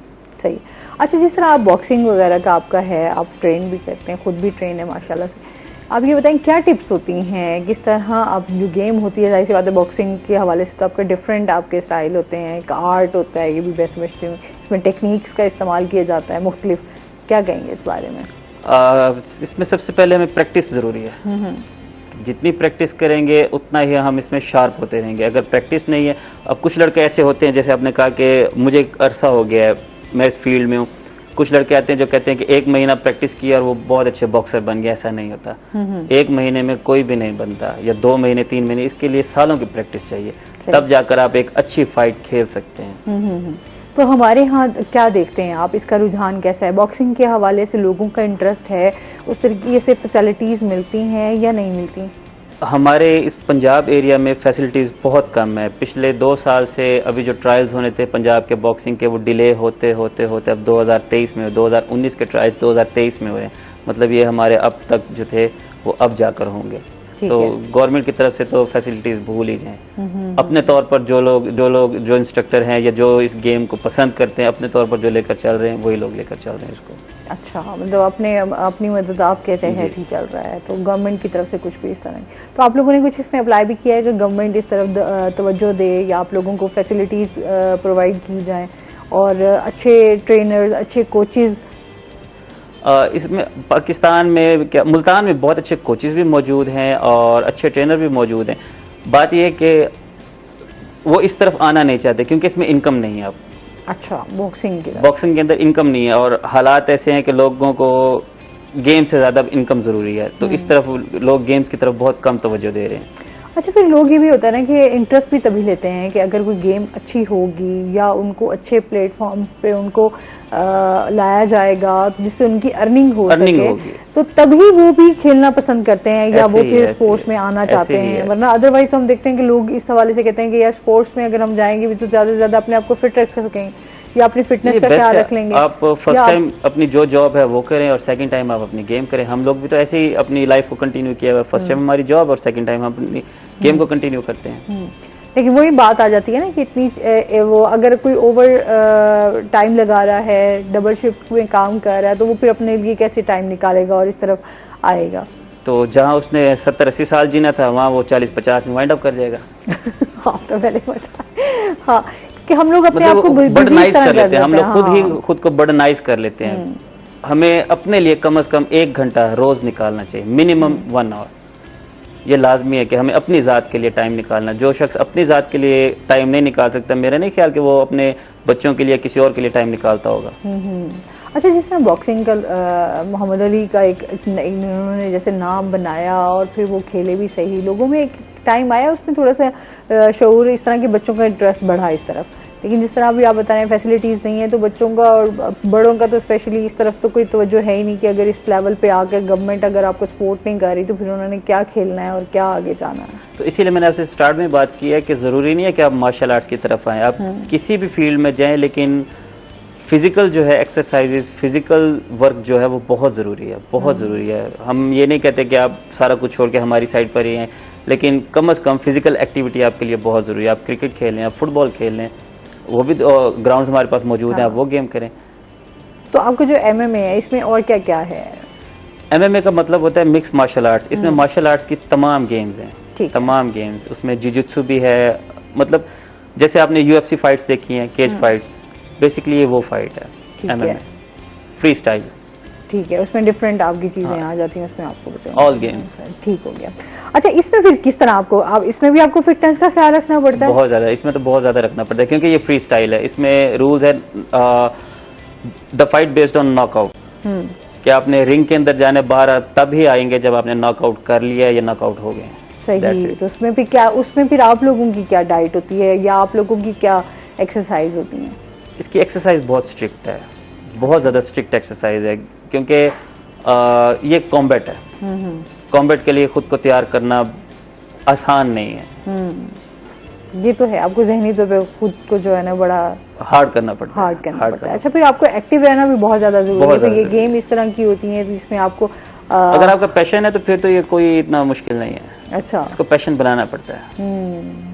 सही। अच्छा, जिस तरह आप बॉक्सिंग वगैरह का आपका है, आप ट्रेन भी करते हैं, खुद भी ट्रेन है माशाल्लाह से, आप ये बताएं क्या टिप्स होती हैं, किस तरह आप जो गेम होती है, जाहिर सी बात है बॉक्सिंग के हवाले से तो आपका डिफरेंट आपके स्टाइल होते हैं, एक आर्ट होता है, ये भी मैं समझती हूँ, इसमें टेक्निक्स का इस्तेमाल किया जाता है मुख्तलिफ, क्या कहेंगे इस बारे में? इसमें सबसे पहले हमें प्रैक्टिस ज़रूरी है। जितनी प्रैक्टिस करेंगे उतना ही हम इसमें शार्प होते रहेंगे। अगर प्रैक्टिस नहीं है, अब कुछ लड़के ऐसे होते हैं, जैसे आपने कहा कि मुझे एक अरसा हो गया है मैं इस फील्ड में हूँ, कुछ लड़के आते हैं जो कहते हैं कि 1 महीना प्रैक्टिस किया और वो बहुत अच्छे बॉक्सर बन गया। ऐसा नहीं होता। 1 महीने में कोई भी नहीं बनता, या 2 महीने 3 महीने, इसके लिए सालों की प्रैक्टिस चाहिए, तब जाकर आप एक अच्छी फाइट खेल सकते हैं। तो हमारे यहाँ क्या देखते हैं आप, इसका रुझान कैसा है? बॉक्सिंग के हवाले से लोगों का इंटरेस्ट है, उस तरीके से फैसिलिटीज़ मिलती हैं या नहीं मिलती? हमारे इस पंजाब एरिया में फैसिलिटीज़ बहुत कम है। पिछले 2 साल से अभी जो ट्रायल्स होने थे पंजाब के बॉक्सिंग के, वो डिले होते होते होते अब 2023 में, 2019 के ट्रायल्स 2023 में हुए। मतलब ये हमारे अब तक जो थे वो अब जाकर होंगे। तो गवर्नमेंट की तरफ से तो फैसिलिटीज़ भूल ही जाएं। अपने तौर पर जो इंस्ट्रक्टर हैं या जो इस गेम को पसंद करते हैं, अपने तौर पर जो लेकर चल रहे हैं वही लोग लेकर चल रहे हैं इसको। अच्छा, मतलब अपनी मदद आप कहते हैं ठीक चल रहा है, तो गवर्नमेंट की तरफ से कुछ भी इस तरह नहीं। तो आप लोगों ने कुछ इसमें अप्लाई भी किया है कि गवर्नमेंट इस तरफ तवज्जो दे, या आप लोगों को फैसिलिटीज़ प्रोवाइड की जाएँ, और अच्छे ट्रेनर्स, अच्छे कोचेज़? इसमें पाकिस्तान में क्या, मुल्तान में बहुत अच्छे कोचेज़ भी मौजूद हैं और अच्छे ट्रेनर भी मौजूद हैं। बात यह है कि वो इस तरफ आना नहीं चाहते, क्योंकि इसमें इनकम नहीं है। अब अच्छा, बॉक्सिंग के अंदर इनकम नहीं है, और हालात ऐसे हैं कि लोगों को गेम से ज़्यादा इनकम ज़रूरी है, तो इस तरफ लोग गेम्स की तरफ बहुत कम तवज्जो दे रहे हैं। अच्छा, फिर लोग ये भी होता है ना कि इंटरेस्ट भी तभी लेते हैं कि अगर कोई गेम अच्छी होगी या उनको अच्छे प्लेटफॉर्म पे उनको लाया जाएगा जिससे उनकी अर्निंग सके, तो तभी वो भी खेलना पसंद करते हैं, या वो फिर स्पोर्ट्स में आना चाहते हैं। वरना अदरवाइज हम देखते हैं कि लोग इस हवाले से कहते हैं कि यार स्पोर्ट्स में अगर हम जाएंगे भी तो ज़्यादा से ज़्यादा अपने आप को फिट रख सकेंगे, या अपनी फिटनेस का ख्याल रख लेंगे। आप फर्स्ट टाइम अपनी जो जॉब है वो करें, और सेकंड टाइम आप अपनी गेम करें। हम लोग भी तो ऐसे ही अपनी लाइफ को कंटिन्यू किया हुआ है। फर्स्ट टाइम हमारी जॉब और सेकंड टाइम हम अपनी गेम को कंटिन्यू करते हैं। लेकिन वही बात आ जाती है ना कि इतनी वो अगर कोई ओवर टाइम लगा रहा है, डबल शिफ्ट में काम कर रहा है, तो वो फिर अपने लिए कैसे टाइम निकालेगा और इस तरफ आएगा? तो जहाँ उसने 70-80 साल जीना था, वहाँ वो 40-50 में वाइंड अप कर जाएगा। हाँ, तो पहले हाँ, कि हम लोग अपने आप को बर्डनाइज कर लेते हैं, हम लोग खुद को बर्डनाइज कर लेते हैं। हमें अपने लिए कम से कम 1 घंटा रोज निकालना चाहिए, मिनिमम 1 आवर। ये लाजमी है कि हमें अपनी ज़ात के लिए टाइम निकालना। जो शख्स अपनी ज़ात के लिए टाइम नहीं निकाल सकता, मेरा नहीं ख्याल कि वो अपने बच्चों के लिए किसी और के लिए टाइम निकालता होगा। अच्छा, जिस तरह बॉक्सिंग का मोहम्मद अली का एक इन्होंने जैसे नाम बनाया और फिर वो खेले भी सही, लोगों में एक टाइम आया उसमें थोड़ा सा शऊर, इस तरह के बच्चों का इंटरेस्ट बढ़ा इस तरफ। लेकिन जिस तरह अभी आप बता रहे हैं फैसिलिटीज़ नहीं है, तो बच्चों का और बड़ों का तो स्पेशली इस तरफ तो कोई तवज्जो है ही नहीं कि अगर इस लेवल पे आकर गवर्नमेंट अगर आपको सपोर्ट नहीं कर रही तो फिर उन्होंने क्या खेलना है और क्या आगे जाना है। तो इसीलिए मैंने आपसे स्टार्ट में बात की है कि ज़रूरी नहीं है कि आप मार्शल आर्ट्स की तरफ आएँ, आप किसी भी फील्ड में जाएँ, लेकिन फिजिकल जो है एक्सरसाइजेज, फिजिकल वर्क जो है वो बहुत ज़रूरी है, बहुत ज़रूरी है। हम ये नहीं कहते कि आप सारा कुछ छोड़ के हमारी साइड पर ही हैं, लेकिन कम से कम फिजिकल एक्टिविटी आपके लिए बहुत ज़रूरी है। आप क्रिकेट खेल लें, आप फुटबॉल खेल लें, वो भी ग्राउंड्स हमारे पास मौजूद हैं, आप वो गेम करें। तो आपको जो MMA है इसमें और क्या क्या है? MMA का मतलब होता है मिक्स मार्शल आर्ट्स। इसमें मार्शल आर्ट्स की तमाम गेम्स हैं, तमाम गेम्स। उसमें जिजुत्सु भी है, मतलब जैसे आपने UFC फाइट्स देखी हैं, केज फाइट्स, बेसिकली ये वो फाइट है MMA, फ्री स्टाइल। ठीक है, उसमें डिफरेंट आपकी चीजें आ जाती हैं, उसमें आपको बताएं ऑल गेम्स। ठीक हो गया। अच्छा, इसमें फिर किस तरह आपको, आप इसमें भी आपको फिटनेस का ख्याल रखना पड़ता है? बहुत ज्यादा, इसमें तो बहुत ज्यादा रखना पड़ता है, क्योंकि ये फ्री स्टाइल है। इसमें रूल्स है the fight based on knockout, कि आपने रिंग के अंदर जाने, बाहर तब ही आएंगे जब आपने नॉकआउट कर लिया या नॉकआउट हो गए। सही। तो उसमें फिर क्या, उसमें फिर आप लोगों की क्या डाइट होती है या आप लोगों की क्या एक्सरसाइज होती है? इसकी एक्सरसाइज बहुत स्ट्रिक्ट है, बहुत ज्यादा स्ट्रिक्ट एक्सरसाइज है, क्योंकि ये कॉम्बैट है। कॉम्बैट के लिए खुद को तैयार करना आसान नहीं है। ये तो है, आपको ज़हनी तौर पे खुद को जो है ना बड़ा हार्ड करना पड़ता है। अच्छा, फिर आपको एक्टिव रहना भी बहुत ज्यादा जरूरी है। तो ये गेम इस तरह की होती है जिसमें आपको अगर आपका पैशन है तो फिर तो ये कोई इतना मुश्किल नहीं है। अच्छा, इसको पैशन बनाना पड़ता है।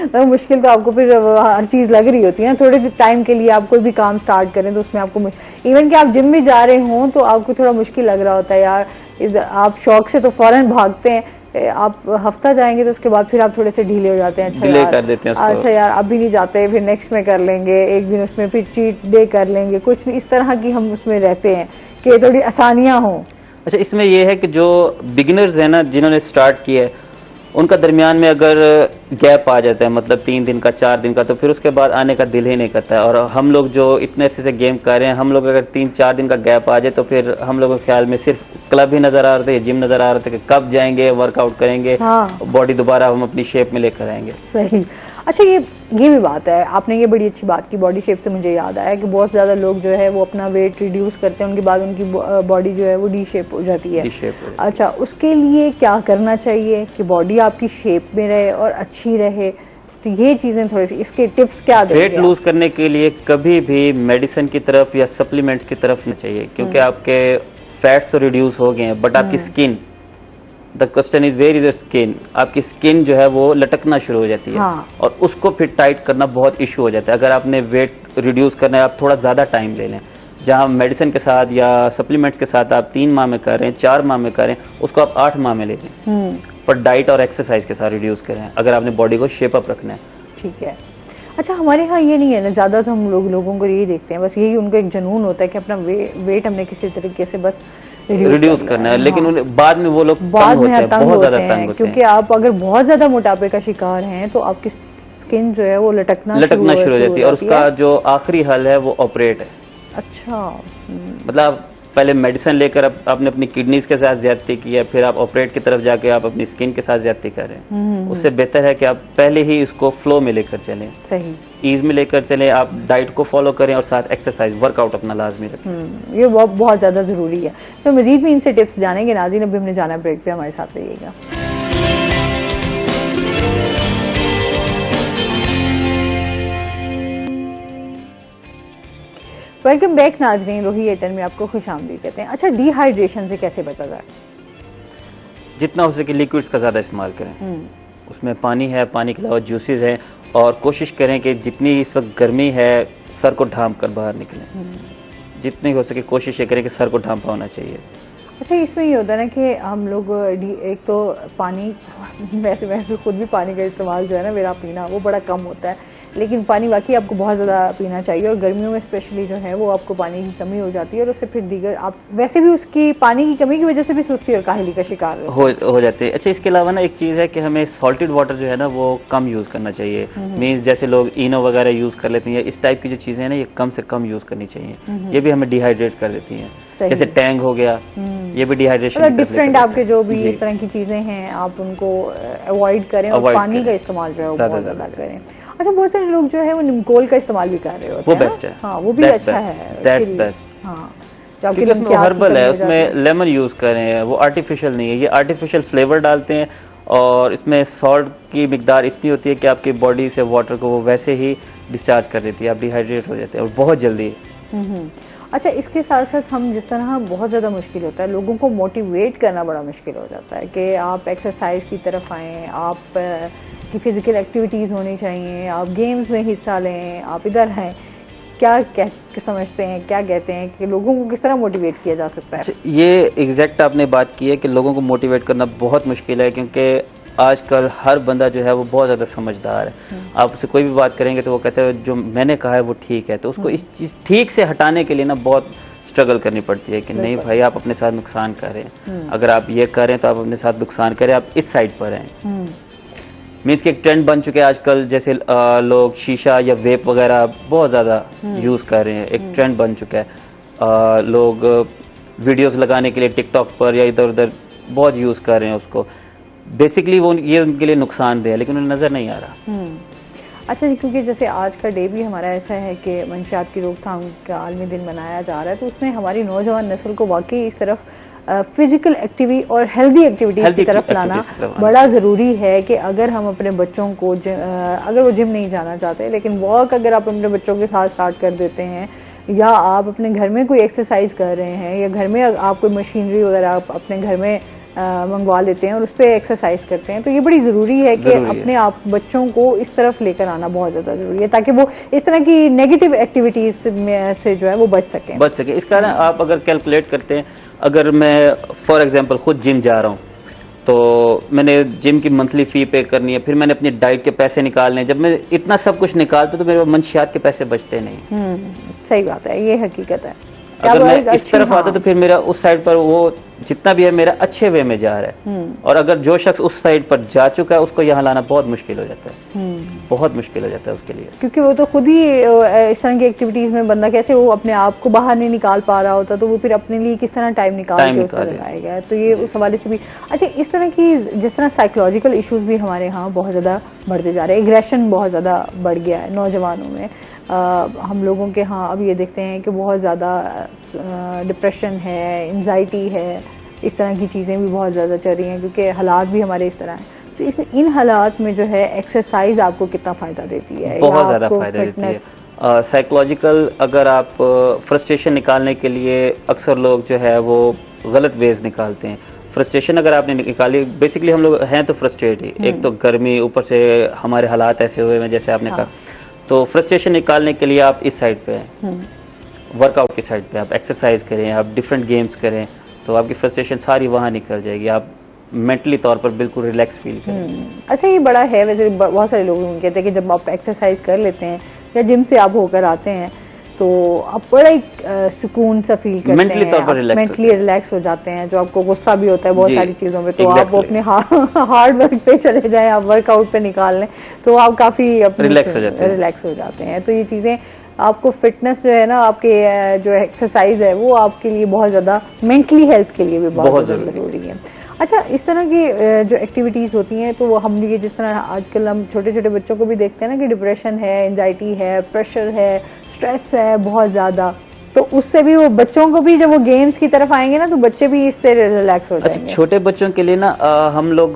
तो मुश्किल तो आपको फिर हर चीज लग रही होती है ना। थोड़े टाइम के लिए आप कोई भी काम स्टार्ट करें तो उसमें आपको, इवन कि आप जिम में जा रहे हों तो आपको थोड़ा मुश्किल लग रहा होता है यार, आप शौक से तो फौरन भागते हैं, आप हफ्ता जाएंगे तो उसके बाद फिर आप थोड़े से ढीले हो जाते हैं। अच्छा यार, कर देते हैं अच्छा यार अभी नहीं जाते, फिर नेक्स्ट में कर लेंगे, एक दिन उसमें फिर चीट डे कर लेंगे, कुछ इस तरह की हम उसमें रहते हैं कि थोड़ी आसानियां हों। अच्छा, इसमें यह है कि जो बिगिनर्स हैं ना, जिन्होंने स्टार्ट किया है, उनका दरमियान में अगर गैप आ जाता है, मतलब 3 दिन का, 4 दिन का, तो फिर उसके बाद आने का दिल ही नहीं करता है। और हम लोग जो इतने अच्छे से गेम कर रहे हैं, हम लोग अगर 3-4 दिन का गैप आ जाए तो फिर हम लोगों के ख्याल में सिर्फ क्लब ही नजर आ रहे थे, जिम नजर आ रहे थे कि कब जाएंगे, वर्कआउट करेंगे, बॉडी दोबारा हम अपनी शेप में लेकर आएंगे। सही। अच्छा, ये भी बात है, आपने ये बड़ी अच्छी बात की बॉडी शेप से, मुझे याद आया कि बहुत ज्यादा लोग जो है वो अपना वेट रिड्यूस करते हैं, उनके बाद उनकी बॉडी जो है वो डी शेप हो जाती है। अच्छा, उसके लिए क्या करना चाहिए कि बॉडी आपकी शेप में रहे और अच्छी रहे? तो ये चीजें थोड़ी सी, इसके टिप्स क्या देंगे? वेट लूज करने के लिए कभी भी मेडिसिन की तरफ या सप्लीमेंट्स की तरफ नहीं चाहिए, क्योंकि आपके फैट्स तो रिड्यूस हो गए हैं, बट आपकी skin, the question is where is your skin, आपकी स्किन जो है वो लटकना शुरू हो जाती है। और उसको फिर टाइट करना बहुत इशू हो जाता है। अगर आपने वेट रिड्यूस करना है, आप थोड़ा ज्यादा टाइम ले लें, जहां मेडिसिन के साथ या सप्लीमेंट्स के साथ आप 3 माह में कर रहे हैं, 4 माह में कर रहे हैं, उसको आप 8 माह में ले लें, पर डाइट और एक्सरसाइज के साथ रिड्यूस करें अगर आपने बॉडी को शेप अप रखना है। ठीक है। अच्छा, हमारे यहाँ ये नहीं है ना, ज्यादा तो हम लोगों को यही देखते हैं, बस यही उनको एक जुनून होता है कि अपना वेट हमने किसी तरीके से बस रिड्यूस करना है, लेकिन बाद में वो लोग बाद में बहुत ज्यादा तंग होते हैं, क्योंकि आप अगर बहुत ज्यादा मोटापे का शिकार हैं तो आपकी स्किन जो है वो लटकना शुरू हो जाती है, और उसका जो आखिरी हल है वो ऑपरेट है। अच्छा, मतलब पहले मेडिसिन लेकर आपने अपनी किडनीज के साथ ज्यादती की है, फिर आप ऑपरेट की तरफ जाके आप अपनी स्किन के साथ ज्यादती कर रहे हैं। उससे बेहतर है कि आप पहले ही इसको फ्लो में लेकर चलें, सही ईज में लेकर चलें, आप डाइट को फॉलो करें और साथ एक्सरसाइज, वर्कआउट अपना लाजमी रखें। ये बहुत ज्यादा जरूरी है। तो मजीद भी इनसे टिप्स जानेंगे। नाज़रीन, अभी हमने जाना ब्रेक पे, हमारे साथ रहिएगा। वेलकम बैक नाज़रीन, रोही एटन में आपको खुशामदीद कहते हैं। अच्छा, डिहाइड्रेशन से कैसे बचा जाए? जितना हो सके लिक्विड्स का ज्यादा इस्तेमाल करें। उसमें पानी है, पानी के अलावा जूसेस हैं, और कोशिश करें कि जितनी इस वक्त गर्मी है सर को ढांप कर बाहर निकलें। जितनी हो सके कोशिश ये करें कि सर को ढांपा होना चाहिए। अच्छा, इसमें ये होता है ना कि हम लोग एक तो पानी वैसे खुद भी पानी का इस्तेमाल जो है ना, मेरा पीना वो बड़ा कम होता है, लेकिन पानी वाकई आपको बहुत ज़्यादा पीना चाहिए, और गर्मियों में स्पेशली जो है वो आपको पानी की कमी हो जाती है, और उससे फिर दीगर आप वैसे भी उसकी पानी की कमी की वजह से भी सुस्ती और काहली का शिकार हो जाते हैं। अच्छा, इसके अलावा ना एक चीज़ है कि हमें सॉल्टेड वाटर जो है ना वो कम यूज़ करना चाहिए। मीन्स जैसे लोग इनो वगैरह यूज़ कर लेते हैं, इस टाइप की जो चीज़ें हैं ना ये कम से कम यूज़ करनी चाहिए। ये भी हमें डिहाइड्रेट कर देती हैं। जैसे टैंग हो गया, ये भी डिहाइड्रेशन। डिफरेंट आपके जो भी इस तरह की चीज़ें हैं आप उनको अवॉइड करें, और पानी का इस्तेमाल जो है वो बहुत ज़्यादा करें। अच्छा, बहुत सारे लोग जो है वो निमकोल का इस्तेमाल भी कर रहे होते हैं, वो बेस्ट है। हाँ, वो भी अच्छा है, दैट्स बेस्ट। हाँ, क्योंकि उसमें हर्बल है, उसमें लेमन यूज कर रहे हैं, वो आर्टिफिशियल नहीं है, ये आर्टिफिशियल फ्लेवर डालते हैं, और इसमें सॉल्ट की मिकदार इतनी होती है कि आपकी बॉडी से वाटर को वो वैसे ही डिस्चार्ज कर देती है, आप डिहाइड्रेट हो जाते हैं और बहुत जल्दी। अच्छा, इसके साथ साथ हम जिस तरह बहुत ज़्यादा मुश्किल होता है, लोगों को मोटिवेट करना बड़ा मुश्किल हो जाता है कि आप एक्सरसाइज की तरफ आएँ, आप की फिजिकल एक्टिविटीज़ होनी चाहिए, आप गेम्स में हिस्सा लें, आप इधर हैं। क्या समझते हैं, क्या कहते हैं कि लोगों को किस तरह मोटिवेट किया जा सकता है? ये एग्जैक्ट आपने बात की है कि लोगों को मोटिवेट करना बहुत मुश्किल है, क्योंकि आजकल हर बंदा जो है वो बहुत ज़्यादा समझदार है। आप उससे कोई भी बात करेंगे तो वो कहते हैं जो मैंने कहा है वो ठीक है, तो उसको इस चीज़ ठीक से हटाने के लिए ना बहुत स्ट्रगल करनी पड़ती है कि नहीं भाई, आप अपने साथ नुकसान कर रहे हैं, अगर आप ये कर रहे हैं तो आप अपने साथ नुकसान करें, आप इस साइड पर हैं। मीन्स कि एक ट्रेंड बन चुके हैं आजकल, जैसे लोग शीशा या वेप वगैरह बहुत ज़्यादा यूज़ कर रहे हैं, एक ट्रेंड बन चुका है। लोग वीडियोस लगाने के लिए टिकटॉक पर या इधर उधर बहुत यूज़ कर रहे हैं उसको। बेसिकली वो ये उनके लिए नुकसानदेह है, लेकिन उन्हें नज़र नहीं आ रहा। अच्छा जी, क्योंकि जैसे आज का डे भी हमारा ऐसा है कि मंशियात की रोकथाम का आलमी दिन मनाया जा रहा है, तो उसमें हमारी नौजवान नस्ल को वाकई इस तरफ फिजिकल एक्टिविटी और हेल्दी एक्टिविटीज की तरफ लाना बड़ा ज़रूरी है कि अगर हम अपने बच्चों को अगर वो जिम नहीं जाना चाहते, लेकिन वॉक अगर आप अपने बच्चों के साथ स्टार्ट कर देते हैं, या आप अपने घर में कोई एक्सरसाइज कर रहे हैं, या घर में आप कोई मशीनरी वगैरह आप अपने घर में मंगवा लेते हैं और उस पर एक्सरसाइज करते हैं, तो ये बड़ी ज़रूरी है कि अपने आप बच्चों को इस तरफ लेकर आना बहुत ज़्यादा ज़रूरी है, ताकि वो इस तरह की नेगेटिव एक्टिविटीज़ में से जो है वो बच सके। इस कारण आप अगर कैलकुलेट करते हैं, अगर मैं फॉर एग्जांपल खुद जिम जा रहा हूँ, तो मैंने जिम की मंथली फ़ी पे करनी है, फिर मैंने अपनी डाइट के पैसे निकालने, जब मैं इतना सब कुछ निकालता तो मेरे मंशियात के पैसे बचते नहीं। सही बात है, ये हकीकत है। अगर मैं इस तरफ आता तो फिर मेरा उस साइड पर वो जितना भी है मेरा अच्छे वे में जा रहा है, और अगर जो शख्स उस साइड पर जा चुका है उसको यहाँ लाना बहुत मुश्किल हो जाता है, बहुत मुश्किल हो जाता है उसके लिए, क्योंकि वो तो खुद ही इस तरह की एक्टिविटीज में बंदा कैसे वो अपने आप को बाहर नहीं निकाल पा रहा होता, तो वो फिर अपने लिए किस तरह टाइम निकाल के उसको लगाएगा। तो ये उस हवाले से भी अच्छा, इस तरह की जिस तरह साइकोलॉजिकल इश्यूज भी हमारे यहाँ बहुत ज़्यादा बढ़ते जा रहे हैं, एग्रेशन बहुत ज़्यादा बढ़ गया है नौजवानों में। हम लोगों के यहाँ अब ये देखते हैं कि बहुत ज़्यादा डिप्रेशन है, एंजाइटी है, इस तरह की चीज़ें भी बहुत ज़्यादा चल रही हैं, क्योंकि हालात भी हमारे इस तरह हैं। तो इन हालात में जो है एक्सरसाइज आपको कितना फ़ायदा देती है? बहुत ज़्यादा फ़ायदा देती है। साइकोलॉजिकल अगर आप फ्रस्ट्रेशन निकालने के लिए अक्सर लोग जो है वो गलत वेज निकालते हैं। फ्रस्ट्रेशन अगर आपने निकाली, बेसिकली हम लोग हैं तो फ्रस्ट्रेट ही, एक तो गर्मी, ऊपर से हमारे हालात ऐसे हुए हैं जैसे आपने कहा, तो फ्रस्ट्रेशन निकालने के लिए आप इस साइड पे हैं, वर्कआउट की साइड पे आप एक्सरसाइज करें, आप डिफरेंट गेम्स करें, तो आपकी फ्रस्ट्रेशन सारी वहाँ निकल जाएगी, आप मेंटली तौर पर बिल्कुल रिलैक्स फील करेंगे। अच्छा, ये बड़ा है वैसे, बहुत सारे लोग कहते हैं कि जब आप एक्सरसाइज कर लेते हैं या जिम से आप होकर आते हैं तो आप बड़ा एक सुकून सा फील करते हैं, मेंटली रिलैक्स हो जाते हैं। जो आपको गुस्सा भी होता है बहुत सारी चीज़ों में, तो आप अपने हार्ड वर्क पे चले जाएं, आप वर्कआउट पे निकाल लें, तो आप काफ़ी रिलैक्स हो जाते हैं। तो ये चीज़ें आपको फिटनेस जो है ना, आपके जो एक्सरसाइज है वो आपके लिए बहुत ज़्यादा मेंटली हेल्थ के लिए भी बहुत ज़रूरी है। अच्छा, इस तरह की जो एक्टिविटीज़ होती हैं, तो वो हम ये जिस तरह आजकल हम छोटे छोटे बच्चों को भी देखते हैं ना कि डिप्रेशन है, एंजाइटी है, प्रेशर है, स्ट्रेस है बहुत ज़्यादा, तो उससे भी वो बच्चों को भी जब वो गेम्स की तरफ आएंगे ना तो बच्चे भी इससे रिलैक्स हो जाएंगे। अच्छा, छोटे बच्चों के लिए ना हम लोग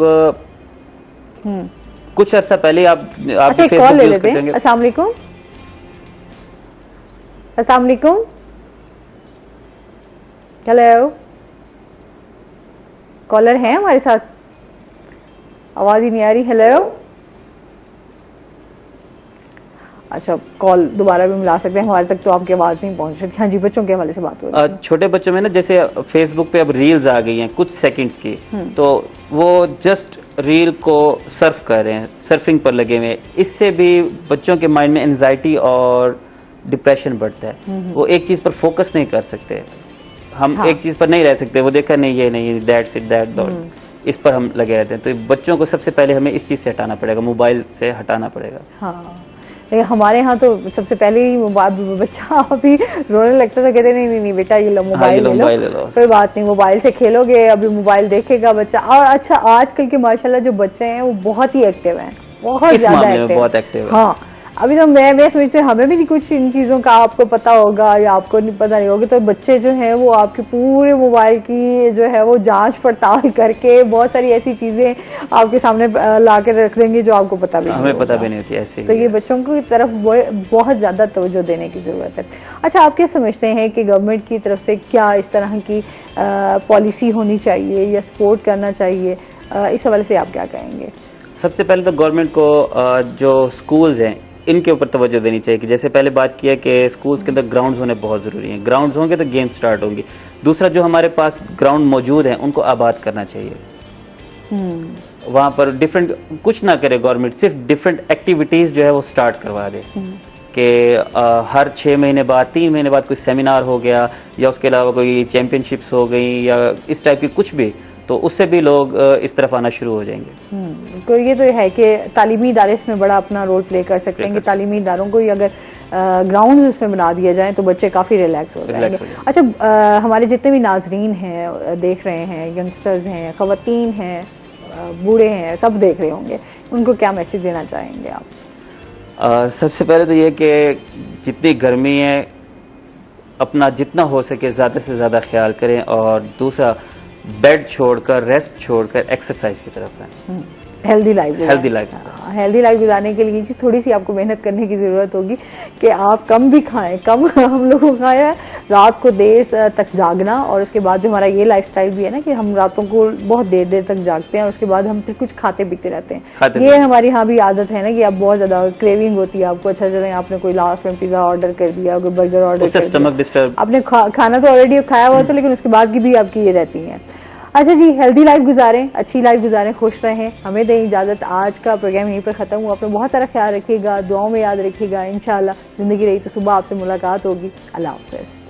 कुछ अर्सा पहले आप कॉल ले लेते हैं। अस्सलाम वालेकुम। अस्सलाम वालेकुम। हेलो, कॉलर है हमारे साथ? आवाज ही नहीं आ रही। हेलो, अच्छा, कॉल दोबारा भी मिला सकते हैं, हमारे तक तो आपकी आवाज़ नहीं पहुंच रही। हाँ जी, बच्चों के हवाले से बात हो रही है। छोटे बच्चों में ना, जैसे फेसबुक पे अब रील्स आ गई हैं कुछ सेकंड्स की, तो वो जस्ट रील को सर्फ कर रहे हैं, सर्फिंग पर लगे हुए। इससे भी बच्चों के माइंड में एंजाइटी और डिप्रेशन बढ़ता है। वो एक चीज़ पर फोकस नहीं कर सकते, हम एक चीज़ पर नहीं रह सकते। वो देखा नहीं, ये नहीं, दैट्स इट, दैट डॉट, इस पर हम लगे रहते हैं। तो बच्चों को सबसे पहले हमें इस चीज़ से हटाना पड़ेगा, मोबाइल से हटाना पड़ेगा। हाँ, हमारे यहाँ तो सबसे पहले ही मोबाइल, बच्चा अभी रोने लगता था, कहते नहीं नहीं बेटा ये लो मोबाइल ले लो, कोई बात नहीं, मोबाइल से खेलोगे, अभी मोबाइल देखेगा बच्चा। और अच्छा, आजकल के माशाल्लाह जो बच्चे हैं वो बहुत ही एक्टिव हैं, बहुत ज्यादा एक्टिव है। हाँ, अभी तो मैं समझती हूँ हमें भी नहीं कुछ इन चीज़ों का आपको पता होगा या आपको नहीं पता नहीं होगा, तो बच्चे जो हैं वो आपके पूरे मोबाइल की जो है वो जांच पड़ताल करके बहुत सारी ऐसी चीज़ें आपके सामने ला के रख देंगे जो आपको पता भी नहीं, हमें पता भी नहीं होती ऐसे। तो ये बच्चों की तरफ बहुत ज़्यादा तवज्जो देने की ज़रूरत है। अच्छा, आप क्या समझते हैं कि गवर्नमेंट की तरफ से क्या इस तरह की पॉलिसी होनी चाहिए या सपोर्ट करना चाहिए, इस हवाले से आप क्या कहेंगे? सबसे पहले तो गवर्नमेंट को जो स्कूल्स हैं इनके ऊपर तवज्जो देनी चाहिए कि जैसे पहले बात किया कि स्कूल्स के अंदर ग्राउंड्स होने बहुत ज़रूरी हैं। ग्राउंड्स होंगे तो गेम स्टार्ट होंगी। दूसरा, जो हमारे पास ग्राउंड मौजूद हैं उनको आबाद करना चाहिए। वहाँ पर डिफरेंट कुछ ना करे गवर्नमेंट, सिर्फ डिफरेंट एक्टिविटीज़ जो है वो स्टार्ट करवा दे कि हर 6 महीने बाद, 3 महीने बाद कोई सेमिनार हो गया या उसके अलावा कोई चैम्पियनशिप्स हो गई या इस टाइप की कुछ भी, तो उससे भी लोग इस तरफ आना शुरू हो जाएंगे। तो ये तो है कि तालीमी इदारे इसमें बड़ा अपना रोल प्ले कर सकते हैं कि तालीमी इदारों को ही अगर ग्राउंड इसमें बना दिया जाए तो बच्चे काफ़ी रिलैक्स हो जाएंगे। अच्छा, हमारे जितने भी नाजरीन हैं, देख रहे हैं, यंगस्टर्स हैं, ख़वातीन हैं, बूढ़े हैं, सब देख रहे होंगे, उनको क्या मैसेज देना चाहेंगे आप? सबसे पहले तो ये कि जितनी गर्मी है अपना जितना हो सके ज़्यादा से ज़्यादा ख्याल करें, और दूसरा बेड छोड़कर, रेस्ट छोड़कर एक्सरसाइज की तरफ है। हेल्दी लाइफ गुजारने के लिए थोड़ी सी आपको मेहनत करने की ज़रूरत होगी कि आप कम भी खाएं, कम हम लोग को खाया, रात को देर तक जागना, और उसके बाद जो हमारा ये लाइफस्टाइल भी है ना कि हम रातों को बहुत देर देर तक जागते हैं और उसके बाद हम फिर कुछ खाते पीते रहते हैं। ये हमारी यहाँ भी आदत है ना कि आप बहुत ज़्यादा क्रेविंग होती है आपको। अच्छा, चलें आपने कोई लास्ट में पिज़्ज़ा ऑर्डर कर दिया, कोई बर्गर ऑर्डर कर दिया, आपने खाना तो ऑलरेडी खाया हुआ था, लेकिन उसके बाद की भी आपकी ये रहती हैं। अच्छा जी, हेल्दी लाइफ गुजारें, अच्छी लाइफ गुजारें, खुश रहें। हमें दें इजाज़त, आज का प्रोग्राम यहीं पर ख़त्म हुआ। अपना बहुत सारा ख्याल रखिएगा, दुआओं में याद रखिएगा। इंशाअल्लाह ज़िंदगी रही तो सुबह आपसे मुलाकात होगी। अल्लाह हाफ़िज़।